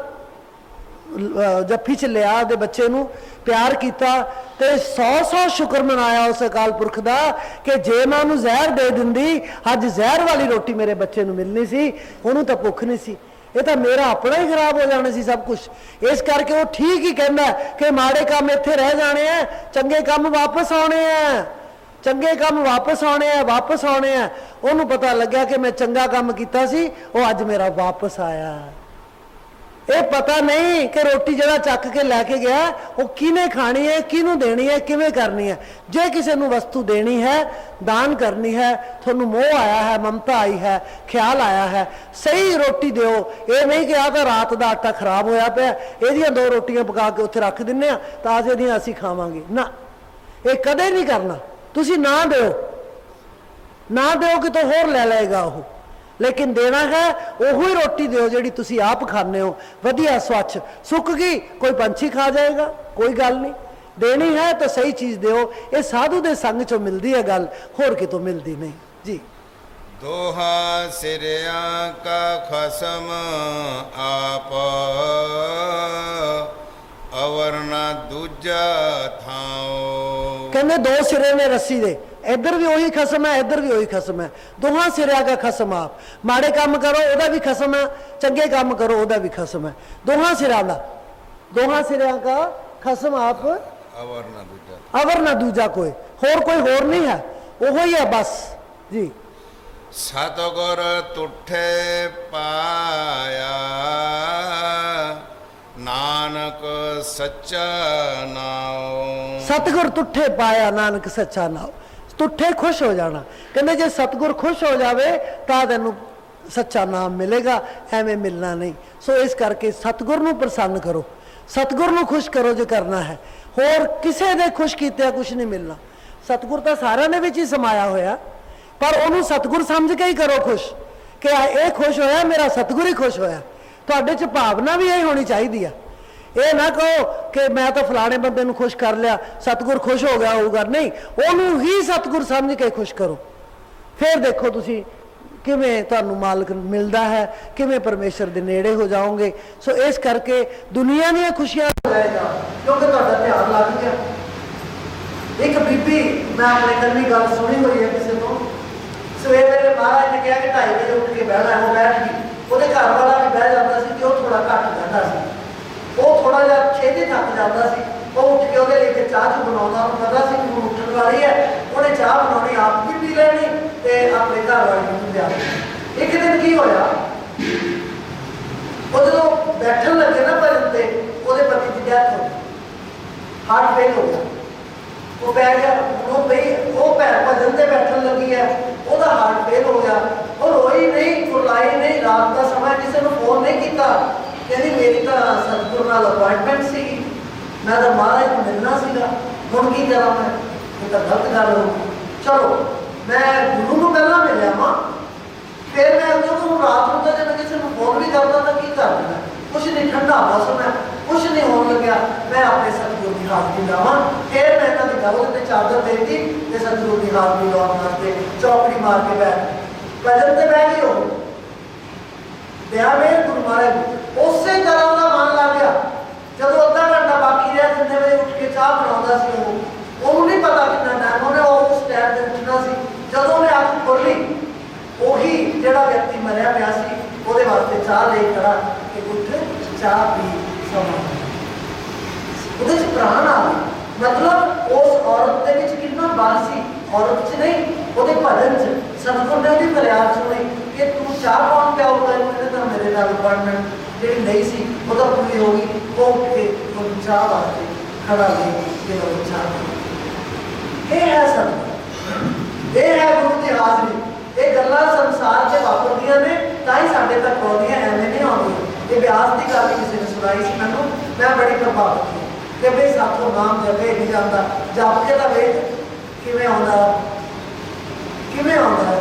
जफ्फी च लिया, दे बच्चे नूं प्यार किया ते 100 शुक्र मनाया उस अकाल पुरख दा कि जे मैं उहनूं जहर दे दिंदी अज जहर वाली रोटी मेरे बच्चे नूं मिलनी सी, उहनूं तां भुख नहीं सी, ये तो मेरा अपना ही खराब हो जाना सी सब कुछ। इस करके वो ठीक ही कहना कि माड़े काम इत्थे रह जाने हैं, चंगे काम वापस आने हैं, चंगे काम वापस आने हैं, वापस आने हैं। उहनूं पता लग्या कि मैं चंगा काम कीता सी, वो अज मेरा वापस आया। ये पता नहीं कि रोटी जरा चक के लैके गया वो किने खानी है, किनू देनी है, किवें करनी है। जे किसी नू वस्तु देनी है, दान करनी है, थोनू मोह आया है, ममता आई है, ख्याल आया है, सही रोटी दिओ। ये नहीं कि आ तो रात का आटा खराब होया पिया, इहदियां 2 रोटियां पका के उत्थे रख दिन्ने आ तां अज इहदियां असीं खावांगे ना, ये कदे नहीं करना। तुसीं ना दिओ, ना दिओ कि तो होर लै लेगा वो, लेकिन देना है वही रोटी दिओ जिहड़ी तुसीं आप खाने हो, वधिया स्वच्छ। सुक गई कोई पंछी खा जाएगा, कोई गल नहीं। देनी है तो सही चीज़ दिओ। ये साधु दे संग चों मिलदी है गल, होर कितों मिलदी नहीं जी। दोहा सिरिया का खसम आप, अवर ना दूजा थाओ। कहते 2 सिरे ने रस्सी दे, इधर भी वही खसम है, इधर भी वही खसम है। दोहां सिरिया का खसम आप, माड़े काम करो ओदा भी खसम है, चंगे काम करो ओदा भी खसम है। दोहां सिरिया का, दोहां सिरिया का खसम आप, अवर ना दूजा कोई होर नहीं है, वो ही है बस जी। सतगुर तुठे पाया, नानक सच्चा नाम। सतगुर तुठे पाया, नानक सच्चा नाम। तुठे खुश हो जाना, कहते जे सतगुर खुश हो जाए तो तेनू सच्चा नाम मिलेगा, एवें मिलना नहीं। सो इस करके सतगुर नू प्रसन्न करो, सतगुर नू खुश करो जो करना है, होर किसे दे खुश कीते कुछ नहीं मिलना। सतगुर तो सारिਆਂ ਦੇ ਵਿੱਚ ही समाया होया, पर उन्होंने सतगुर समझ के ही करो खुश कि यह खुश होया, मेरा सतगुर ही खुश होया। तुहाडे च भावना भी यही होनी चाहिए। ये ना कहो कि मैं तो फलाने बंदे नू खुश कर लिया, सतगुर खुश हो गया होगा, नहीं, उन्होंने ही सतगुर समझ के खुश करो। फिर देखो तुसी किवें तुहानू मालक मिलता है, किवें परमेश्वर दे नेड़े हो जाओगे। सो इस करके दुनिया दी खुशियां लेगा क्योंकि तुहाडा ध्यान लग गया। एक बीबी, मैं अपने कन्नी गल सुनी हुई है किसी को, सवेरे महाराज ने कहा कि 2:30 बजे उठ के बहना है, वो बैठ गई। ਉਹਦੇ घर वाला भी बह जाता सी कि वो थोड़ा घट बहता सी, वो थोड़ा जिहा छेती थक जाता सी। वो उठ के ਉਹਦੇ ਲਈ ਤੇ ਚਾਹ ਚੂ ਬਣਾਉਂਦਾ, ਉਹਨੂੰ ਪਤਾ ਸੀ ਕਿ ਉਹ ਉੱਠਣ ਵਾਲੀ ਹੈ, ਉਹਨੇ ਚਾਹ ਬਣਾਉਣੀ, ਆਪ ਵੀ ਪੀ ਲੈਣੀ ਤੇ ਆਪਣੇ ਘਰ ਵਾਲੀ ਨੂੰ ਪਿਆ ਦੇਣੀ। ਇੱਕ ਦਿਨ ਕੀ ਹੋਇਆ, ਉਹ ਜਦੋਂ ਬੈਠਣ ਲੱਗੇ ਨਾ ਭਜਨ ਤੇ, ਉਹਦੇ ਪਤੀ ਦੀ ਡੈਥ ਹੋ ਗਈ, ਹਾਰਟ ਫੇਲ ਹੋ ਗਿਆ। ਉਹ ਪੈ ਗਿਆ, ਉਹ ਪਈ, ਉਹ ਭਜਨ ਤੇ ਬੈਠਣ ਲੱਗੀ ਹੈ, ਉਹਦਾ ਹਾਰਟ ਫੇਲ ਹੋ ਗਿਆ। ਉਹ ਰੋਈ ਨਹੀਂ, ਕੁਰਲਾਈ ਨਹੀਂ, ਰਾਤ ਦਾ ਸਮਾਂ ਕਿਸੇ ਨੂੰ ਫੋਨ ਨਹੀਂ ਕੀਤਾ, ਕਹਿੰਦੀ ਮੇਰੀ ਤਾਂ ਸਤਿਗੁਰੂ ਨਾਲ ਅਪਾਇੰਟਮੈਂਟ ਸੀਗੀ, मैं तो महाराज को मिलना सीगा, हुण की करा मैं, ये तो गलत गल हो गई। चलो मैं गुरु को पहला मिलिया मां, फिर मैं जो रात को जब मैं किसी को फोन भी करता था की कर देना, कुछ नहीं, ठंडा मौसम है, कुछ नहीं होने लग्या, मैं अपने सतगुरु की हाजरी लावां। फिर मैं इन्हां दी गल ते चादर देती ते सतगुरु की हाजरी लाउण वास्ते चौकड़ी मार के बैठ भजन ते बह गई। हो ਦਿਆ ਵੇ ਗੁਰੂ ਮਹਾਰਾਜ ਉਸੇ ਤਰ੍ਹਾਂ ਉਹਦਾ ਮਨ ਲੱਗ ਗਿਆ। ਜਦੋਂ ਅੱਧਾ ਘੰਟਾ ਬਾਕੀ ਰਿਹਾ, ਜਿੰਨੇ ਵਜੇ ਉੱਠ ਕੇ ਚਾਹ ਬਣਾਉਂਦਾ ਸੀ ਉਹਨੂੰ ਨਹੀਂ ਪਤਾ ਕਿੰਨਾ ਟਾਈਮ, ਉਹਨੇ ਉਸ ਟਾਈਮ ਤੇ ਉੱਠਣਾ ਸੀ। ਜਦੋਂ ਉਹਨੇ ਅੱਖ ਖੋਲ੍ਹੀ, ਉਹੀ ਜਿਹੜਾ ਵਿਅਕਤੀ ਮਰਿਆ ਪਿਆ ਸੀ ਉਹਦੇ ਵਾਸਤੇ ਚਾਹ ਲੈ ਖੜਾ ਕਿ ਉੱਠ ਚਾਹ ਪੀ ਸਮਾਂ। ਉਹਦੇ 'ਚ ਪ੍ਰਾਣ ਆ ਗਏ। ਮਤਲਬ ਉਸ ਔਰਤ ਦੇ ਵਿੱਚ ਕਿੰਨਾ ਬਲ ਸੀ, ਔਰਤ 'ਚ ਨਹੀਂ, ਉਹਦੇ ਭਜਨ 'ਚ। ਸਤਿਗੁਰ ਨੇ ਉਹਦੀ ਫਰਿਆਦ ਸੁਣੀ ਕਿ ਤੂੰ ਚਾਹ ਕੌਣ ਪਿਆਊਗਾ ਇਹਨੇ, ਤਾਂ ਮੇਰੇ ਨਾਲ ਅਪਾਇੰਟਮੈਂਟ ਜਿਹੜੀ ਨਹੀਂ ਸੀ ਉਹ ਤਾਂ ਪੂਰੀ ਹੋ ਗਈ। ਉਹ ਉੱਠ ਕੇ ਉਹਨੂੰ ਚਾਹ ਵਾਸਤੇ ਖੜਾ ਲੈ ਕੇ ਉਹ ਚਾਹ ਪੀ। ਇਹ ਹੈ ਸਤਿਗੁਰ, ਇਹ ਹੈ ਗੁਰੂ ਦੀ ਹਾਜ਼ਰੀ। ਇਹ ਗੱਲਾਂ ਸੰਸਾਰ 'ਚ ਵਾਪਰਦੀਆਂ ਨੇ ਤਾਂ ਹੀ ਸਾਡੇ ਤੱਕ ਆਉਂਦੀਆਂ, ਐਵੇਂ ਨਹੀਂ ਆਉਂਦੀਆਂ। ਇਹ ਬਿਆਸ ਦੀ ਗੱਲ ਕਿਸੇ ਨੇ ਸੁਣਾਈ ਸੀ ਮੈਨੂੰ, ਮੈਂ ਬੜੀ ਪ੍ਰਭਾਵਿਤ ਹੋਈ ਕਿ ਬਈ ਸਾਥੋਂ ਨਾਮ ਜਪੇ ਨਹੀਂ ਜਾਂਦਾ, ਜਪ ਕੇ ਤਾਂ ਵੇਖ ਕਿਵੇਂ ਆਉਂਦਾ, ਕਿਵੇਂ ਆਉਂਦਾ।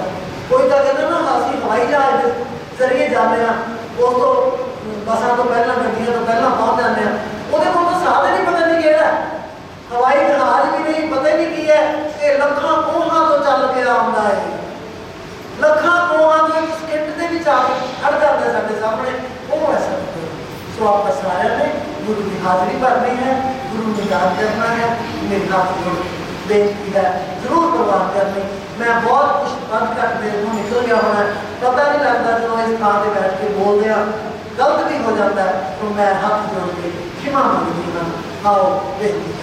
ਕੋਈ ਤਾਂ ਕਹਿੰਦਾ ਨਾ ਅਸੀਂ ਹਵਾਈ ਜਹਾਜ਼ ਦੇ ਜ਼ਰੀਏ ਜਾਂਦੇ ਹਾਂ, ਉਸ ਤੋਂ ਬੱਸਾਂ ਤੋਂ ਪਹਿਲਾਂ, ਗੱਡੀਆਂ ਤੋਂ ਪਹਿਲਾਂ ਪਹੁੰਚ ਜਾਂਦੇ ਹਾਂ। ਉਹਦੇ ਕੋਲ ਤਾਂ ਸਾਧਨ ਹੀ ਪਤਾ ਨਹੀਂ ਕਿਹੜਾ, ਹਵਾਈ ਜਹਾਜ਼ ਵੀ ਨਹੀਂ, ਪਤਾ ਹੀ ਨਹੀਂ ਕੀ ਹੈ। ਇਹ ਲੱਖਾਂ ਕੋਹਾਂ ਤੋਂ ਚੱਲ ਕੇ ਆਉਂਦਾ ਹੈ, ਲੱਖਾਂ ਕੋਹਾਂ ਤੋਂ ਇੱਕ ਸਕਿੰਟ ਦੇ ਵਿੱਚ ਆ ਕੇ ਖੜ ਜਾਂਦਾ ਸਾਡੇ ਸਾਹਮਣੇ। ਉਹ ਐਸਾ ਸੋ ਆਪਾਂ ਸਾਰਿਆਂ ਨੇ ਗੁਰੂ ਦੀ ਹਾਜ਼ਰੀ ਭਰਨੀ ਹੈ, ਗੁਰੂ ਨੂੰ ਯਾਦ ਕਰਨਾ ਹੈ। ਮੇਰੇ ਹੱਥ ਜੋੜ ਬੇਨਤੀ ਹੈ, ਜ਼ਰੂਰ ਪ੍ਰਵਾਨ ਕਰਨੀ। ਮੈਂ ਬਹੁਤ ਕੁਛ ਬੰਦ ਕਰ ਦੇ ਨੂੰ ਨਿਕਲ ਗਿਆ ਹੋਣਾ, ਪਤਾ ਨਹੀਂ ਲੱਗਦਾ। ਜਦੋਂ ਇਸ ਥਾਂ ਤੇ ਬੈਠ ਕੇ ਬੋਲਦੇ ਹਾਂ ਗਲਤ ਵੀ ਹੋ ਜਾਂਦਾ ਹੈ, ਤਾਂ ਮੈਂ ਹੱਥ ਜੋੜ ਕੇ ਖਿਮਾ ਮੰਗਦੀ ਹਾਂ। ਆਓ ਬੇਨਤੀ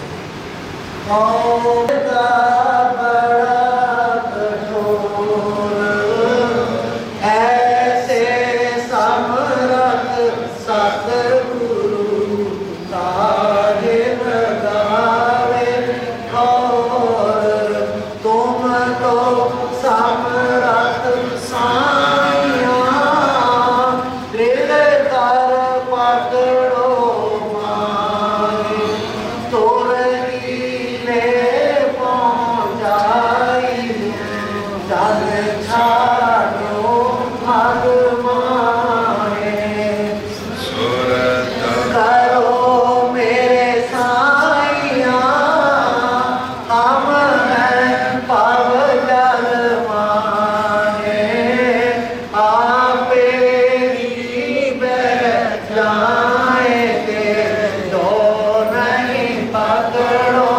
ਆਓ ਦਾ ਬੜਾ ਕਠੋਰ ਐਸੇ ਸਮਰਥ ਸਤਿਗੁਰੂ ਤਾਰੇ ਲਗਾਵੇ ਔਰ ਤੁਮ ਤੋ ਸਮਰਥ ਸਾਈਆਂ ਦਿਲ ਕਰ ਪਕੜੋ ਮਾਏ ਤੋਰਨੀ ਲੈ ਪਹੁੰਚਾਈ ਚੱਲ ਛਾੜੋ ਮਗ ਮਾਏ ਕਰੋ ਮੇਰੇ ਸਾਈਆਂ ਹਮ ਹੈ ਪਵ ਜਲ ਮਾਹੇ ਆਪੇ ਹੀ ਬਹਿ ਜਾਏ ਤੇ ਦੋ ਨਹੀਂ ਪਕੜੋ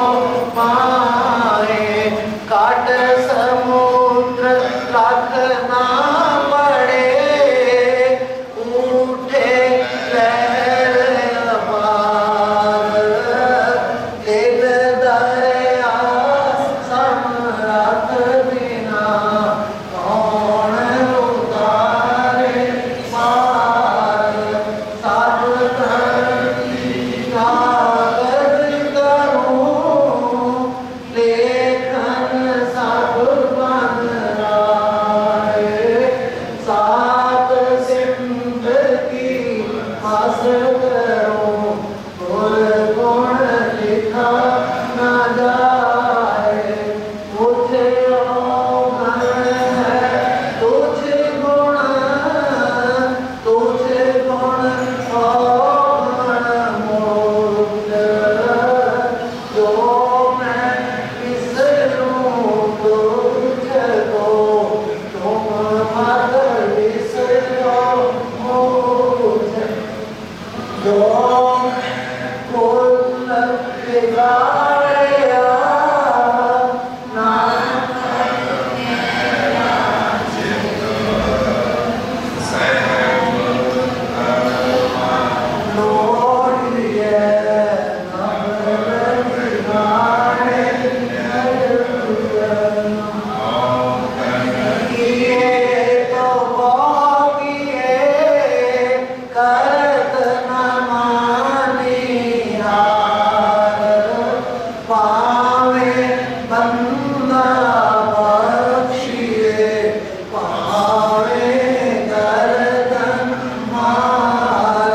ਮਾਏ ਕਾਟ ਸਮੁੰਦਰ ਲੱਖ ਨਾ ਪੜੇ ਉਠੇ ਲਹਿਰ ਅਪਾਰ ਦਿਲ ਦਰਿਆ ਸਮਰੱਥ ਬਿਨਾ ਕੌਣ ਉਤਾਰੇ ਪਾਰ ਸਭ ਧਰਤੀ ਕਾਗਜ਼ ਕਰੂੰ ਲੇਖਨ ਸਭ ਬਨ ਰਾਏ ਸਾਤ ਸਿੰਧ ਕੀ ਹਸ ਕਰੋ ਗੁਰ ਗੁਣ ਲਿਖਾ ਨਾ ਜਾਏ ਮੁਝੇ ਔਗਣ ਹੈ ਤੁਝ ਗੁਣ ਔਗਣ ਮੋਦ ਜੋ ਮੈਂ ਵਿਸਰੂ ਤੁਝ ਕੋ ਤੁਮ ਮਤ ਵਿਸਰੋ ਮੁਝ ਜੋ ਕੁਲ ਵਿਗਾੜਿਆ ਨਾਨਕ ਲੋੜੀਏ ਨਮਨ ਵਿਗਾੜੇ ਕੀਏ ਤੋ ਬਾਕੀਏ ਕਰਤ ਨ ਮਾਨੀ ਹਾਰ ਪਾਵੇ ਬੰਦਾ ਬਖਸ਼ੀਏ ਪਾਵੇ ਗਰਦਨ ਮਾਰ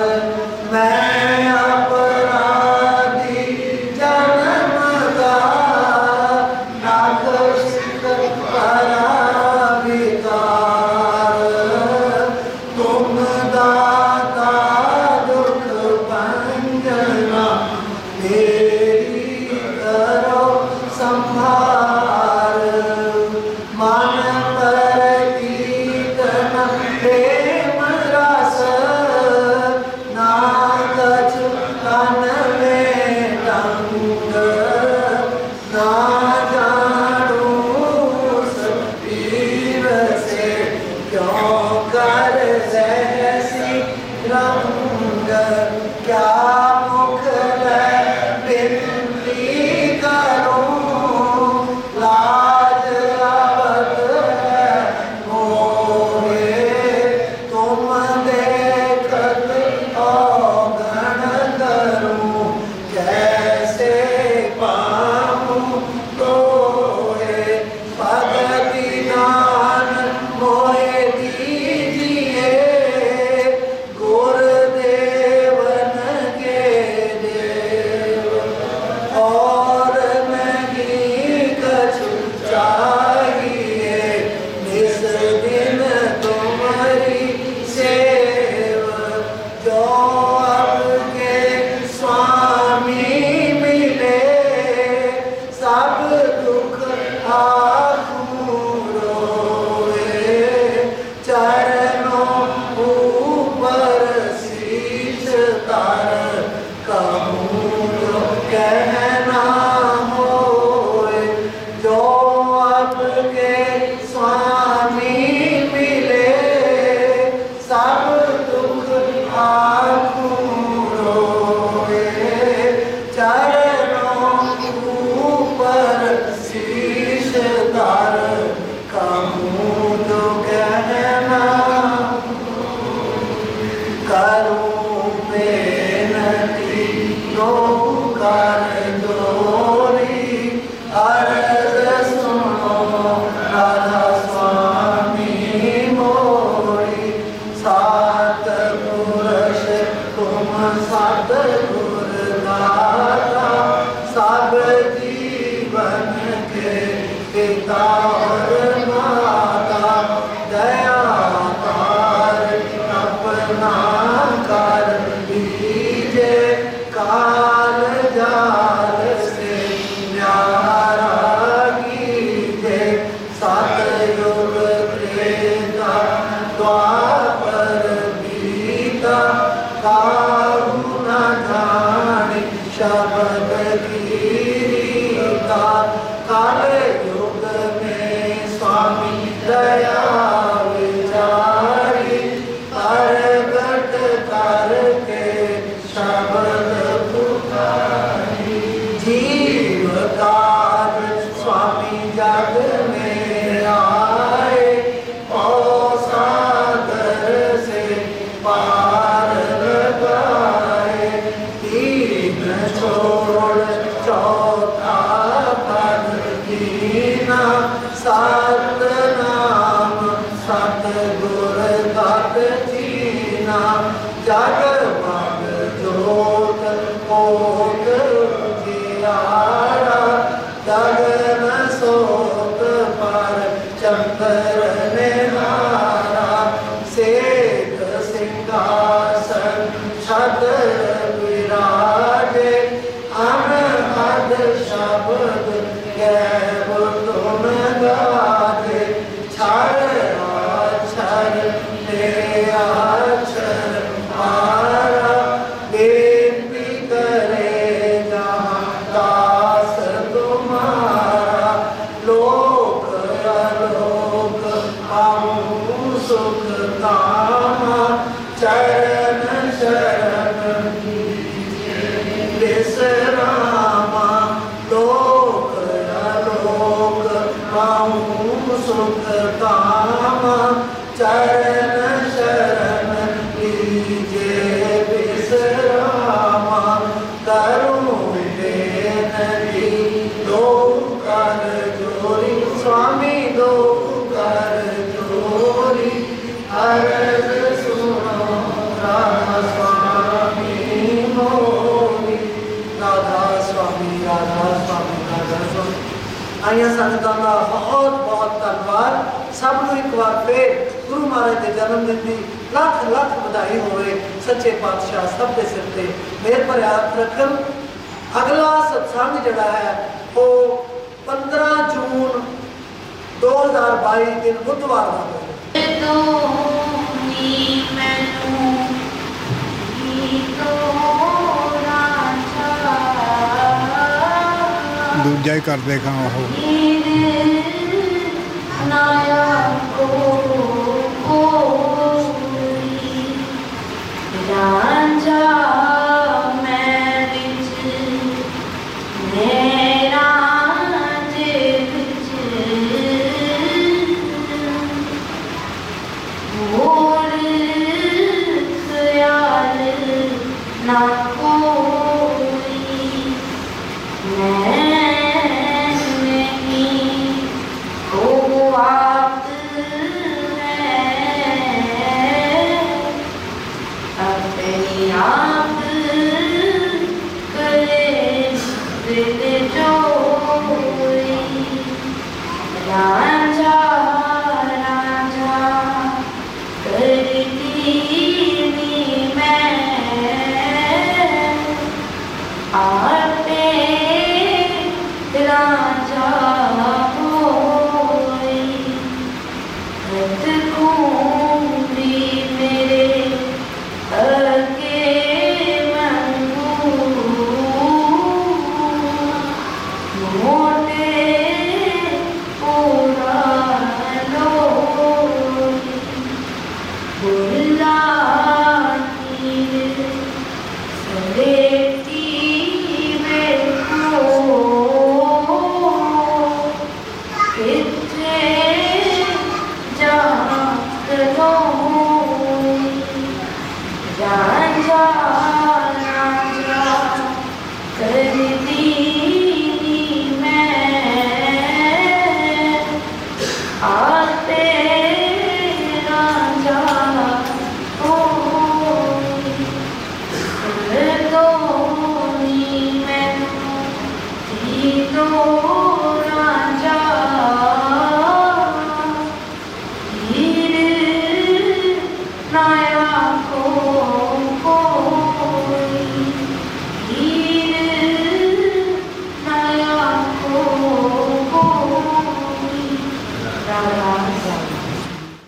ਮੈਂ ਅਪਰਾਧੀ ਜਨਮ ਦਾ ਨਾਖਸ਼ ਕਰਾ ਵਿਕਾਰ ਤੁਮ ਦਾਤਾ ਦੁਖ ਭੰਜਨਾ ਮੇਰੀ ਕਰੋ ਸੰਭਾਰ ਮਨ ਪਰ ਕੀਰਤਨ ਪ੍ਰੇਮ ਰਸ और माता दया तार अपना कर दीजे काल जाल से न्यारा कीजे सतयुग त्रेता द्वापर बीता काहू न जाने शब्द की रीता काल युग में स्वामी दया विचारी प्रगट करके शब्द पुकारी जीव काल स्वामी जग में आए और सागर से पार लगाए तीन छोड़ चौथा पद दीना सत नाम सतगुर तत जीना जग मग जोत कोट जियारा गगन सोत पर चंद्र निहारा सेठ सिंहासन छत्र विराजे अनहद शब्द गैब तुम गाजे क्षर अक्षर ले अक्षर मारा बेनती करेगा दास तुम्हारा लोक अलोक पाऊं सुख कामा चरण शरण विश्रामा लोक अलोक पाऊं सुख कामा चरण शरण लीजे विश्रामा करूं बेनती दो कर जोरी स्वामी दो कर जोरी अर्ज सुनो राधा स्वामी मोरी राधा स्वामी राधा स्वामी राधा स्वामी आइया संगतां दा बहुत बहुत धन्यवाद सब ਨੂੰ ਇੱਕ ਵਾਰ ਫੇਰ ਗੁਰੂ ਮਹਾਰਾਜ ਦੇ ਜਨਮ ਦਿਨ ਦੀ ਲੱਖ ਲੱਖ ਵਧਾਈ ਹੋਵੇ ਸੱਚੇ ਪਾਤਸ਼ਾਹ ਸਭ ਦੇ ਸਿਰ ਤੇ ਮਿਹਰ ਭਰਿਆ ਹੱਥ ਰੱਖਣ ਅਗਲਾ ਸਤਸੰਗ ਜਿਹੜਾ ਹੈ ਉਹ 15 ਜੂਨ 2022 ਦਿਨ ਬੁੱਧਵਾਰ ਦਾ ਹੋਵੇਗਾ ਦੂਜਾ ਹੀ ਕਰਦੇ ਖਾਂ ਉਹ आते राजा